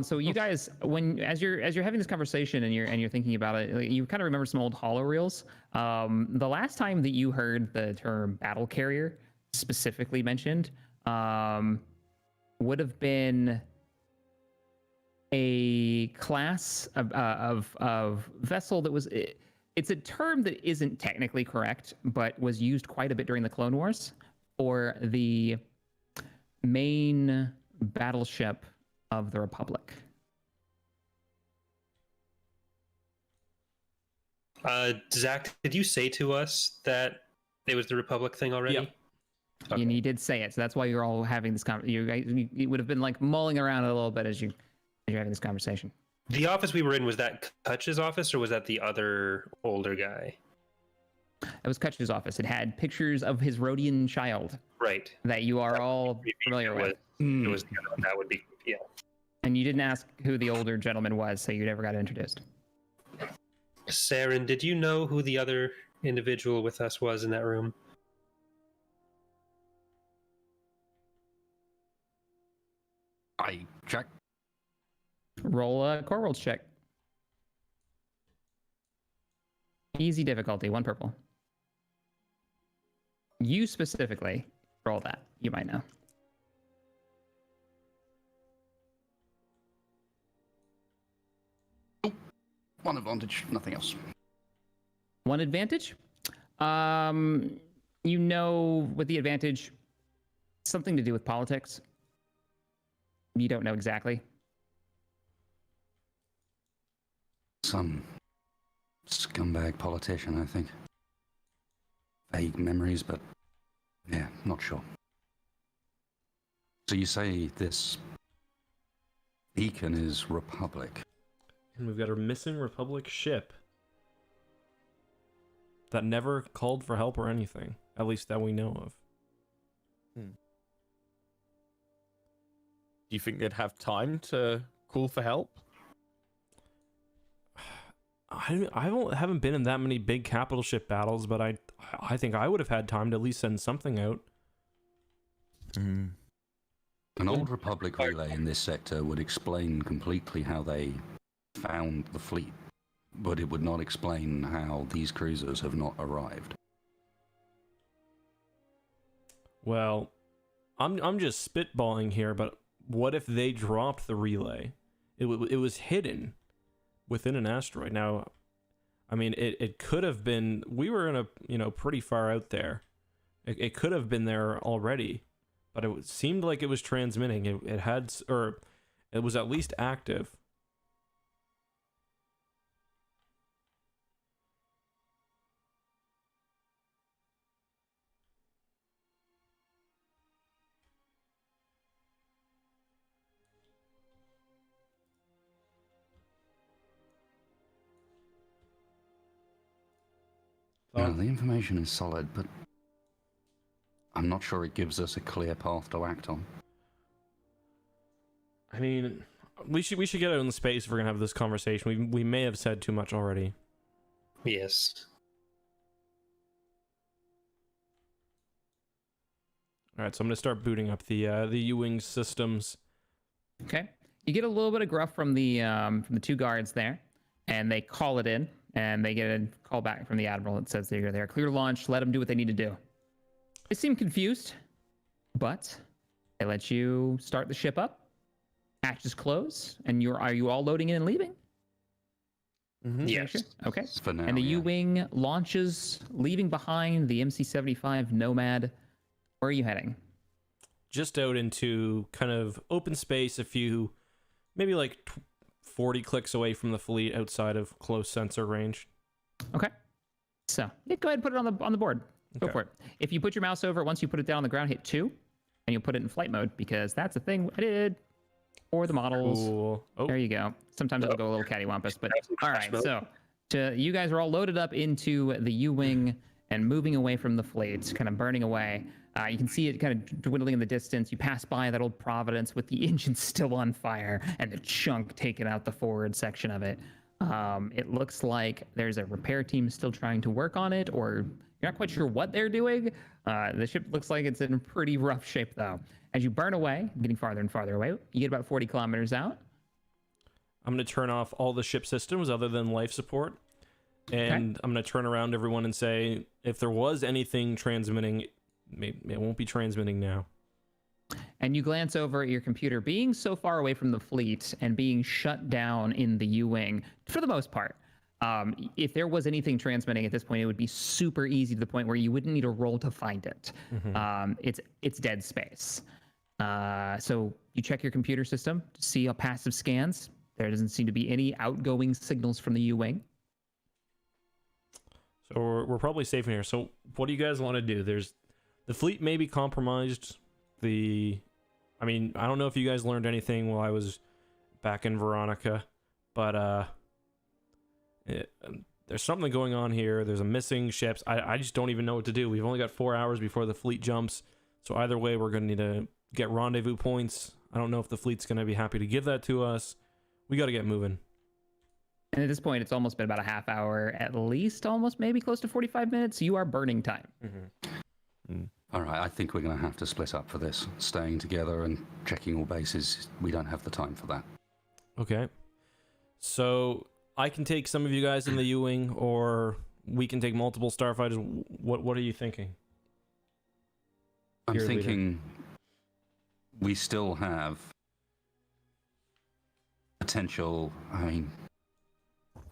So you guys, as you're having this conversation and you're thinking about it, like, you kind of remember some old holo reels. The last time that you heard the term battle carrier specifically mentioned, would have been a class of vessel that was. It's a term that isn't technically correct, but was used quite a bit during the Clone Wars for the main battleship of the Republic. Zach, did you say to us that it was the Republic thing already? Yep. Okay. And you did say it, so that's why you're all having this conversation. You would have been like mulling around a little bit as you're having this conversation. The office we were in, was that Kutch's office, or was that the other older guy? It was Kutch's office. It had pictures of his Rhodian child Right. that you are all familiar It with. was that would be, yeah. And you didn't ask who the older gentleman was, so you never got introduced. Saren, did you know who the other individual with us was in that room? I check. Roll a core rolls check. Easy difficulty, 1 purple. You specifically roll that. You might know. One advantage, nothing else. One advantage? You know, with the advantage, something to do with politics. You don't know exactly. Some scumbag politician, I think. Vague memories, but yeah, not sure. So you say this beacon is Republic? And we've got a missing Republic ship that never called for help or anything, at least that we know of. Do you think they'd have time to call for help? I haven't been in that many big capital ship battles, but I think I would have had time to at least send something out. An old Republic relay in this sector would explain completely how they found the fleet, but it would not explain how these cruisers have not arrived. Well, I'm just spitballing here, but what if they dropped the relay? It was hidden within an asteroid. Now, I mean, it could have been. We were in a pretty far out there. It could have been there already, but it seemed like it was transmitting. It had, or it was at least active. No, the information is solid, but I'm not sure it gives us a clear path to act on. I mean, we should get out in space if we're gonna have this conversation. We may have said too much already. Yes. All right, so I'm gonna start booting up the U-wing systems. Okay. You get a little bit of gruff from the two guards there, and they call it in, and they get a call back from the Admiral that says they're there. Clear launch, let them do what they need to do. They seem confused, but they let you start the ship up. Hatches close, and are you all loading in and leaving? Yes. Sure? Okay. For now, And the yeah. U-wing launches, leaving behind the MC-75 Nomad. Where are you heading? Just out into kind of open space, maybe like 40 clicks away from the fleet, outside of close sensor range. Okay. So yeah, go ahead and put it on the board. Go Okay. for it. If you put your mouse over it, once you put it down on the ground, hit 2, and you'll put it in flight mode, because that's a thing I did for the models. Cool. Oh, There you go. Sometimes it'll go a little cattywampus, but all right. So you guys are all loaded up into the U-wing and moving away from the fleet, kind of burning away. You can see it kind of dwindling in the distance. You pass by that old Providence with the engine still on fire and the chunk taking out the forward section of it. It looks like there's a repair team still trying to work on it, or you're not quite sure what they're doing. The ship looks like it's in pretty rough shape, though. As you burn away, getting farther and farther away, you get about 40 kilometers out. I'm going to turn off all the ship systems other than life support. And I'm going to turn around everyone and say, if there was anything transmitting, it won't be transmitting now. And you glance over at your computer, being so far away from the fleet and being shut down in the U-wing, for the most part. If there was anything transmitting at this point, it would be super easy to the point where you wouldn't need a roll to find it. It's dead space. So you check your computer system to see how passive scans. There doesn't seem to be any outgoing signals from the U-wing. So we're probably safe in here. So what do you guys want to do? The fleet may be compromised. I don't know if you guys learned anything while I was back in Veronica, but there's something going on here. There's a missing ships. I just don't even know what to do. We've only got 4 hours before the fleet jumps. So either way, we're going to need to get rendezvous points. I don't know if the fleet's going to be happy to give that to us. We got to get moving. And at this point, it's almost been about a half hour, at least, almost maybe close to 45 minutes. You are burning time. All right, I think we're going to have to split up for this. Staying together and checking all bases, we don't have the time for that. Okay. So I can take some of you guys in the U-wing, or we can take multiple starfighters. What are you thinking? I'm Your leader. thinking we still have potential. I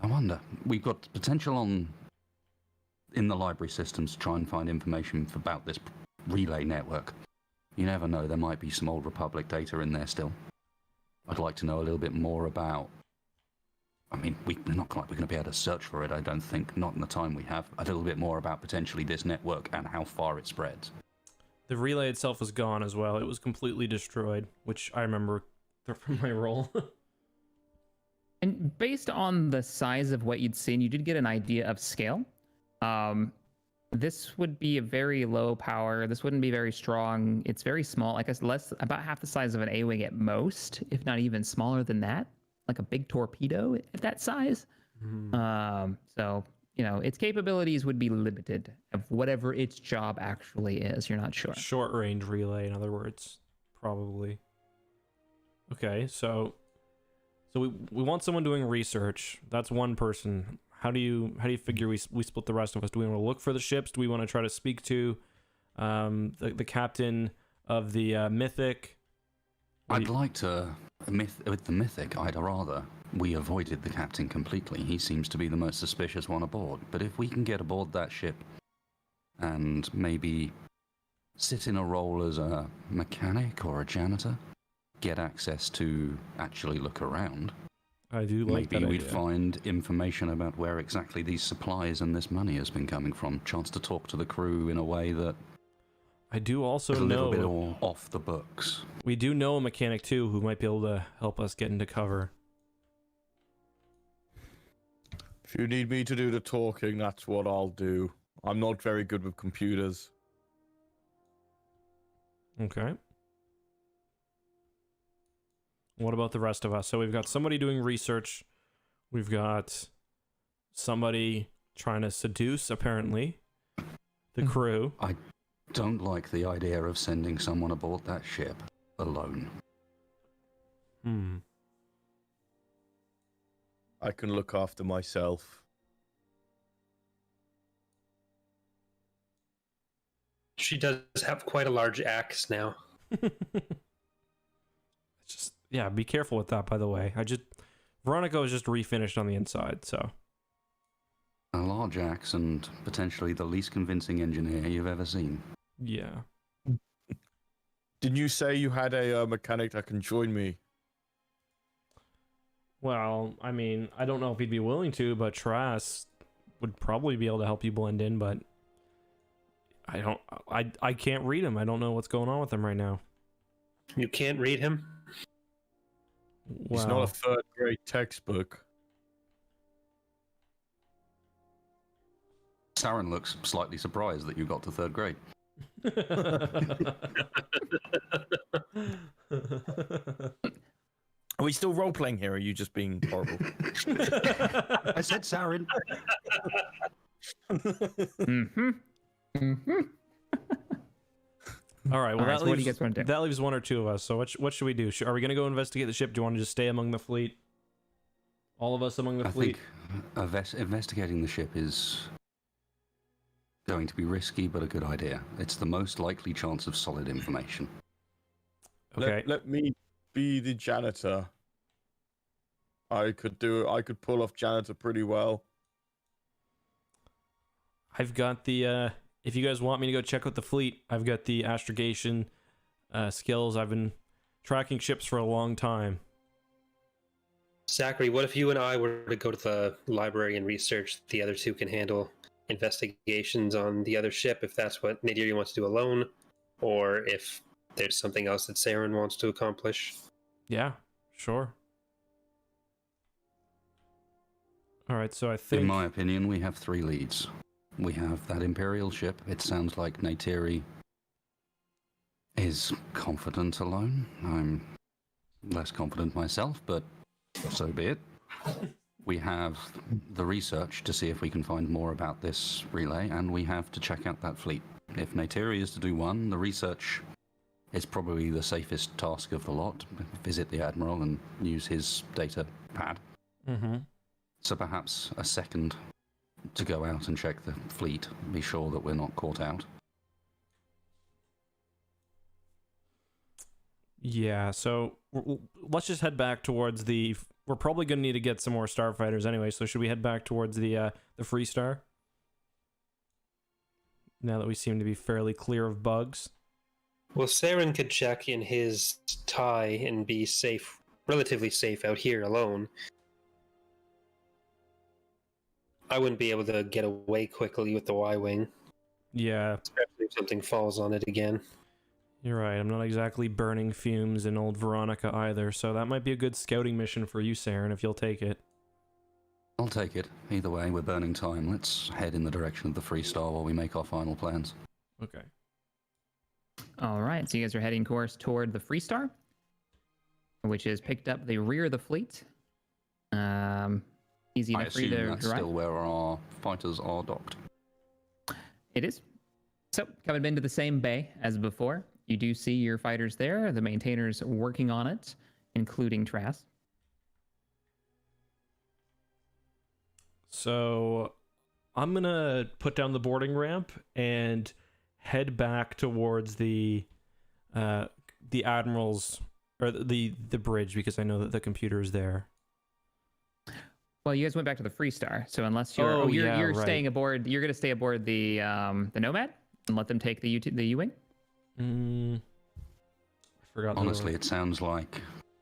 I wonder. We've got potential in the library systems to try and find information about this relay network. You never know, there might be some old Republic data in there still. I'd like to know a little bit more about... I mean, we're not quite going to be able to search for it, I don't think, not in the time we have. A little bit more about potentially this network and how far it spreads. The relay itself was gone as well. It was completely destroyed, which I remember from my role. And based on the size of what you'd seen, you did get an idea of scale. This would be a very low power. This wouldn't be very strong. It's very small. I guess about half the size of an A-wing at most, if not even smaller than that. Like a big torpedo at that size. So, you know, its capabilities would be limited of whatever its job actually is. You're not sure. Short range relay, in other words, probably. Okay, so we want someone doing research. That's one person. How do you figure we split the rest of us? Do we want to look for the ships? Do we want to try to speak to the captain of the Mythic? I'd like to... with the Mythic, I'd rather we avoided the captain completely. He seems to be the most suspicious one aboard. But if we can get aboard that ship and maybe sit in a role as a mechanic or a janitor, get access to actually look around... I do like that maybe we'd idea. find information about where exactly these supplies and this money has been coming from. Chance to talk to the crew in a way that I do also is a little bit know off the books. we do know a mechanic too who might be able to help us get into cover. If you need me to do the talking, that's what I'll do. I'm not very good with computers. Okay. What about the rest of us? So we've got somebody doing research. We've got somebody trying to seduce, apparently, the crew. I don't like the idea of sending someone aboard that ship alone. I can look after myself. She does have quite a large axe now. Just, yeah, be careful with that, by the way. Veronica was just refinished on the inside, so. A large axe and potentially the least convincing engineer you've ever seen. Yeah. Didn't you say you had a mechanic that can join me? Well, I mean, I don't know if he'd be willing to, but Trask would probably be able to help you blend in, but I can't read him. I don't know what's going on with him right now. You can't read him? It's not a third grade textbook. Saren looks slightly surprised that you got to third grade. Are we still role playing here? Or are you just being horrible? I said Saren. All right, well, All right, that, so what do you leaves, guys wanna do? that leaves one or two of us. So what should we do? Are we going to go investigate the ship? Do you want to just stay among the fleet? All of us among the I fleet? think investigating the ship is going to be risky, but a good idea. It's the most likely chance of solid information. Okay. Let me be the janitor. I could pull off janitor pretty well. I've got the, if you guys want me to go check out the fleet, I've got the astrogation skills. I've been tracking ships for a long time. Zachary, what if you and I were to go to the library and research? The other two can handle investigations on the other ship, if that's what Nadiri wants to do alone, or if there's something else that Saren wants to accomplish. Yeah, sure. All right, so I think... In my opinion, we have three leads. We have that Imperial ship. It sounds like Neytiri is confident alone. I'm less confident myself, but so be it. We have the research to see if we can find more about this relay, and we have to check out that fleet. If Neytiri is to do one, the research is probably the safest task of the lot. Visit the Admiral and use his data pad. Mm-hmm. So perhaps a second to go out and check the fleet, be sure that we're not caught out. Yeah, so let's just head back towards the we're probably going to need to get some more starfighters anyway. So should we head back towards the Free Star? Now that we seem to be fairly clear of bugs. Well, Saren could check in his tie and be safe, relatively safe out here alone. I wouldn't be able to get away quickly with the Y-Wing. Yeah. Especially if something falls on it again. You're right. I'm not exactly burning fumes in old Veronica either, so that might be a good scouting mission for you, Saren, if you'll take it. I'll take it. Either way, we're burning time. Let's head in the direction of the Free Star while we make our final plans. Okay. All right, so you guys are heading course toward the Free Star, which is picked up the rear of the fleet. Easy I enough for you assume to that's drive. still where our fighters are docked. It is. So, coming into the same bay as before, you do see your fighters there, the maintainers working on it, including Trask. So I'm going to put down the boarding ramp and head back towards the Admiral's, or the bridge, because I know that the computer is there. Well, you guys went back to the Free Star, so unless you're Oh, you're, yeah, you're right. staying aboard, you're going to stay aboard the Nomad and let them take the U-wing. I forgot. Honestly, it sounds like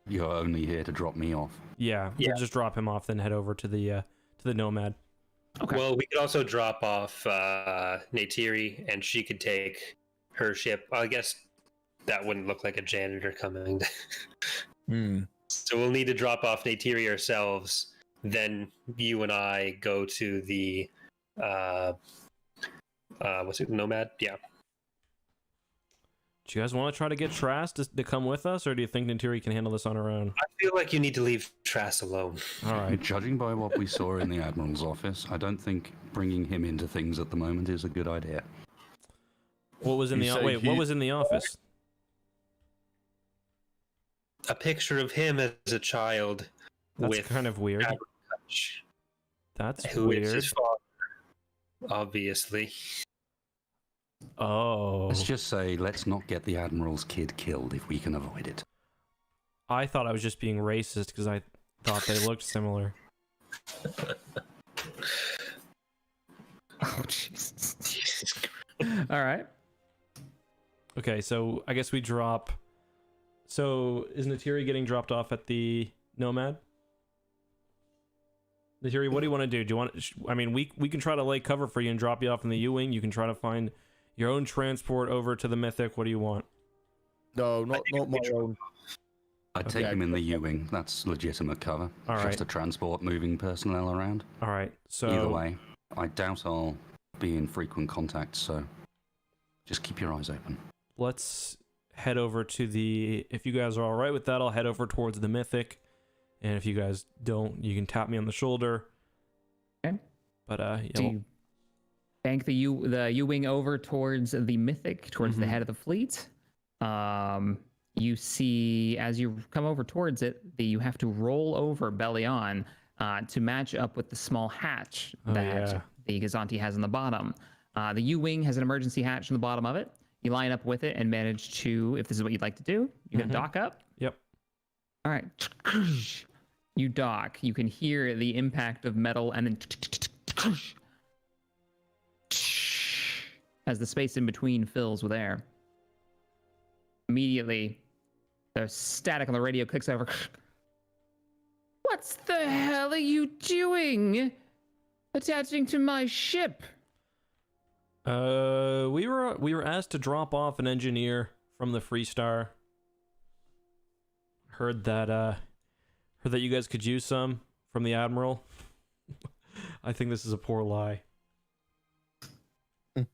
you're only here to drop me off. Yeah, we'll just drop him off, then head over to the Nomad. Okay. Well, we could also drop off Neytiri, and she could take her ship. I guess that wouldn't look like a janitor coming. So we'll need to drop off Neytiri ourselves. Then you and I go to the what's it, Nomad? Yeah. Do you guys want to try to get Trask to come with us, or do you think Neytiri can handle this on her own? I feel like you need to leave Trask alone. All right. Judging by what we saw in the Admiral's office, I don't think bringing him into things at the moment is a good idea. What was in You the say wait? he- What was in the office? A picture of him as a child That's with kind of weird. Admiral Stats, That's who is weird. his father, obviously. Oh, Let's just say, let's not get the Admiral's kid killed if we can avoid it. I thought I was just being racist because I thought they looked similar. Oh, Jesus. All right. Okay, so I guess we drop. So is Neytiri getting dropped off at the Nomad? Neytiri, what do you want to do? Do you want? I mean, we can try to lay cover for you and drop you off in the U-wing. You can try to find your own transport over to the Mythic. What do you want? No, not my own. I'd take Okay. him in the U-wing. That's legitimate cover. All Just right. to transport moving personnel around. All right. So Either way, I doubt I'll be in frequent contact, so just keep your eyes open. let's head over to the. If you guys are all right with that, I'll head over towards the Mythic. And if you guys don't, you can tap me on the shoulder. Okay. But yeah, So you bank the U-wing over towards the Mythic, towards the Mhm. head of the fleet. You see, as you come over towards it, you have to roll over belly on to match up with the small hatch Oh, that yeah. the Gazanti has on the bottom. The U-wing has an emergency hatch on the bottom of it. You line up with it and manage to, if this is what you'd like to do, you can Mhm. dock up. Yep. All right. You dock. You can hear the impact of metal and then as the space in between fills with air. Immediately, the static on the radio clicks over. What the hell are you doing? Attaching to my ship. We were asked to drop off an engineer from the Free Star. Heard that you guys could use some from the Admiral. I think this is a poor lie. An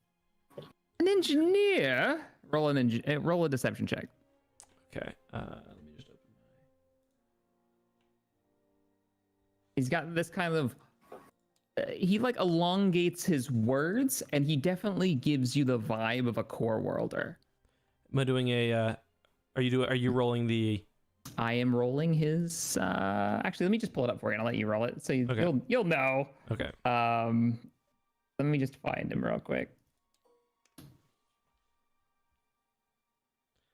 engineer? Roll a deception check. Okay. Let me just open He's got this kind of he like elongates his words, and he definitely gives you the vibe of a core worlder. Am I doing a? Are you rolling the? I am rolling his. Actually, let me just pull it up for you, and I'll let you roll it, so Okay. you'll know. Okay. Let me just find him real quick.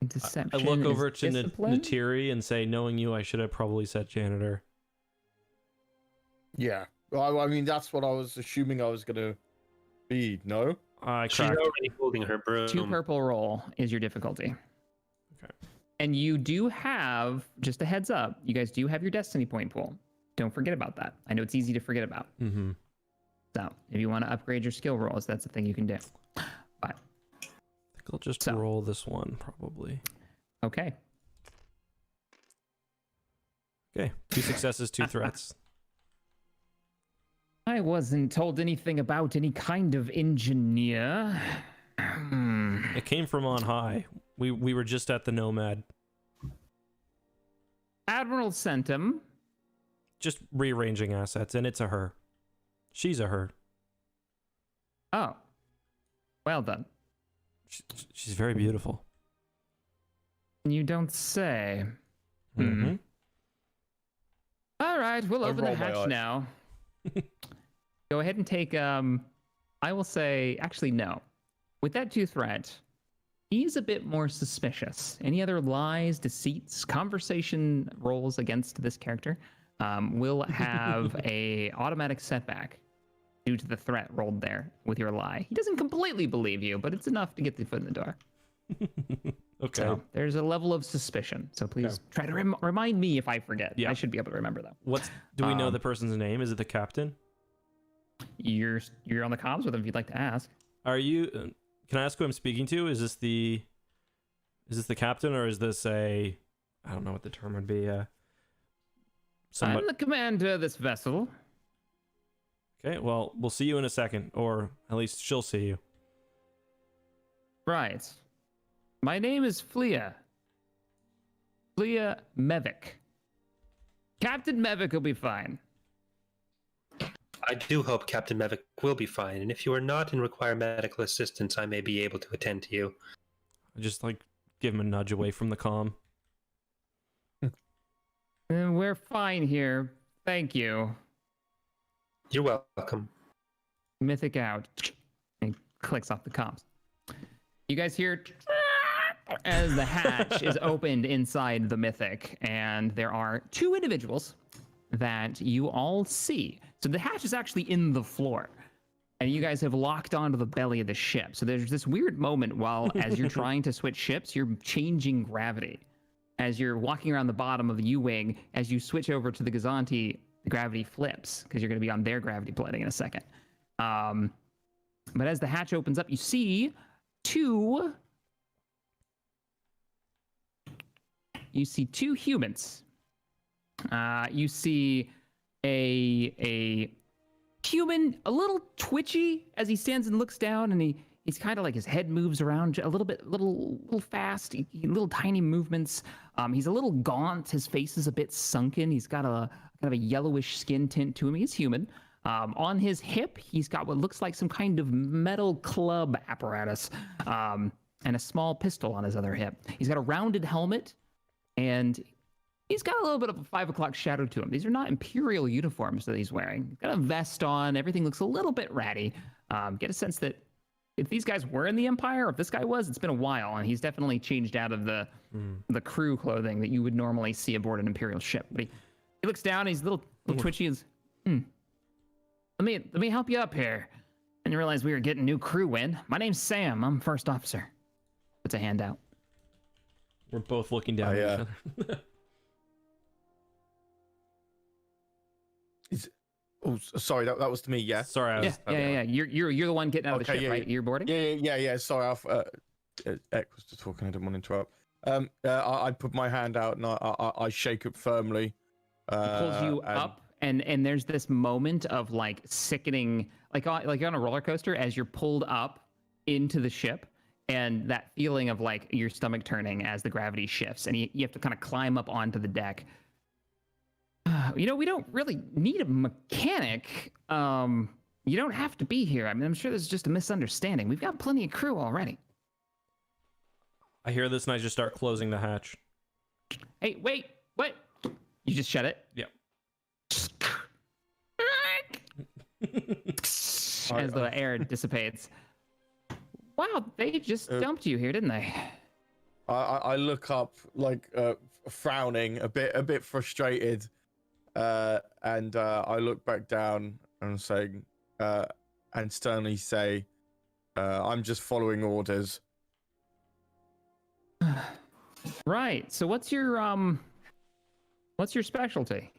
Deception. I look is over to discipline? Neytiri and say, knowing you, I should have probably said janitor. Yeah. Well, I mean, that's what I was assuming I was gonna be. No. I She's cracked. already holding her broom. 2 purple roll is your difficulty. Okay. And you do have, just a heads up, you guys do have your destiny point pool. Don't forget about that. I know it's easy to forget about. Mm-hmm. So if you want to upgrade your skill rolls, that's a thing you can do. But I think I'll just So. roll this one probably. okay. Okay. 2 successes, 2 threats. I wasn't told anything about any kind of engineer. It came from on high. We were just at the Nomad, Admiral sent him. just rearranging assets, and it's a her. She's a her. Oh. Well done. She's very beautiful. You don't say. Mm-hmm. All right, we'll I open the roll my hatch eyes. now. Go ahead and take, I will say, actually, no. With that 2 threat, he's a bit more suspicious. Any other lies, deceits, conversation rolls against this character will have a automatic setback due to the threat rolled there with your lie. He doesn't completely believe you, but it's enough to get the foot in the door. Okay. So there's a level of suspicion. So please try to remind me if I forget. Yeah. I should be able to remember though. Do we know the person's name? Is it the captain? You're on the comms with him if you'd like to ask. Are you? Can I ask who I'm speaking to? Is this the captain, or is this a? I don't know what the term would be. I'm the commander of this vessel. Okay. Well, we'll see you in a second, or at least she'll see you. Right. My name is Flea. Flea Mevik. Captain Mevik will be fine. I do hope Captain Mevik will be fine, and if you are not and require medical assistance, I may be able to attend to you. I just give him a nudge away from the comm. We're fine here. Thank you. You're welcome. Mythic out. And clicks off the comms. You guys hear as the hatch is opened inside the Mythic, and there are 2 individuals that you all see. So the hatch is actually in the floor, and you guys have locked onto the belly of the ship. So there's this weird moment as you're trying to switch ships, you're changing gravity. As you're walking around the bottom of the U-Wing, as you switch over to the Gazanti, the gravity flips, because you're going to be on their gravity plating in a second. But as the hatch opens up, you see 2 humans. You see a human, a little twitchy as he stands and looks down, and he's kind of his head moves around a little fast, little tiny movements. He's a little gaunt. His face is a bit sunken. He's got a kind of a yellowish skin tint to him. He's human. On his hip, he's got what looks like some kind of metal club apparatus, and a small pistol on his other hip. He's got a rounded helmet, and he's got a little bit of a 5 o'clock shadow to him. These are not Imperial uniforms that he's wearing. He's got a vest on. Everything looks a little bit ratty. Get a sense that if these guys were in the Empire, or if this guy was, it's been a while, and he's definitely changed out of the crew clothing that you would normally see aboard an Imperial ship. But he looks down, and he's a little twitchy. He's, Let me help you up here. I didn't realize we were getting new crew in. My name's Sam. I'm first officer. Puts a hand out. We're both looking down at each other. Sorry, that was to me. Yeah. Sorry, I was, Yeah. You're the one getting out of the ship, right? You're boarding. Yeah. Sorry, Eck was just talking. I didn't want to interrupt. I put my hand out and I shake it firmly. He pulls you up, and there's this moment of sickening, like on a roller coaster, as you're pulled up into the ship, and that feeling of your stomach turning as the gravity shifts, and you have to kind of climb up onto the deck. We don't really need a mechanic. You don't have to be here. I mean, I'm sure this is just a misunderstanding. We've got plenty of crew already. I hear this and I just start closing the hatch. Hey, wait, what? You just shut it? Yeah. As the air dissipates. Wow, they just dumped you here, didn't they? I look up frowning, a bit frustrated, and I look back down and saying, and sternly say, I'm just following orders. Right. So what's your specialty?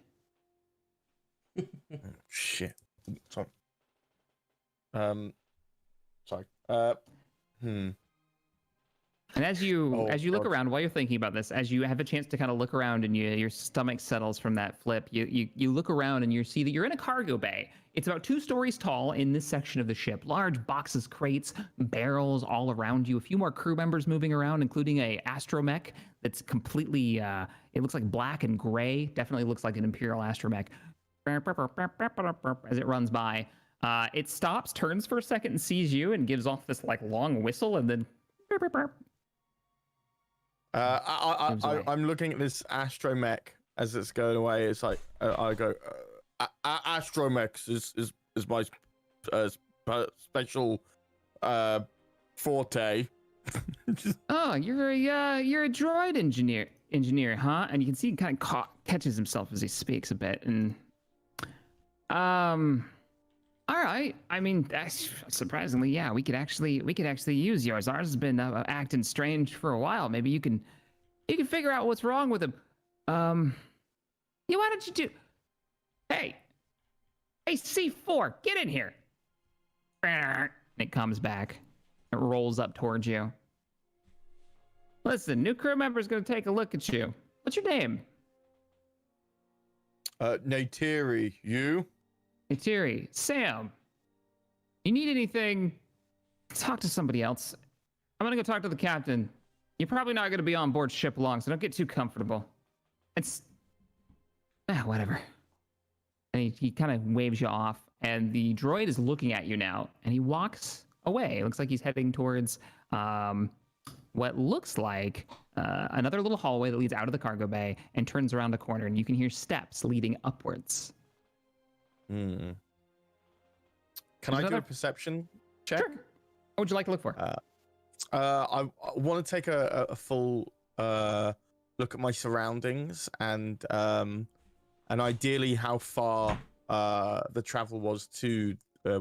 Shit. Sorry. Sorry. And as you Oh, look God. around while you're thinking about this, as you have a chance to kind of look around and your stomach settles from that flip, you look around and you see that you're in a cargo bay. It's about 2 stories tall in this section of the ship. Large boxes, crates, barrels all around you. A few more crew members moving around, including a astromech that's completely it looks like black and gray. Definitely looks like an Imperial astromech. As it runs by, it stops, turns for a second, and sees you, and gives off this like long whistle, and then. I'm looking at this astromech as it's going away. It's like I go, astromech is my special forte. Oh, you're a droid engineer, huh? And you can see he kind of catches himself as he speaks a bit, and all right. I mean, that's surprisingly, yeah, we could actually use yours. Ours has been acting strange for a while. Maybe you can figure out what's wrong with him. Yeah, why don't you do? Hey, C4, get in here. And it comes back. It rolls up towards you. Listen, new crew member's gonna take a look at you. What's your name? Neytiri, you? Hey, Terry, Sam. You need anything? Talk to somebody else. I'm gonna go talk to the captain. You're probably not gonna be on board ship long, so don't get too comfortable. It's whatever. And he kind of waves you off, and the droid is looking at you now, and he walks away. It looks like he's heading towards what looks like another little hallway that leads out of the cargo bay and turns around a corner, and you can hear steps leading upwards. Can I do a perception check? Sure. What would you like to look for? I want to take a full look at my surroundings and ideally how far the travel was to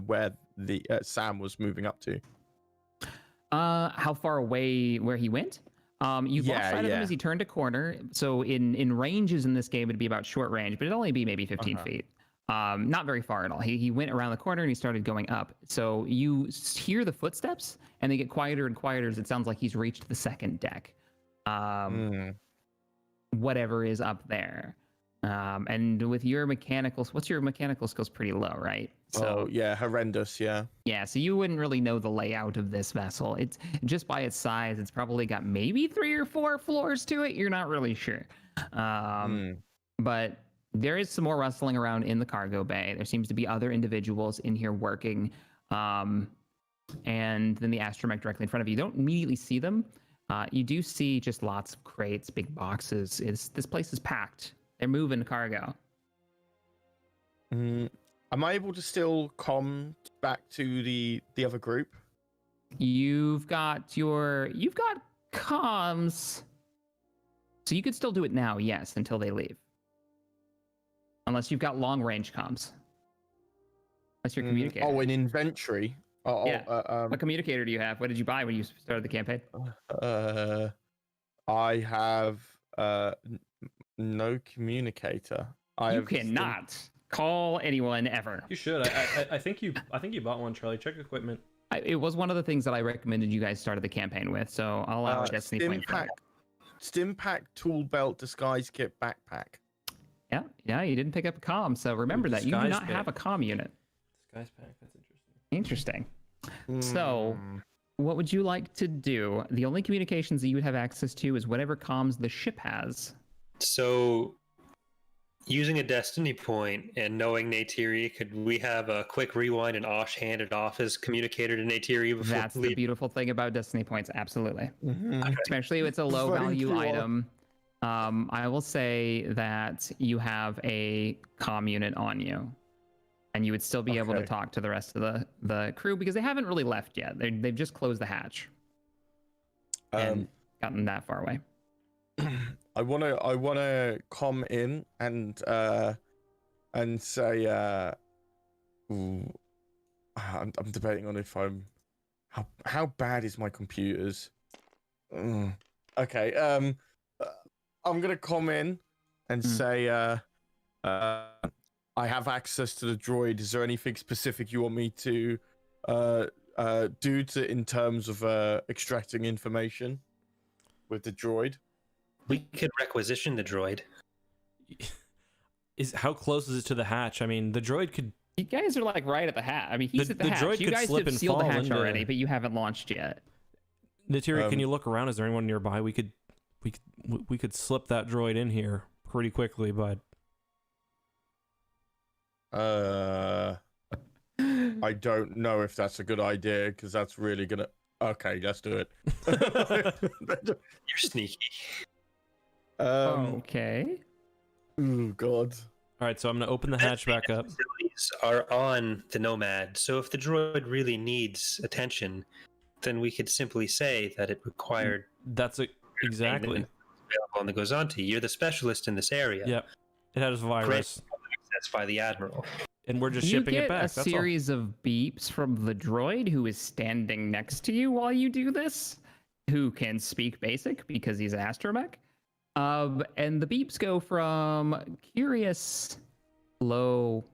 where the Sam was moving up to. How far away where he went? You lost sight of him as he turned a corner. So in ranges in this game, it'd be about short range, but it'd only be maybe 15 feet. Not very far at all. He went around the corner and he started going up. So you hear the footsteps and they get quieter and quieter as it sounds like he's reached the second deck. Whatever is up there. And with your mechanicals, what's your mechanical skills? Pretty low, right? So yeah, horrendous. Yeah. Yeah, so you wouldn't really know the layout of this vessel. It's just by its size, it's probably got maybe 3 or 4 floors to it. You're not really sure. But there is some more rustling around in the cargo bay. There seems to be other individuals in here working. And then the astromech directly in front of you. You don't immediately see them. You do see just lots of crates, big boxes. This place is packed. They're moving cargo. Am I able to still comm back to the other group? You've got comms. So you could still do it now, yes, until they leave. Unless you've got long range comms. That's your communicator. Oh, an inventory. What communicator do you have? What did you buy when you started the campaign? I have no communicator. You cannot call anyone ever. You should. I think you bought one, Charlie. Check equipment. It was one of the things that I recommended you guys started the campaign with, so I'll allow a Destiny point for that. Stim pack, tool belt, disguise kit, backpack. Yeah, you didn't pick up a comm, so remember that. You do not have a comm unit. Disguise pack, that's interesting. So, what would you like to do? The only communications that you would have access to is whatever comms the ship has. So, using a destiny point and knowing Neytiri, could we have a quick rewind and Osh hand it off as communicator to Neytiri before That's the beautiful thing about destiny points, absolutely. Especially if it's a low value item. I will say that you have a comm unit on you, and you would still be able to talk to the rest of the crew because they haven't really left yet. They've just closed the hatch and gotten that far away. I wanna comm in and and say, ooh, I'm debating on if how bad is my computers? Okay, I'm gonna come in and say, I have access to the droid. Is there anything specific you want me to do in terms of extracting information with the droid? We could requisition the droid. How close is it to the hatch? I mean, the droid could. You guys are like right at the hatch. I mean, he's The- at the the hatch. droid You could guys slip have and sealed the fall hatch into- already, but you haven't launched yet. Natiri, can you look around? Is there anyone nearby? We could slip that droid in here pretty quickly, but I don't know if that's a good idea because that's really gonna. Okay, let's do it. You're sneaky. Okay. Oh God. all right. So I'm gonna open the hatch back up. Facilities are on the Nomad, so if the droid really needs attention, then we could simply say that it required That's exactly. available on the Gozanti. You're the specialist in this area. Yep. It has a virus, Access by the Admiral. and we're just You shipping get it back. a That's all. series of beeps from the droid who is standing next to you while you do this, who can speak basic because he's an astromech. And the beeps go from curious, low,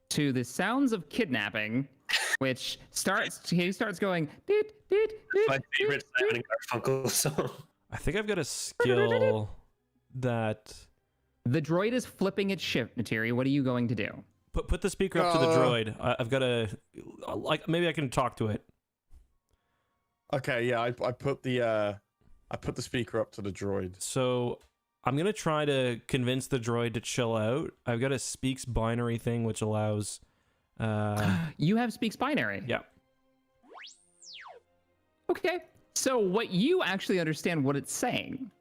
to the sounds of kidnapping, which he starts going, "Doot, doot, doot, My favorite doot, Simon and Garfunkel song. I think I've got a skill that The droid is flipping its shift, Natiri. What are you going to do? put the speaker up to the droid. I've got a maybe I can talk to it. Okay, yeah, I put the speaker up to the droid. So I'm gonna try to convince the droid to chill out. I've got a speaks binary thing which allows. You have speaks binary. Yeah. Okay. So what you actually understand what it's saying.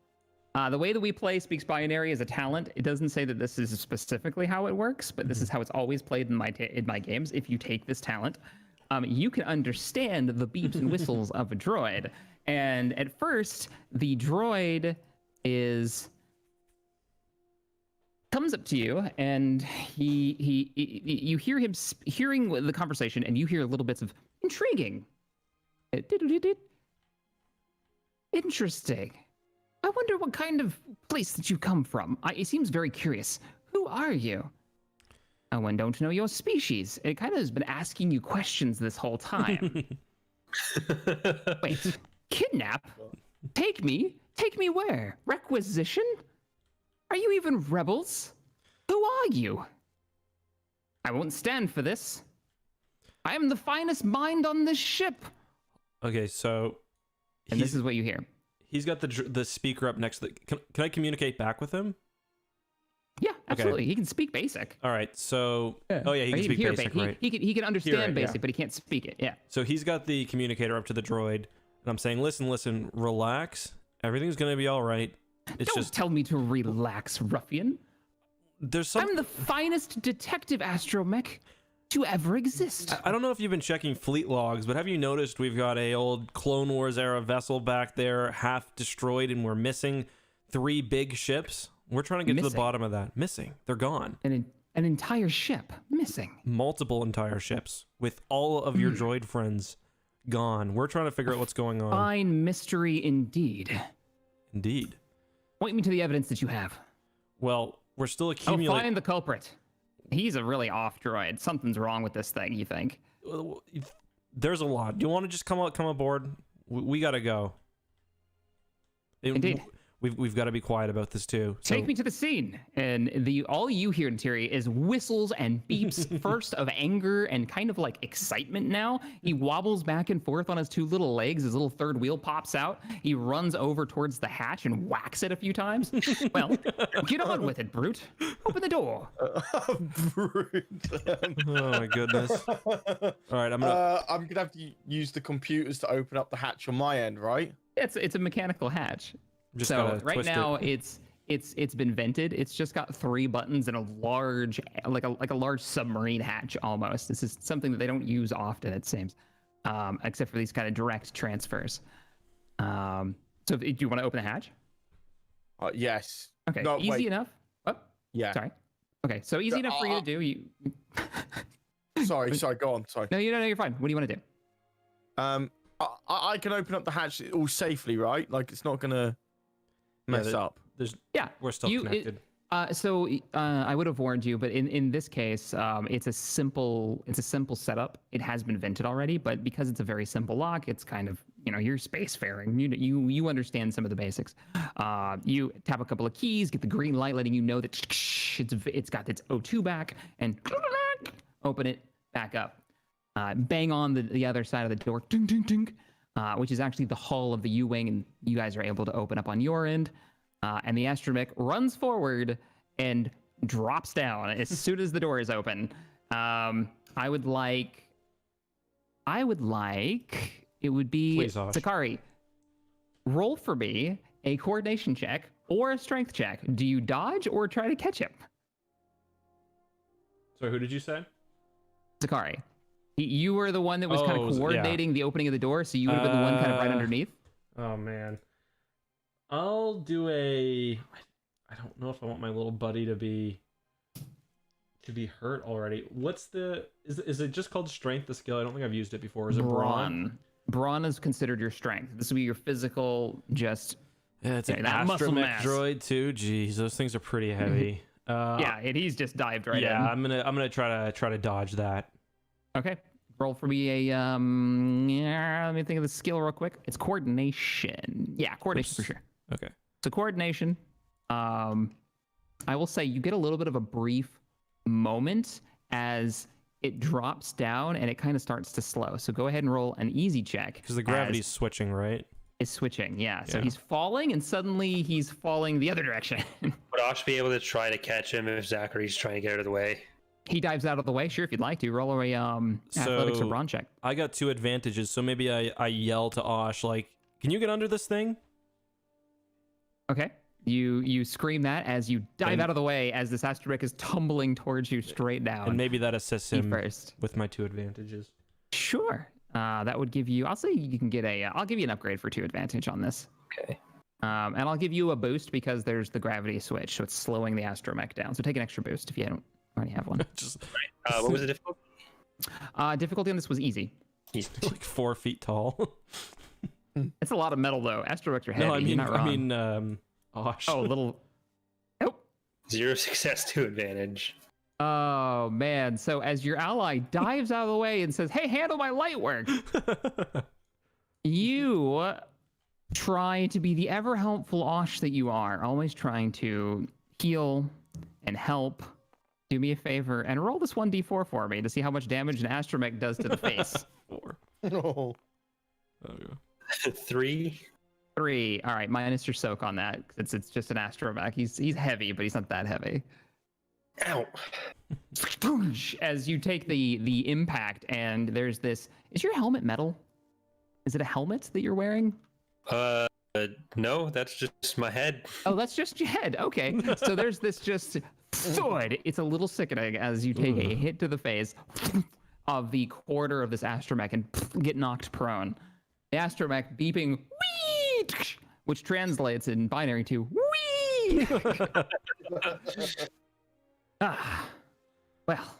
The way that we play speaks binary as a talent. It doesn't say that this is specifically how it works, but this is how it's always played in my games. If you take this talent, you can understand the beeps and whistles of a droid. And at first, the droid comes up to you, and you hear him hearing the conversation, and you hear little bits of intriguing. Interesting. I wonder what kind of place that you come from. It seems very curious. Who are you? I don't know your species. It kind of has been asking you questions this whole time. Wait, kidnap? Take me? Take me where? Requisition? Are you even rebels? Who are you? I won't stand for this. I am the finest mind on this ship. Okay, so. And this is what you hear. He's got the speaker up next to the. Can I communicate back with him? Yeah, absolutely. He can speak basic. All right, so. Oh yeah, he can speak hear basic, ba- right? He can understand Hear it, yeah. basic, but he can't speak it. Yeah. So he's got the communicator up to the droid, and I'm saying, listen, relax. Everything's gonna be all right. It's Don't just tell me to relax, ruffian. there's some. I'm the finest detective astromech to ever exist. I don't know if you've been checking fleet logs, but have you noticed we've got a old Clone Wars era vessel back there, half destroyed, and we're missing 3 big ships? We're trying to get to the Missing? bottom of that. Missing. They're gone. An entire ship missing. Multiple entire ships with all of your droid friends gone. We're trying to figure out what's going on. Fine mystery indeed. Indeed. Point me to the evidence that you have. Well, we're still I'll accumulating. find the culprit. He's a really off droid. Something's wrong with this thing, you think? There's a lot. Do you want to just come aboard? We gotta go. Indeed. We've got to be quiet about this too. So, Take me to the scene. And all you hear, Terry, is whistles and beeps, first of anger and kind of like excitement now. He wobbles back and forth on his 2 little legs. His little third wheel pops out. He runs over towards the hatch and whacks it a few times. Well, get on with it, Brute. Open the door. Oh my goodness. All right, I'm gonna. I'm gonna have to use the computers to open up the hatch on my end, right? It's a mechanical hatch. Just So gotta right twist now it. it's been vented. It's just got 3 buttons and a large like a large submarine hatch almost. This is something that they don't use often, it seems, except for these kind of direct transfers. So do you want to open the hatch? Yes. Okay, No, easy wait. enough. Oh, Yeah. Sorry. Okay, so easy enough for you to do. You. Sorry. Go on. Sorry. No, you're fine. What do you want to do? I can open up the hatch all safely, right? Like it's not gonna mess up. We're still connected. I would have warned you, but in this case, it's a simple setup. It has been vented already, but because it's a very simple lock, it's kind of, you're spacefaring. You understand some of the basics. You tap a couple of keys, get the green light letting you know that it's got its O2 back, and open it back up. Bang on the other side of the door, ding, ding, ding, which is actually the hull of the U-wing, and you guys are able to open up on your end. And the astromech runs forward and drops down as soon as the door is open. I would like it would be Please, Osh. Sakari. Roll for me a coordination check or a strength check. Do you dodge or try to catch him? So who did you say? Sakari. You were the one that was kind of coordinating the opening of the door, so you would have been the one kind of right underneath. Oh man. I'll do I don't know if I want my little buddy to be hurt already. Is it just called strength, the skill? I don't think I've used it before. Is it brawn? Brawn is considered your strength. This will be your physical, just it's an that muscle astromech mass. droid too. Jeez, those things are pretty heavy. And he's just dived right in. I'm gonna try to dodge that. Okay. Roll for me a let me think of the skill real quick. It's coordination. Yeah, coordination for sure. Okay. So coordination. I will say you get a little bit of a brief moment as it drops down and it kind of starts to slow. So go ahead and roll an easy check. Because the gravity's switching, right? It's switching, yeah. So he's falling and suddenly he's falling the other direction. Would Osh be able to try to catch him if Zachary's trying to get out of the way? He dives out of the way. Sure, if you'd like to. Roll a athletics or brawn check. I got 2 advantages, so maybe I yell to Osh, like, can you get under this thing? Okay. You scream that as you dive out of the way as this astromech is tumbling towards you straight down. And maybe that assists him first. with my 2 advantages. Sure. That would give you, I'll say you can get I'll give you an upgrade for 2 advantage on this. Okay. And I'll give you a boost because there's the gravity switch, so it's slowing the astromech down. So take an extra boost if you don't already have one. What was the difficulty? Difficulty on this was easy. Like 4 feet tall. It's a lot of metal though. Astromechs are heavy. No, You're not wrong. Osh. Oh, little. Nope. 0 success, 2 advantage. Oh man! So as your ally dives out of the way and says, "Hey, handle my light work," you try to be the ever helpful Osh that you are, always trying to heal and help. Do me a favor and roll this 1d4 for me to see how much damage an astromech does to the face. 4. Oh. Oh, yeah. 3. 3. All right, minus your soak on that. It's just an astromech. He's heavy, but he's not that heavy. Ow. As you take the impact, and there's this. Is your helmet metal? Is it a helmet that you're wearing? No, that's just my head. Oh, that's just your head. Okay. So there's this just thud. It's a little sickening as you take a hit to the face of the quarter of this astromech and get knocked prone. The astromech beeping, wee, which translates in binary to wee. Well,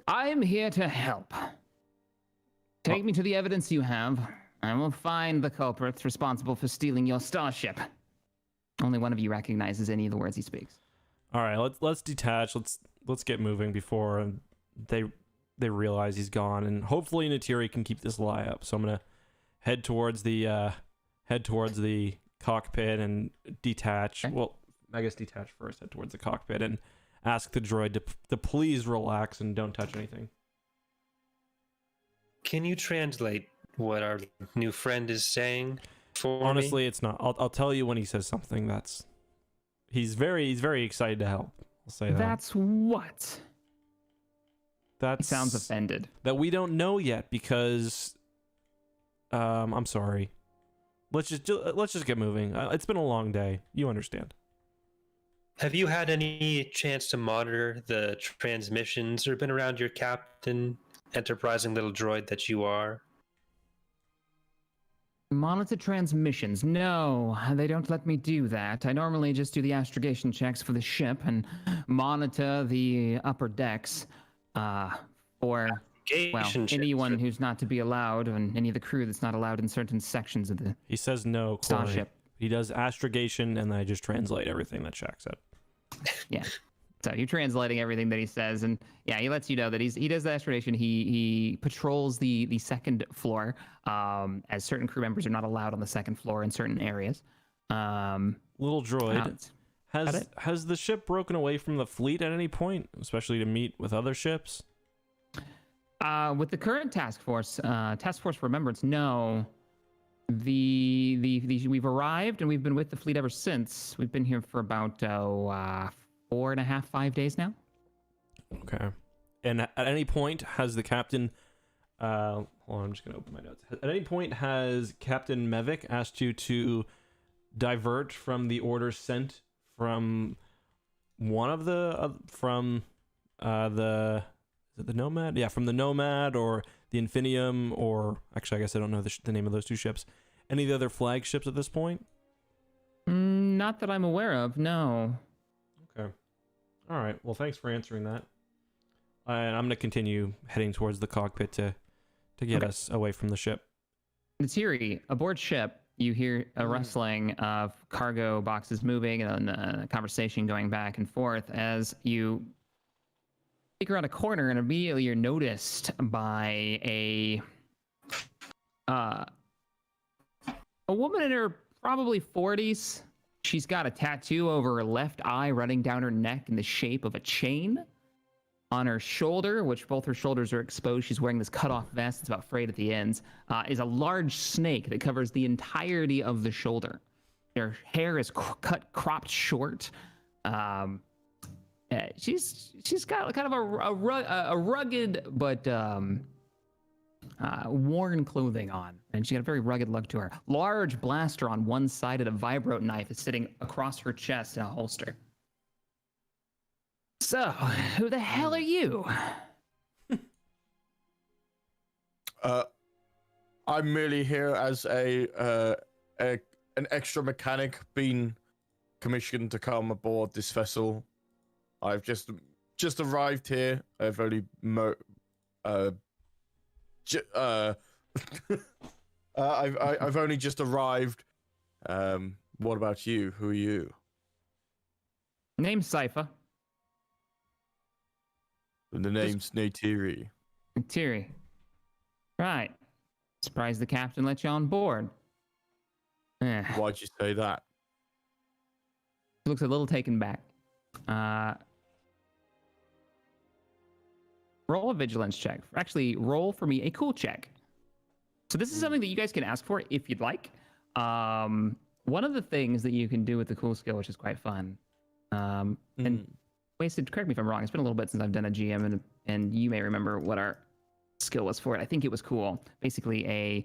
I am here to help. Take me to the evidence you have. I will find the culprits responsible for stealing your starship. Only one of you recognizes any of the words he speaks. All right, let's detach. Let's get moving before they realize he's gone, and hopefully Natiri can keep this lie up. So I'm gonna head towards the cockpit and detach. Okay. Well, I guess detach first. Head towards the cockpit and ask the droid to please relax and don't touch anything. Can you translate what our new friend is saying for Honestly, me? It's not. I'll tell you when he says something. He's very excited to help. I'll say that. That's what? He sounds offended. That we don't know yet because I'm sorry. Let's just get moving. It's been a long day. You understand. Have you had any chance to monitor the transmissions or been around your captain, enterprising little droid that you are? Monitor transmissions. No, they don't let me do that. I normally just do the astrogation checks for the ship and monitor the upper decks for, well, anyone who's not to be allowed and any of the crew that's not allowed in certain sections of the He says no, Corey. starship. He does astrogation, and then I just translate everything that checks it. Yeah. So you're translating everything that he says, and yeah, he lets you know that he does the astrogation. He patrols the second floor, as certain crew members are not allowed on the second floor in certain areas. Little droid, has the ship broken away from the fleet at any point, especially to meet with other ships? With the current task force Remembrance, no. We've arrived and we've been with the fleet ever since. We've been here for about 4.5, 5 days now. Okay. And at any point has the captain hold on, I'm just gonna open my notes. At any point has Captain Mevik asked you to divert from the orders sent from one of the is it the Nomad? Yeah, from the Nomad or the Infinium, or actually I guess I don't know the name of those two ships. Any of the other flagships at this point? Not that I'm aware of, no. Okay. All right. Well, thanks for answering that. And I'm going to continue heading towards the cockpit to get us away from the ship. Natiri, aboard ship, you hear a rustling of cargo boxes moving and a conversation going back and forth as you take around a corner, and immediately you're noticed by a woman in her probably 40s. She's got a tattoo over her left eye running down her neck in the shape of a chain. On her shoulder, which both her shoulders are exposed, she's wearing this cut-off vest. It's about frayed at the ends. Is a large snake that covers the entirety of the shoulder. Her hair is cropped short. She's got kind of a rugged but worn clothing on, and she got a very rugged look to her. Large blaster on one side and a vibro knife is sitting across her chest in a holster. So, who the hell are you? I'm merely here as an extra mechanic being commissioned to come aboard this vessel. I've just arrived here. I've only I've only just arrived. What about you? Who are you? Name's Sypha. The name's Natiri. Natiri. Right. Surprised the captain let you on board. Why'd you say that? He looks a little taken back. Roll a vigilance check. Actually, roll for me a cool check. So this is something that you guys can ask for if you'd like. One of the things that you can do with the cool skill, which is quite fun, and Wasted, correct me if I'm wrong, it's been a little bit since I've done a GM, and you may remember what our skill was for it. I think it was cool. Basically,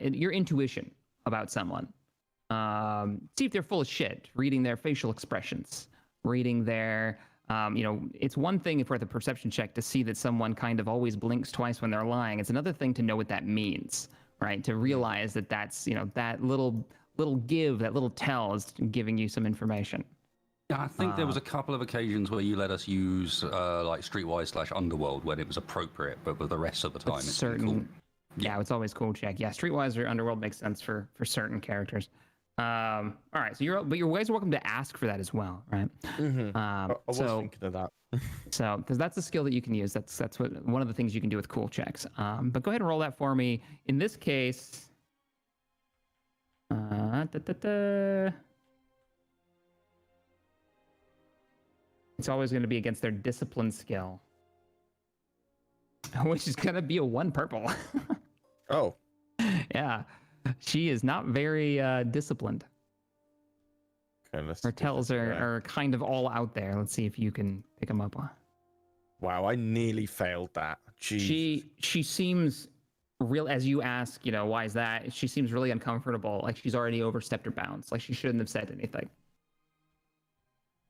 your intuition about someone. See if they're full of shit, reading their facial expressions, reading their, it's one thing if we're at the perception check to see that someone kind of always blinks twice when they're lying. It's another thing to know what that means, right? To realize that that's, that little give, that little tell is giving you some information. Yeah, I think there was a couple of occasions where you let us use like Streetwise / Underworld when it was appropriate, but with the rest of the time, it's certain. cool. Yeah, it's always cool check. Yeah, Streetwise or Underworld makes sense for certain characters. All right, so you guys are welcome to ask for that as well, right? Mm-hmm. I was thinking of that. So, because that's a skill that you can use. That's what one of the things you can do with cool checks. But go ahead and roll that for me. In this case, it's always going to be against their discipline skill, which is going to be a 1 purple. Oh. Yeah. She is not very disciplined. Okay, her tells are kind of all out there. Let's see if you can pick them up. Wow, I nearly failed that. Jeez. She seems real, as you ask, why is that? She seems really uncomfortable. Like she's already overstepped her bounds. Like she shouldn't have said anything.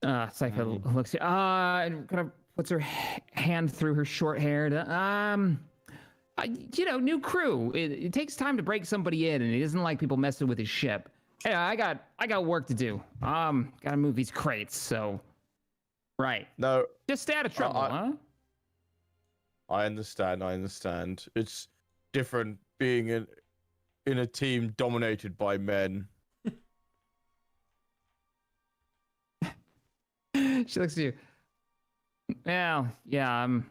Sypha looks and kind of puts her hand through her short hair. New crew. It takes time to break somebody in, and he doesn't like people messing with his ship. Hey, I got work to do. Gotta move these crates. So, right. No, Just stay out of trouble, huh? I understand. It's different being in a team dominated by men. She looks at you. Well, yeah, I'm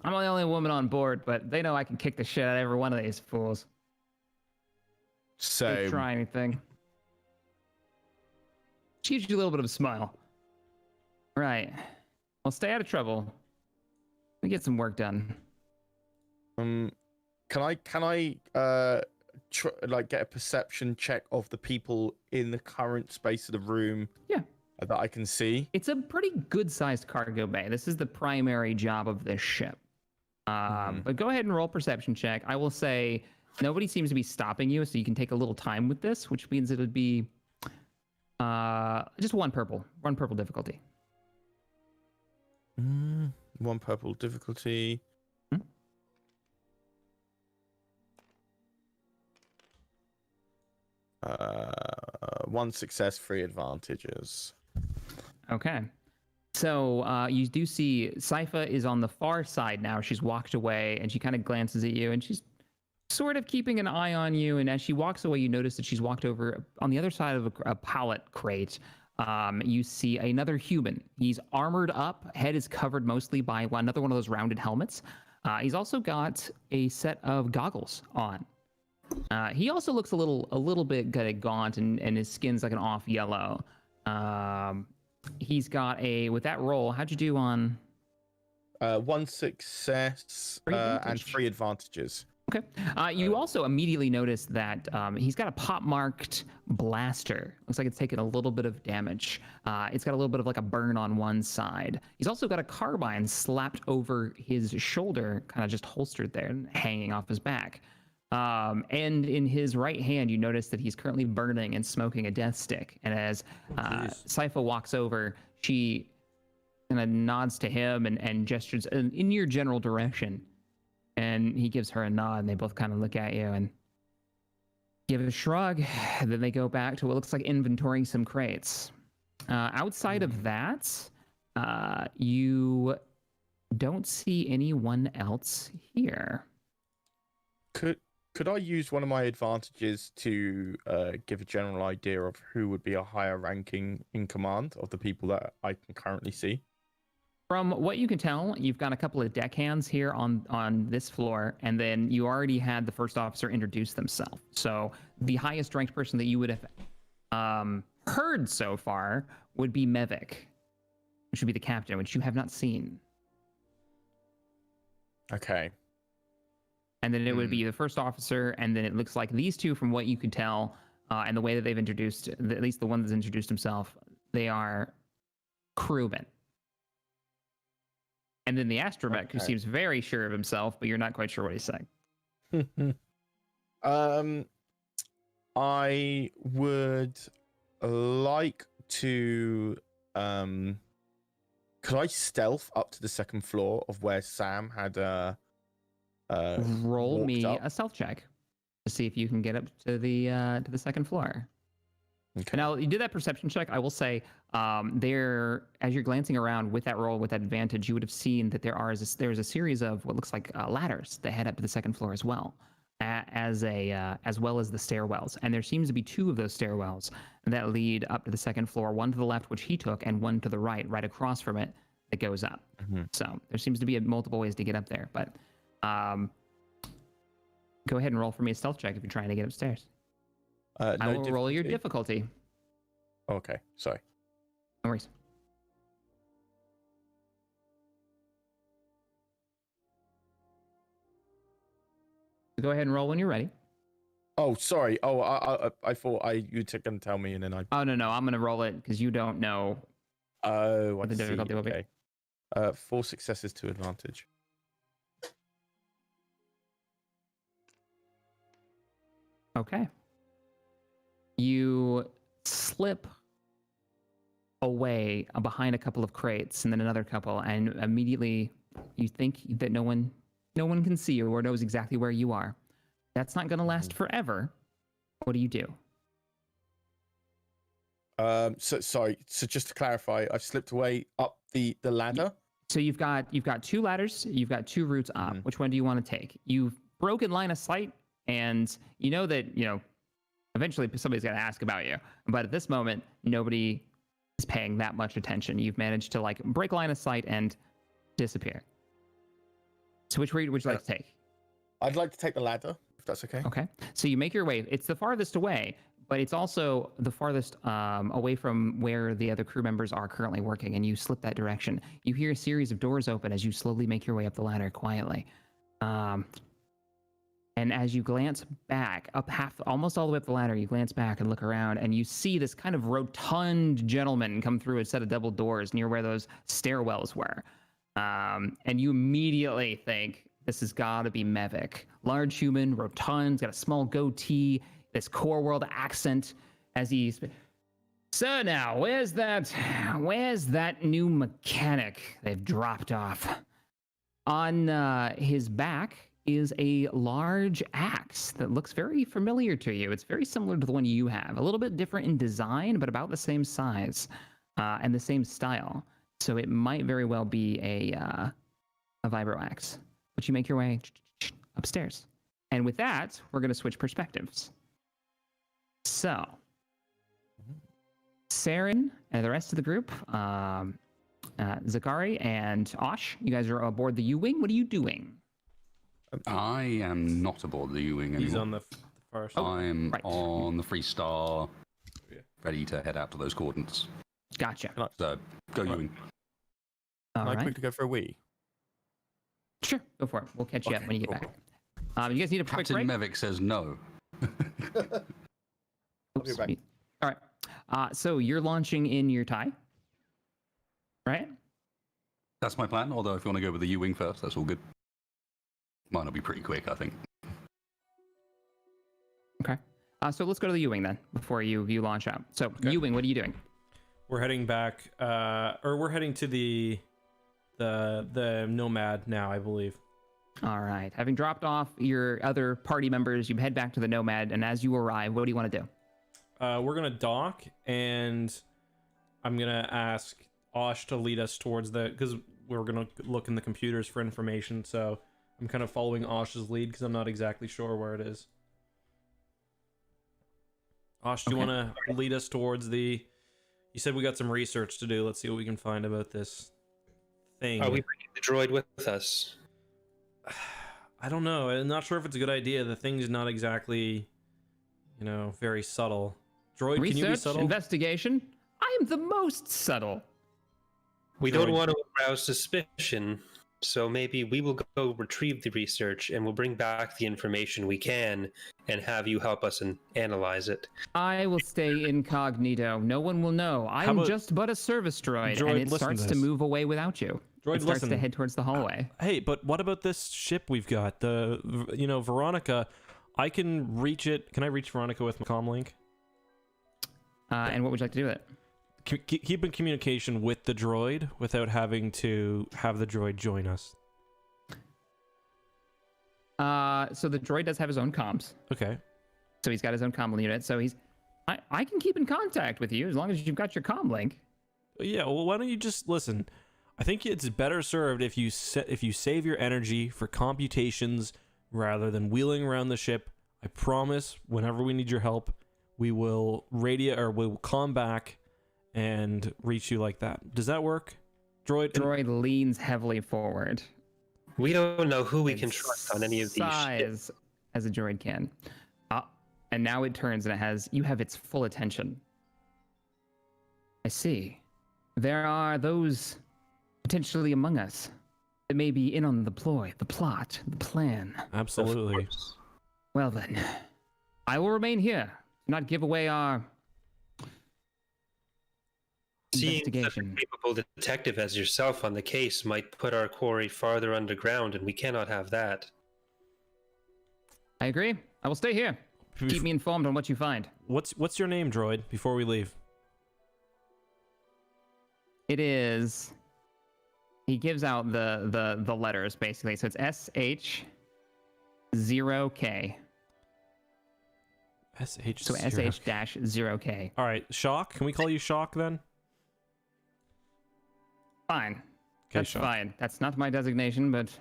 the only woman on board, but they know I can kick the shit out of every one of these fools. They Same. try anything. She gives you a little bit of a smile. Right. Well, stay out of trouble. Let me get some work done. Can I get a perception check of the people in the current space of the room? Yeah. That I can see. It's a pretty good-sized cargo bay. This is the primary job of this ship. But go ahead and roll perception check. I will say nobody seems to be stopping you, so you can take a little time with this, which means it would be just one purple difficulty. One purple difficulty. One success, 3 advantages. Okay. So you do see Sypha is on the far side now. She's walked away, and she kind of glances at you, and she's sort of keeping an eye on you. And as she walks away, you notice that she's walked over on the other side of a pallet crate. You see another human. He's armored up. Head is covered mostly by another one of those rounded helmets. He's also got a set of goggles on. He also looks a little bit kind of gaunt, and his skin's like an off yellow. He's got with that roll, how'd you do on? 1 success and 3 advantages. Okay. You also immediately notice that he's got a pop-marked blaster. Looks like it's taken a little bit of damage. It's got a little bit of like a burn on one side. He's also got a carbine slapped over his shoulder, kind of just holstered there and hanging off his back. And in his right hand, you notice that he's currently burning and smoking a death stick. And as Sypha walks over, she kind of nods to him and gestures in your general direction. And he gives her a nod, and they both kind of look at you and give it a shrug. Then they go back to what looks like inventorying some crates. Outside of that, you don't see anyone else here. Could I use one of my advantages to give a general idea of who would be a higher ranking in command of the people that I can currently see? From what you can tell, you've got a couple of deckhands here on this floor, and then you already had the first officer introduce themselves. So the highest ranked person that you would have heard so far would be Mevik, which would be the captain, which you have not seen. Okay. And then it would be the first officer, and then it looks like these two, from what you can tell, and the way that they've introduced, at least the one that's introduced himself, they are crewmen. And then the astromech, who seems very sure of himself, but you're not quite sure what he's saying. I would like to. Could I stealth up to the second floor of where Sam had roll me up? a stealth check to see if you can get up to the second floor. Okay. Now you did that perception check. I will say, there, as you're glancing around with that roll with that advantage, you would have seen that there's a series of what looks like ladders that head up to the second floor as well, as well as the stairwells. And there seems to be 2 of those stairwells that lead up to the second floor. One to the left, which he took, and one to the right across from it, that goes up. So there seems to be multiple ways to get up there. But go ahead and roll for me a stealth check if you're trying to get upstairs. I will roll your difficulty. Okay, sorry. No worries. Go ahead and roll when you're ready. Oh, sorry. Oh, I thought you were going to tell me, and then I. Oh no, I'm going to roll it because you don't know. Oh, what the difficulty will be. Okay. 4 successes, 2 advantage. Okay. You slip away behind a couple of crates and then another couple, and immediately you think that no one No one can see you or knows exactly where you are. That's not going to last forever. What do you do? So just to clarify, I've slipped away up the ladder. So you've got 2 ladders, you've got 2 routes up. Which one do you want to take? You've broken line of sight, and you know that, eventually somebody's going to ask about you. But at this moment, nobody is paying that much attention. You've managed to break line of sight and disappear. So which route would you like to take? I'd like to take the ladder, if that's okay. Okay. So you make your way. It's the farthest away, but it's also the farthest away from where the other crew members are currently working, and you slip that direction. You hear a series of doors open as you slowly make your way up the ladder quietly. And as you glance back, almost all the way up the ladder, you glance back and look around, and you see this kind of rotund gentleman come through a set of double doors near where those stairwells were. And you immediately think, this has got to be Mevik. Large human, rotund, got a small goatee, this core world accent as he... So now, where's that new mechanic they've dropped off? On his back is a large axe that looks very familiar to you. It's very similar to the one you have. A little bit different in design, but about the same size and the same style. So it might very well be a vibro axe. But you make your way upstairs. And with that, we're going to switch perspectives. So, Saren and the rest of the group, Zakari and Osh, you guys are aboard the U-Wing. What are you doing? I am not aboard the U-Wing anymore. He's on the first. I'm right. on the Freestar, ready to head out to those coordinates. Gotcha. So, go U-Wing. All Can I right. quickly go for a wee? Sure, go for it. We'll catch you up when you get back. You guys need a quick Captain break? Mevik says no. I'll be back. Sweet. All right. So you're launching in your tie, right? That's my plan, although if you want to go with the U-Wing first, that's all good. Mine will be pretty quick, I think. Okay. So let's go to the U-Wing then, before you launch out. So U-Wing, what are you doing? We're heading back, or we're heading to the Nomad now, I believe. All right. Having dropped off your other party members, you head back to the Nomad, and as you arrive, what do you want to do? We're gonna dock, and I'm gonna ask Osh to lead us towards because we're gonna look in the computers for information. So I'm kind of following Osh's lead because I'm not exactly sure where it is. Osh, do you want to lead us towards the? You said we got some research to do. Let's see what we can find about this thing. Are we bringing the droid with us? I don't know. I'm not sure if it's a good idea. The thing's not exactly, very subtle. Droid, Research, can you be subtle? investigation. I am the most subtle. We don't want to arouse suspicion, so maybe we will go retrieve the research and we'll bring back the information we can and have you help us and analyze it. I will stay incognito. No one will know. I am just but a service droid, Droid, and it listen starts to to this. move away without you. Droid, it starts listen. to head towards the hallway. Hey, but what about this ship we've got? Veronica. I can reach it. Can I reach Veronica with my comlink? And what would you like to do with it? Keep in communication with the droid without having to have the droid join us. So the droid does have his own comms. Okay. So he's got his own comm unit. So I can keep in contact with you as long as you've got your comm link. Yeah. Well, why don't you just listen? I think it's better served if you save your energy for computations rather than wheeling around the ship. I promise, whenever we need your help, we will we'll come back and reach you like that. Does that work, droid? Droid leans heavily forward. We don't know who we can trust on any of these ships. Sighs as a droid can. And now it turns and you have its full attention. I see. There are those potentially among us that may be in on the ploy, the plot, the plan. Absolutely. Well then, I will remain here, not give away our Seeing such a investigation. capable detective as yourself on the case might put our quarry farther underground, and we cannot have that. I agree. I will stay here. Keep me informed on what you find. What's your name, droid? Before we leave. It is He gives out the letters basically. So it's SH0K. SH. So SH-0K. All right, Shock. Can we call you Shock then? Fine. Okay, That's Shock. fine. That's not my designation, but It's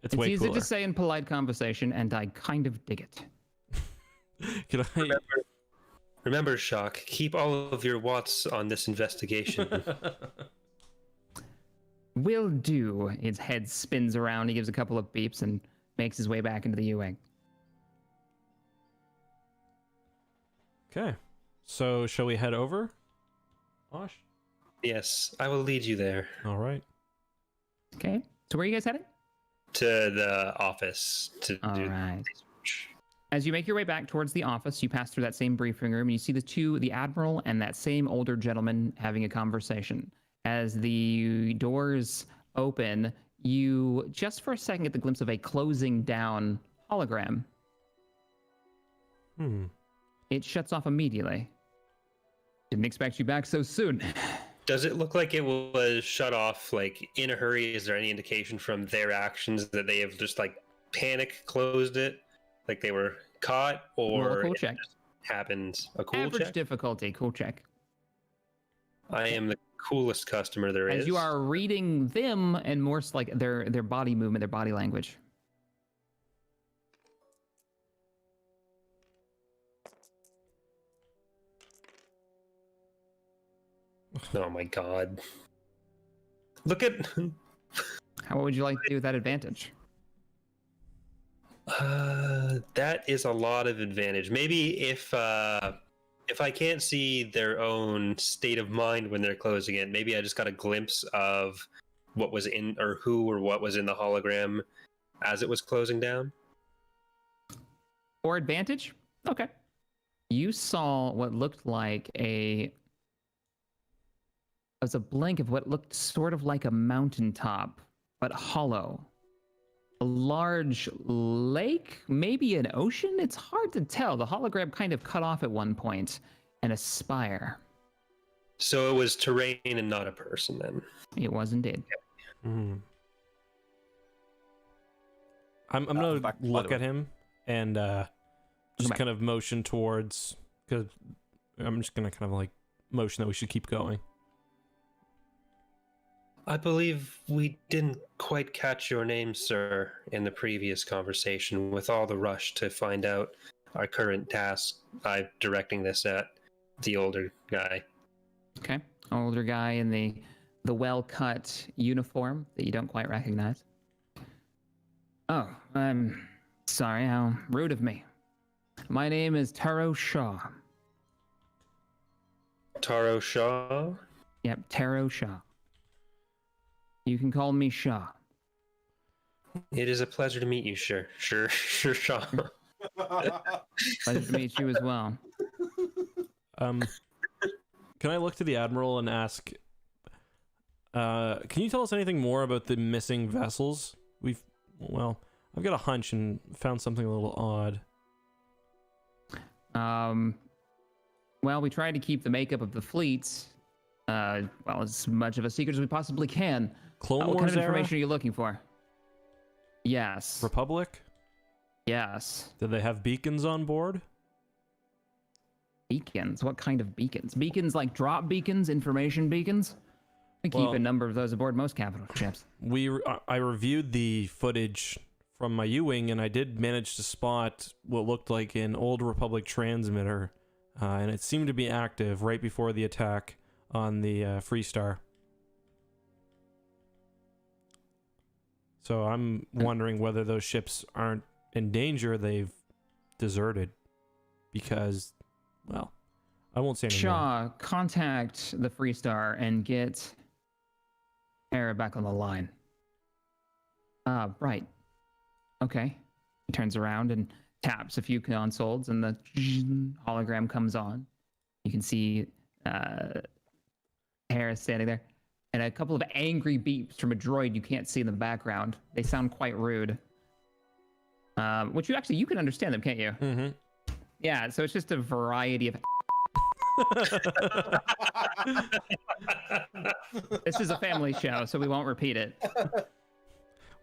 it's way easy cooler. to say in polite conversation, and I kind of dig it. Can I? Remember, Shock, keep all of your watts on this investigation. Will do. His head spins around. He gives a couple of beeps and makes his way back into the U-wing. Okay, so shall we head over? Osh. Yes, I will lead you there. All right. Okay. So where are you guys heading? To the office to All do right. research. As you make your way back towards the office, you pass through that same briefing room, and you see the Admiral and that same older gentleman having a conversation. As the doors open, you just for a second get the glimpse of a closing down hologram. It shuts off immediately. Didn't expect you back so soon. Does it look like it was shut off like in a hurry? Is there any indication from their actions that they have just like panic closed it, like they were caught, Roll or a cool it check. just happened? A cool Average check. difficulty, cool check. I am the coolest customer there is. As you are reading them and more like their body movement, their body language. Oh my god! Look at. How would you like to do with that advantage? That is a lot of advantage. Maybe if I can't see their own state of mind when they're closing it, maybe I just got a glimpse of what was in or who or what was in the hologram as it was closing down. Or advantage? Okay. You saw what looked like it was a blank of what looked sort of like a mountaintop, but hollow. A large lake, maybe an ocean? It's hard to tell. The hologram kind of cut off at one point, and a spire. So it was terrain and not a person then. It was indeed. I'm gonna back, by look the at him and just back. kind of motion towards, because I'm just gonna kind of like motion that we should keep going. I believe we didn't quite catch your name, sir, in the previous conversation. With all the rush to find out our current task, I'm directing this at the older guy. Okay. Older guy in the well-cut uniform that you don't quite recognize. Oh, I'm sorry. How rude of me. My name is Taro Shaw. Taro Shaw? Yep, Taro Shaw. You can call me Shaw. It is a pleasure to meet you, sure, Shaw. Pleasure to meet you as well. Can I look to the Admiral and ask, can you tell us anything more about the missing vessels? I've got a hunch and found something a little odd. Well, we tried to keep the makeup of the fleet, as much of a secret as we possibly can. Clone What Wars kind of era? information are you looking for? Yes. Republic? Yes. Did they have beacons on board? Beacons? What kind of beacons? Beacons like drop beacons, information beacons? We keep Well- a number of those aboard most capital ships. I reviewed the footage from my U-wing, and I did manage to spot what looked like an old Republic transmitter, and it seemed to be active right before the attack on the Freestar. So I'm wondering whether those ships aren't in danger. They've deserted because, well, I won't say anything more. Shaw, contact the Freestar and get Hera back on the line. Right. Okay. He turns around and taps a few consoles, and the hologram comes on. You can see Hera standing there, and a couple of angry beeps from a droid you can't see in the background. They sound quite rude. Which you can understand them, can't you? Mm-hmm. Yeah, so it's just a variety of This is a family show, so we won't repeat it.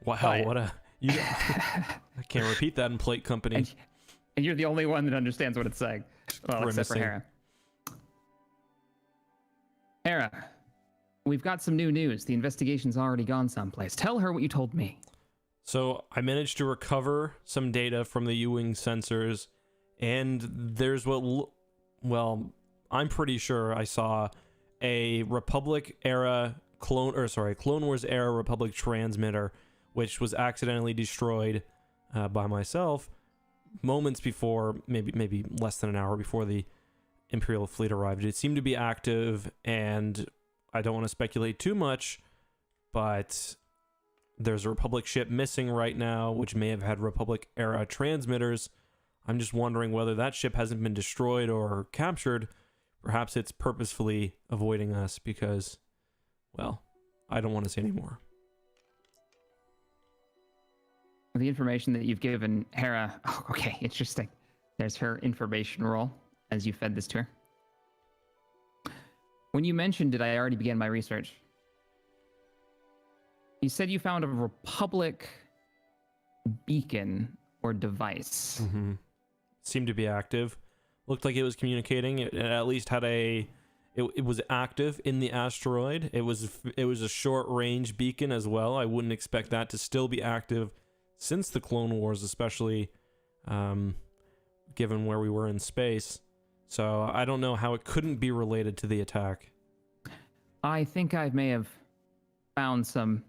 Wow, But- what a I can't repeat that in plate company. And you're the only one that understands what it's saying. Well, except for Grimacing. Hera. Hera, we've got some new news. The investigation's already gone someplace. Tell her what you told me. So I managed to recover some data from the U-wing sensors, and there's well, I'm pretty sure I saw a Republic era Clone Wars era Republic transmitter, which was accidentally destroyed by myself moments before, maybe less than an hour before the Imperial fleet arrived. It seemed to be active, and I don't want to speculate too much, but there's a Republic ship missing right now, which may have had Republic era transmitters. I'm just wondering whether that ship hasn't been destroyed or captured. Perhaps it's purposefully avoiding us because, well, I don't want to say any more. The information that you've given Hera, oh, okay, it's just like there's her information roll as you fed this to her. When you mentioned it, I already began my research. You said you found a Republic beacon or device. Mm-hmm. Seemed to be active. Looked like it was communicating. It at least had it was active in the asteroid. It was a short range beacon as well. I wouldn't expect that to still be active since the Clone Wars, especially given where we were in space. So I don't know how it couldn't be related to the attack. I think I may have found some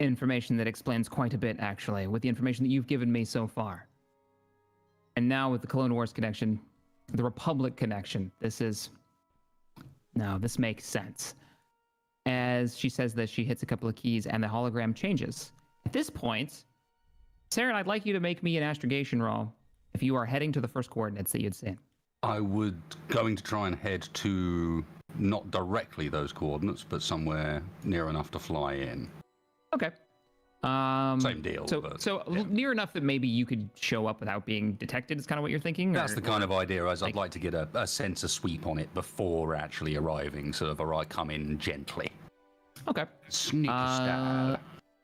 information that explains quite a bit, actually, with the information that you've given me so far. And now with the Clone Wars connection, the Republic connection, this makes sense. As she says that, she hits a couple of keys and the hologram changes. At this point, Saren, I'd like you to make me an astrogation roll if you are heading to the first coordinates that you'd seen. I would going to try and head to not directly those coordinates, but somewhere near enough to fly in. Okay. Same deal. So near enough that maybe you could show up without being detected is kind of what you're thinking? That's or- the kind of idea. As I'd like to get a sensor sweep on it before actually arriving, sort of come in gently. Okay. Sneaky style.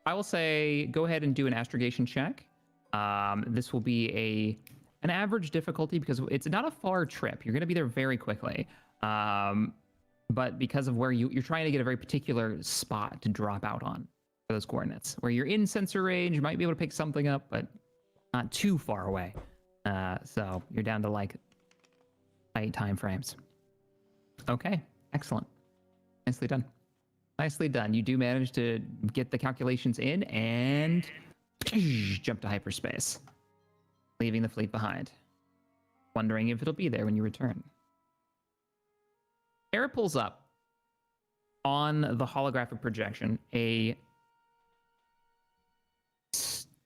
I will say go ahead and do an astrogation check. This will be an average difficulty because it's not a far trip. You're going to be there very quickly. But because of where you're trying to get a very particular spot to drop out on for those coordinates, where you're in sensor range, you might be able to pick something up, but not too far away. So you're down to like 8 time frames. Okay, excellent. Nicely done. Nicely done. You do manage to get the calculations in and jump to hyperspace, leaving the fleet behind, wondering if it'll be there when you return. Hera pulls up on the holographic projection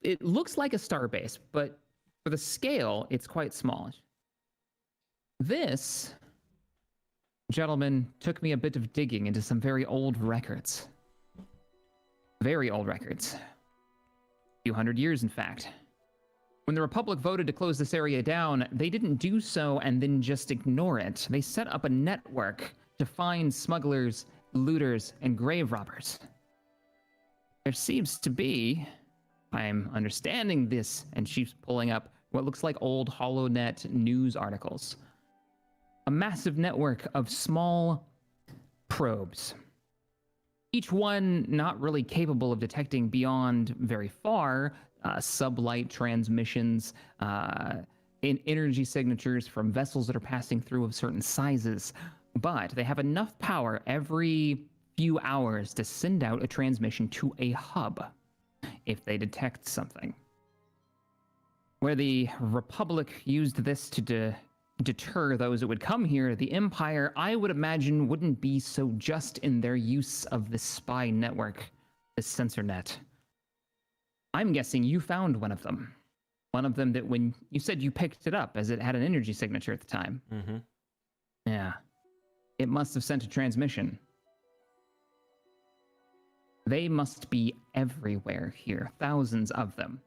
it looks like a starbase, but for the scale, it's quite small. This, gentlemen, took me a bit of digging into some very old records. Very old records. A few hundred years, in fact. When the Republic voted to close this area down, they didn't do so and then just ignore it. They set up a network to find smugglers, looters, and grave robbers. There seems to be, I'm understanding this, and she's pulling up what looks like old HoloNet news articles. A massive network of small probes. Each one not really capable of detecting beyond very far sublight transmissions, in energy signatures from vessels that are passing through of certain sizes. But they have enough power every few hours to send out a transmission to a hub if they detect something. Where the Republic used this to deter those that would come here, the Empire, I would imagine, wouldn't be so just in their use of this spy network, this sensor net. I'm guessing you found one of them. One of them that when you said you picked it up as it had an energy signature at the time. Mm-hmm. Yeah. It must have sent a transmission. They must be everywhere here, thousands of them.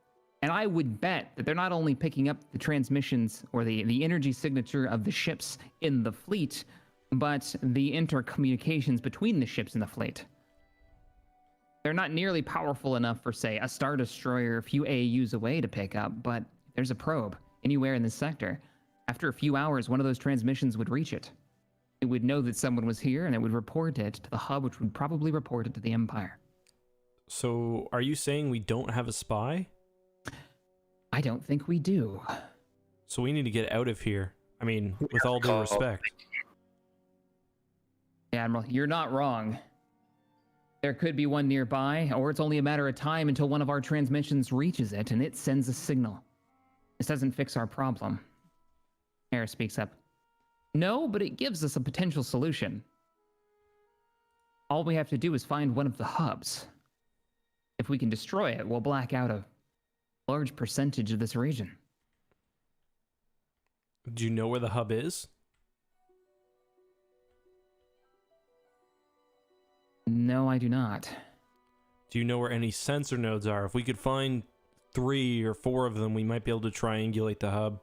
And I would bet that they're not only picking up the transmissions or the energy signature of the ships in the fleet, but the intercommunications between the ships in the fleet. They're not nearly powerful enough for, say, a Star Destroyer a few AUs away to pick up, but there's a probe anywhere in this sector. After a few hours, one of those transmissions would reach it. It would know that someone was here, and it would report it to the hub, which would probably report it to the Empire. So, are you saying we don't have a spy? I don't think we do. So we need to get out of here. I mean, with all due respect. Admiral, you're not wrong. There could be one nearby, or it's only a matter of time until one of our transmissions reaches it, and it sends a signal. This doesn't fix our problem. Hera speaks up. No, but it gives us a potential solution. All we have to do is find one of the hubs. If we can destroy it, we'll black out a large percentage of this region. Do you know where the hub is? No, I do not. Do you know where any sensor nodes are? If we could find 3 or 4 of them, we might be able to triangulate the hub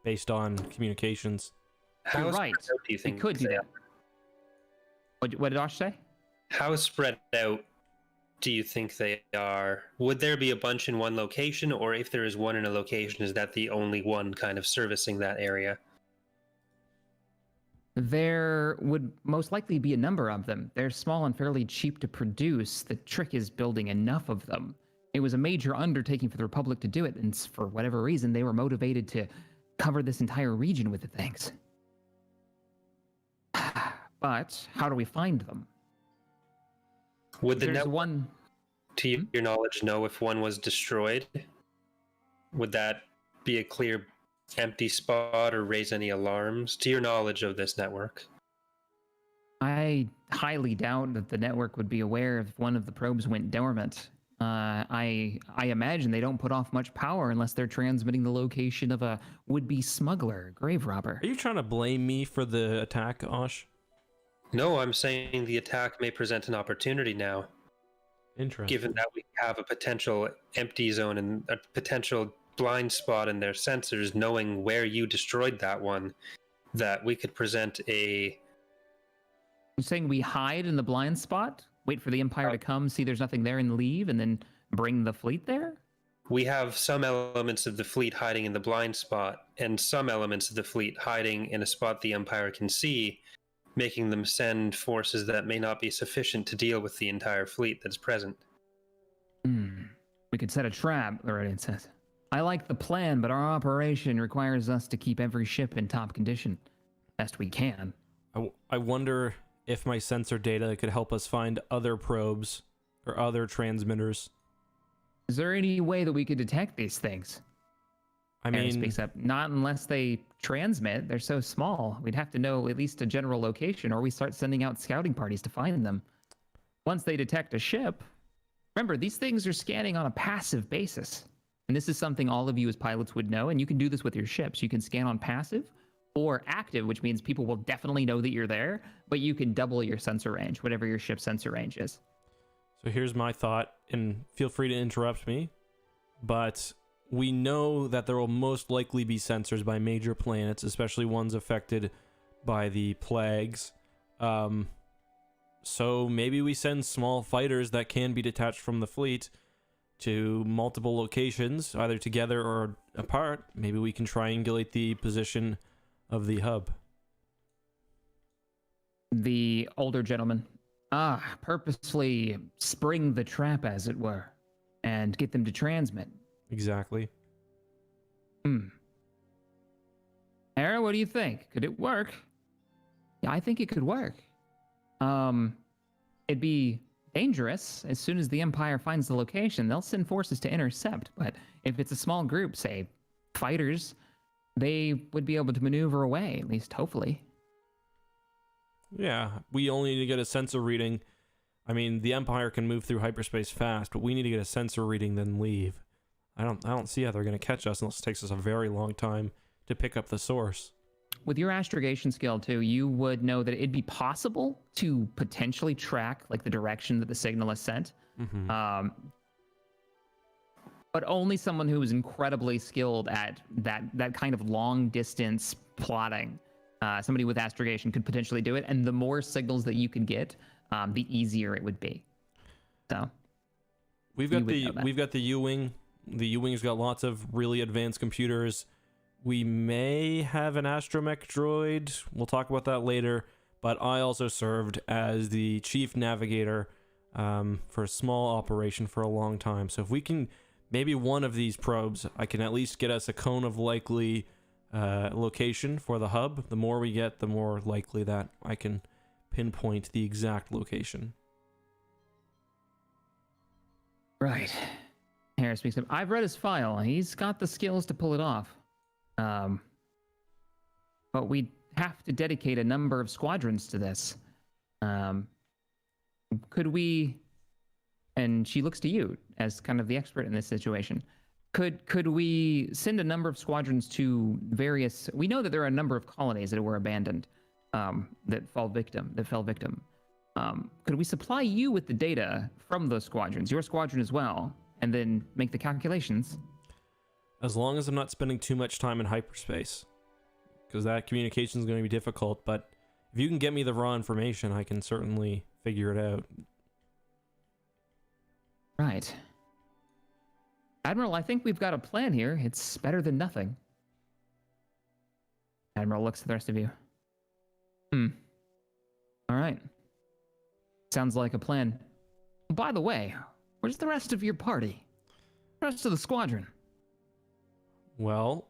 based on communications. You're right. Do you think We could do that. What did Osh say? How spread out do you think they are? Would there be a bunch in one location, or if there is one in a location, is that the only one kind of servicing that area? There would most likely be a number of them. They're small and fairly cheap to produce. The trick is building enough of them. It was a major undertaking for the Republic to do it, and for whatever reason, they were motivated to cover this entire region with the things. But how do we find them? Would the There's network, one. to your knowledge, know if one was destroyed? Would that be a clear empty spot or raise any alarms to your knowledge of this network? I highly doubt that the network would be aware if one of the probes went dormant. I imagine they don't put off much power unless they're transmitting the location of a would-be smuggler, grave robber. Are you trying to blame me for the attack, Osh? No, I'm saying the attack may present an opportunity now, Interesting. given that we have a potential empty zone and a potential blind spot in their sensors, knowing where you destroyed that one, that we could present a... You're saying we hide in the blind spot, wait for the Empire to come, see there's nothing there, and leave, and then bring the fleet there? We have some elements of the fleet hiding in the blind spot, and some elements of the fleet hiding in a spot the Empire can see, making them send forces that may not be sufficient to deal with the entire fleet that's present. We could set a trap, Lorraine says. I like the plan, but our operation requires us to keep every ship in top condition. Best we can. I wonder if my sensor data could help us find other probes or other transmitters. Is there any way that we could detect these things? I Aaron mean, speaks up. Not unless they transmit. They're so small. We'd have to know at least a general location, or we start sending out scouting parties to find them. Once they detect a ship, remember, these things are scanning on a passive basis. And this is something all of you as pilots would know, and you can do this with your ships. You can scan on passive or active, which means people will definitely know that you're there, but you can double your sensor range, whatever your ship's sensor range is. so here's my thought, and feel free to interrupt me, but we know that there will most likely be sensors by major planets, especially ones affected by the plagues. So maybe we send small fighters that can be detached from the fleet to multiple locations, either together or apart. Maybe we can triangulate the position of the hub. The older gentleman. Purposely spring the trap, as it were, and get them to transmit. Exactly. Hera, what do you think? Could it work? Yeah, I think it could work. It'd be dangerous. As soon as the Empire finds the location, they'll send forces to intercept. But if it's a small group, say, fighters, they would be able to maneuver away, at least hopefully. Yeah, we only need to get a sensor reading. I mean, the Empire can move through hyperspace fast, but we need to get a sensor reading, then leave. I don't see how they're going to catch us unless it takes us a very long time to pick up the source. With your astrogation skill, too, you would know that it'd be possible to potentially track, like, the direction that the signal is sent. But only someone who is incredibly skilled at that kind of long-distance plotting. somebody with astrogation could potentially do it, and the more signals that you could get, the easier it would be. So we've got the U-wing. The U-wing's got lots of really advanced computers. We may have an astromech droid. We'll talk about that later. But I also served as the chief navigator for a small operation for a long time. So if we can, maybe one of these probes, I can at least get us a cone of likely location for the hub. The more we get, the more likely that I can pinpoint the exact location. Right. Harris speaks up. I've read his file. He's got the skills to pull it off. But we have to dedicate a number of squadrons to this. Could we, and she looks to you as kind of the expert in this situation, could we send a number of squadrons to various, we know that there are a number of colonies that were abandoned, that fell victim. Could we supply you with the data from those squadrons, your squadron as well, and then make the calculations? As long as I'm not spending too much time in hyperspace, because that communication is going to be difficult. But if you can get me the raw information, I can certainly figure it out. Right. Admiral, I think we've got a plan here. It's better than nothing. Admiral looks at the rest of you. All right. Sounds like a plan. By the way, where's the rest of your party? The rest of the squadron? Well...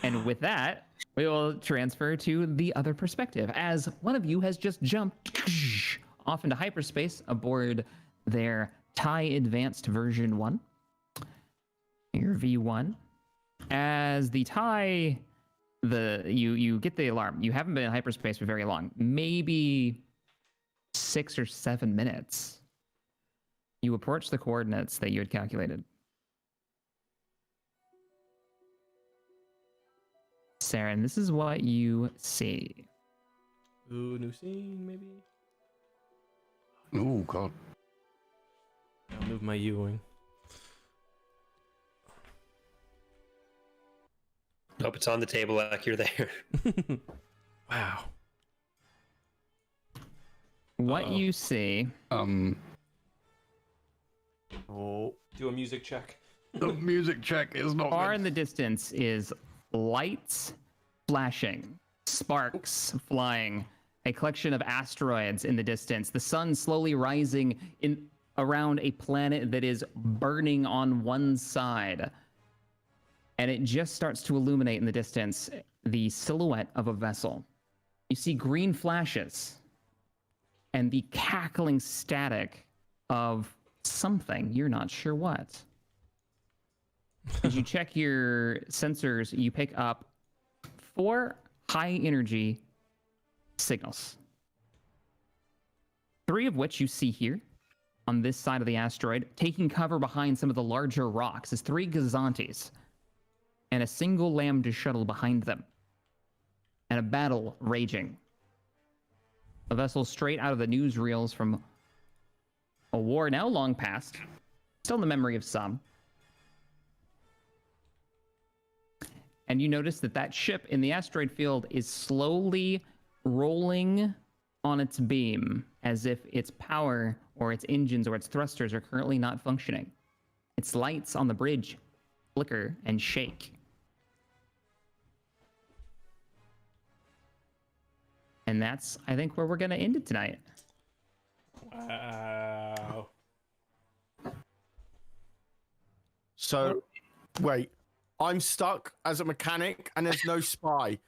And with that, we will transfer to the other perspective, as one of you has just jumped off into hyperspace aboard their TIE Advanced version 1. Your V1. As the TIE, you get the alarm. You haven't been in hyperspace for very long. Maybe 6 or 7 minutes. You approach the coordinates that you had calculated. Saren, this is what you see. Ooh, new scene, maybe? Oh, God. I'll move my U-wing. Nope, it's on the table like you're there. Wow. What you see... Oh. Do a music check. The music check is not Far good. in the distance is lights flashing, sparks flying, a collection of asteroids in the distance, the sun slowly rising in around a planet that is burning on one side. And it just starts to illuminate in the distance the silhouette of a vessel. You see green flashes and the cackling static of something, you're not sure what. As you check your sensors, you pick up 4 high-energy signals. 3 of which you see here on this side of the asteroid, taking cover behind some of the larger rocks. Is 3 Gazantes and a single Lambda shuttle behind them, and a battle raging. A vessel straight out of the newsreels from a war now long past, still in the memory of some. And you notice that that ship in the asteroid field is slowly rolling on its beam, as if its power or its engines or its thrusters are currently not functioning. Its lights on the bridge flicker and shake. And that's, I think, where we're going to end it tonight. Wow. So, wait. I'm stuck as a mechanic, and there's no spy.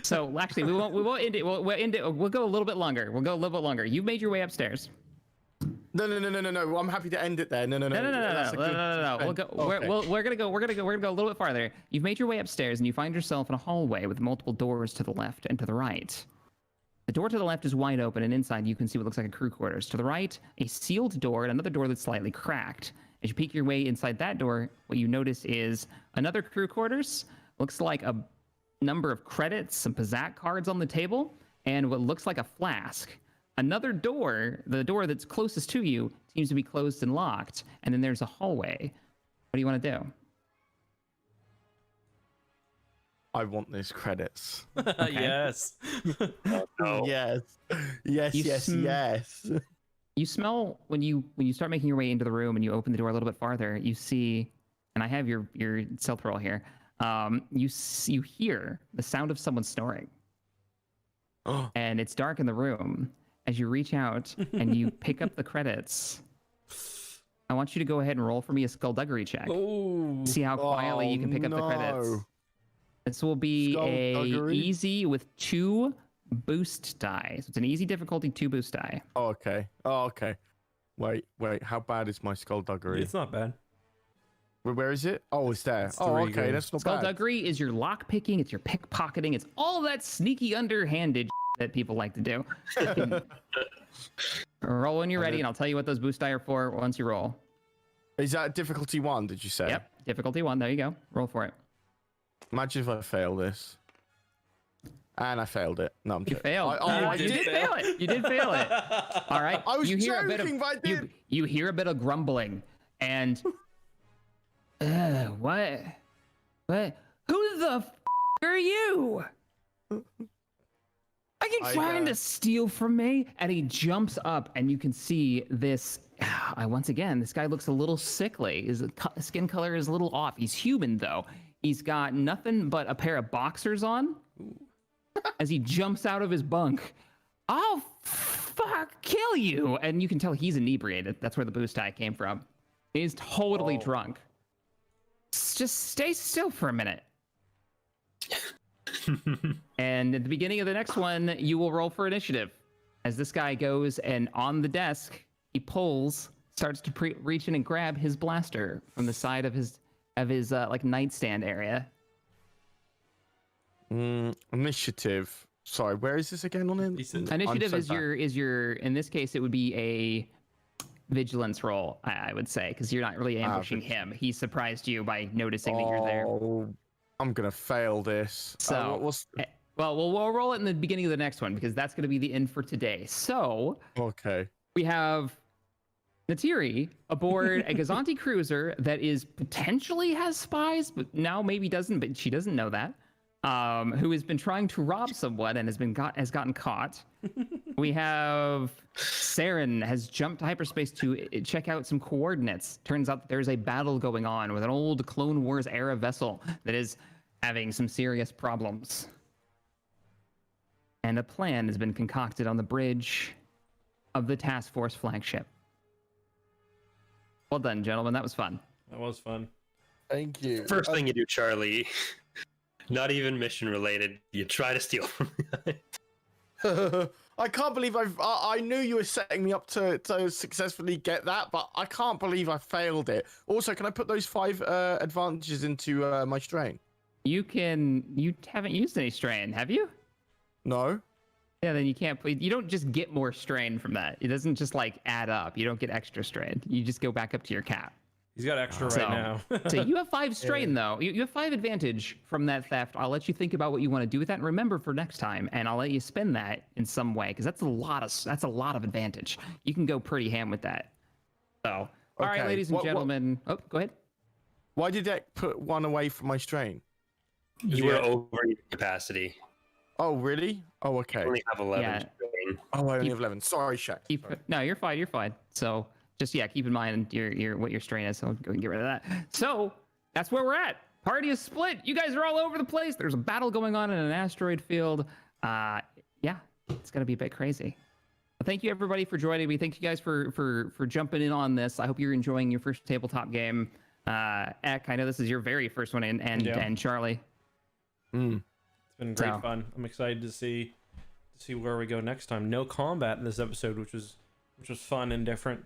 So actually, we won't end it. We'll end it. We'll go a little bit longer. You've made your way upstairs. No. I'm happy to end it there. No. That's a good No. We'll go. Okay. We're gonna go a little bit farther. You've made your way upstairs, and you find yourself in a hallway with multiple doors to the left and to the right. The door to the left is wide open, and inside you can see what looks like a crew quarters. To the right, a sealed door and another door that's slightly cracked. As you peek your way inside that door, what you notice is another crew quarters. Looks like a number of credits, some Pazak cards on the table, and what looks like a flask. Another door, the door that's closest to you, seems to be closed and locked. And then there's a hallway. What do you want to do? I want these credits. Yes. No. Yes. Yes, You yes, sm- yes. You smell when you start making your way into the room and you open the door a little bit farther. You see, and I have your stealth roll here. You hear the sound of someone snoring, and it's dark in the room. As you reach out and you pick up the credits, I want you to go ahead and roll for me a skullduggery check. Oh. See how quietly you can pick up the credits. no. This will be a Skullduggery? easy with 2 boost die. So it's an easy difficulty, 2 boost die. Oh, okay. Oh, okay. Wait. How bad is my skullduggery? It's not bad. Where is it? Oh, it's there. It's Oh, 3 okay. good. That's not bad. Skullduggery is your lock picking, it's your pickpocketing, it's all that sneaky underhanded that people like to do. Roll when you're ready, and I'll tell you what those boost die are for once you roll. Is that difficulty 1? Did you say? Yep, difficulty 1. There you go. Roll for it. Imagine if I fail this. And I failed it. No, I'm You joking. failed. I You did fail it. You did fail it. All right. I was you hear a bit joking, of, but I did. You hear a bit of grumbling, and what? Who the are you? Are you trying to steal from me? And he jumps up, and you can see this. Once again, this guy looks a little sickly. His skin color is a little off. He's human, though. He's got nothing but a pair of boxers on. As he jumps out of his bunk, I'll kill you. And you can tell he's inebriated. That's where the boost die came from. He's totally drunk. Just stay still for a minute. And at the beginning of the next one, you will roll for initiative. As this guy goes and on the desk, he starts to reach in and grab his blaster from the side of his like nightstand area. Initiative. Sorry, where is this again on it? Initiative I'm so bad. is your in this case it would be a vigilance roll, I would say, because you're not really ambushing him. He surprised you by noticing that you're there. Oh, I'm gonna fail this. So, well, we'll roll it in the beginning of the next one because that's going to be the end for today. So okay. we have Natiri aboard a Gazanti cruiser that is potentially has spies, but now maybe doesn't. But she doesn't know that. Who has been trying to rob someone and has gotten caught. We have Saren has jumped to hyperspace to check out some coordinates. Turns out that there's a battle going on with an old Clone Wars era vessel that is having some serious problems. And a plan has been concocted on the bridge of the task force flagship. Well done, gentlemen. That was fun. That was fun. Thank you. First thing you do, Charlie, not even mission related, you try to steal from me. I can't believe I knew you were setting me up to successfully get that, but I can't believe I failed it. Also, can I put those 5 advantages into my strain? You haven't used any strain, have you? No. Yeah, then you can't. You don't just get more strain from that. It doesn't just like add up. You don't get extra strain. You just go back up to your cap. He's got extra right now. So you have 5 strain though. You have 5 advantage from that theft. I'll let you think about what you want to do with that and remember for next time. And I'll let you spend that in some way because that's a lot of advantage. You can go pretty ham with that. So, all right, ladies and gentlemen. Oh, go ahead. Why did that put 1 away from my strain? You were over your capacity. Oh, really? Oh, okay. You only have 11 Yeah. strain. Oh, I only have 11. Sorry, Shaq. No, you're fine. You're fine. So just keep in mind what your strain is. So go and get rid of that. So that's where we're at. Party is split. You guys are all over the place. There's a battle going on in an asteroid field. Yeah, it's gonna be a bit crazy. But thank you everybody for joining me. Thank you guys for jumping in on this. I hope you're enjoying your first tabletop game. Eck, I know this is your very first one, and Charlie. It's been great fun. I'm excited to see where we go next time. No combat in this episode, which was fun and different.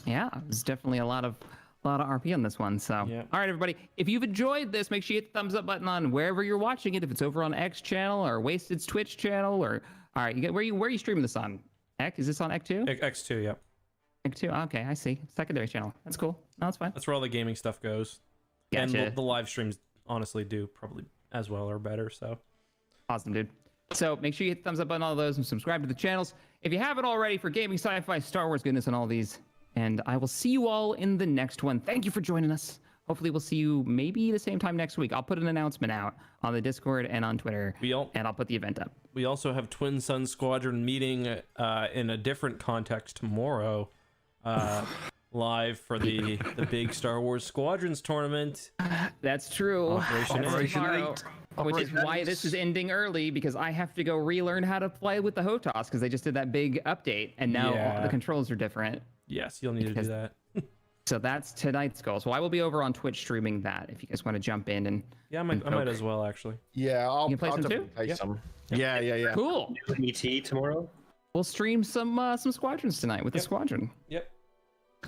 Yeah, there's definitely a lot of RP on this one. So, Yeah. All right, everybody, if you've enjoyed this, make sure you hit the thumbs up button on wherever you're watching it. If it's over on X channel or Wasted's Twitch channel, or all right, where are you streaming this on? Eck, is this on EcksToo? EcksToo, yep. EcksToo. Okay, I see. Secondary channel. That's cool. No, that's fine. That's where all the gaming stuff goes. Gotcha. And the live streams honestly do probably as well or better. So Awesome, dude. So make sure you hit the thumbs up on all those and subscribe to the channels if you haven't already for gaming, sci-fi, Star Wars goodness, and all these. And I will see you all in the next one. Thank you for joining us. hopefully we'll see you maybe the same time next week. I'll put an announcement out on the Discord and on Twitter, and I'll put the event up. We also have Twin Sun Squadron meeting in a different context tomorrow, live for the big Star Wars Squadrons tournament. That's true. Operation 8. Which is why this is ending early, because I have to go relearn how to play with the HOTAS, because they just did that big update, and now all the controls are different. Yes, you'll need to do that. So that's tonight's goal. So I will be over on Twitch streaming that if you guys want to jump in and Yeah, I might as well, actually. Yeah, I'll You can play I'll some definitely too? play Yep. some. Yeah. cool. ET tomorrow. We'll stream some squadrons tonight with the squadron. Yep.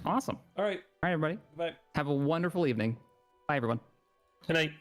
Awesome. All right. All right, everybody. Bye. Have a wonderful evening. Bye, everyone. Good night.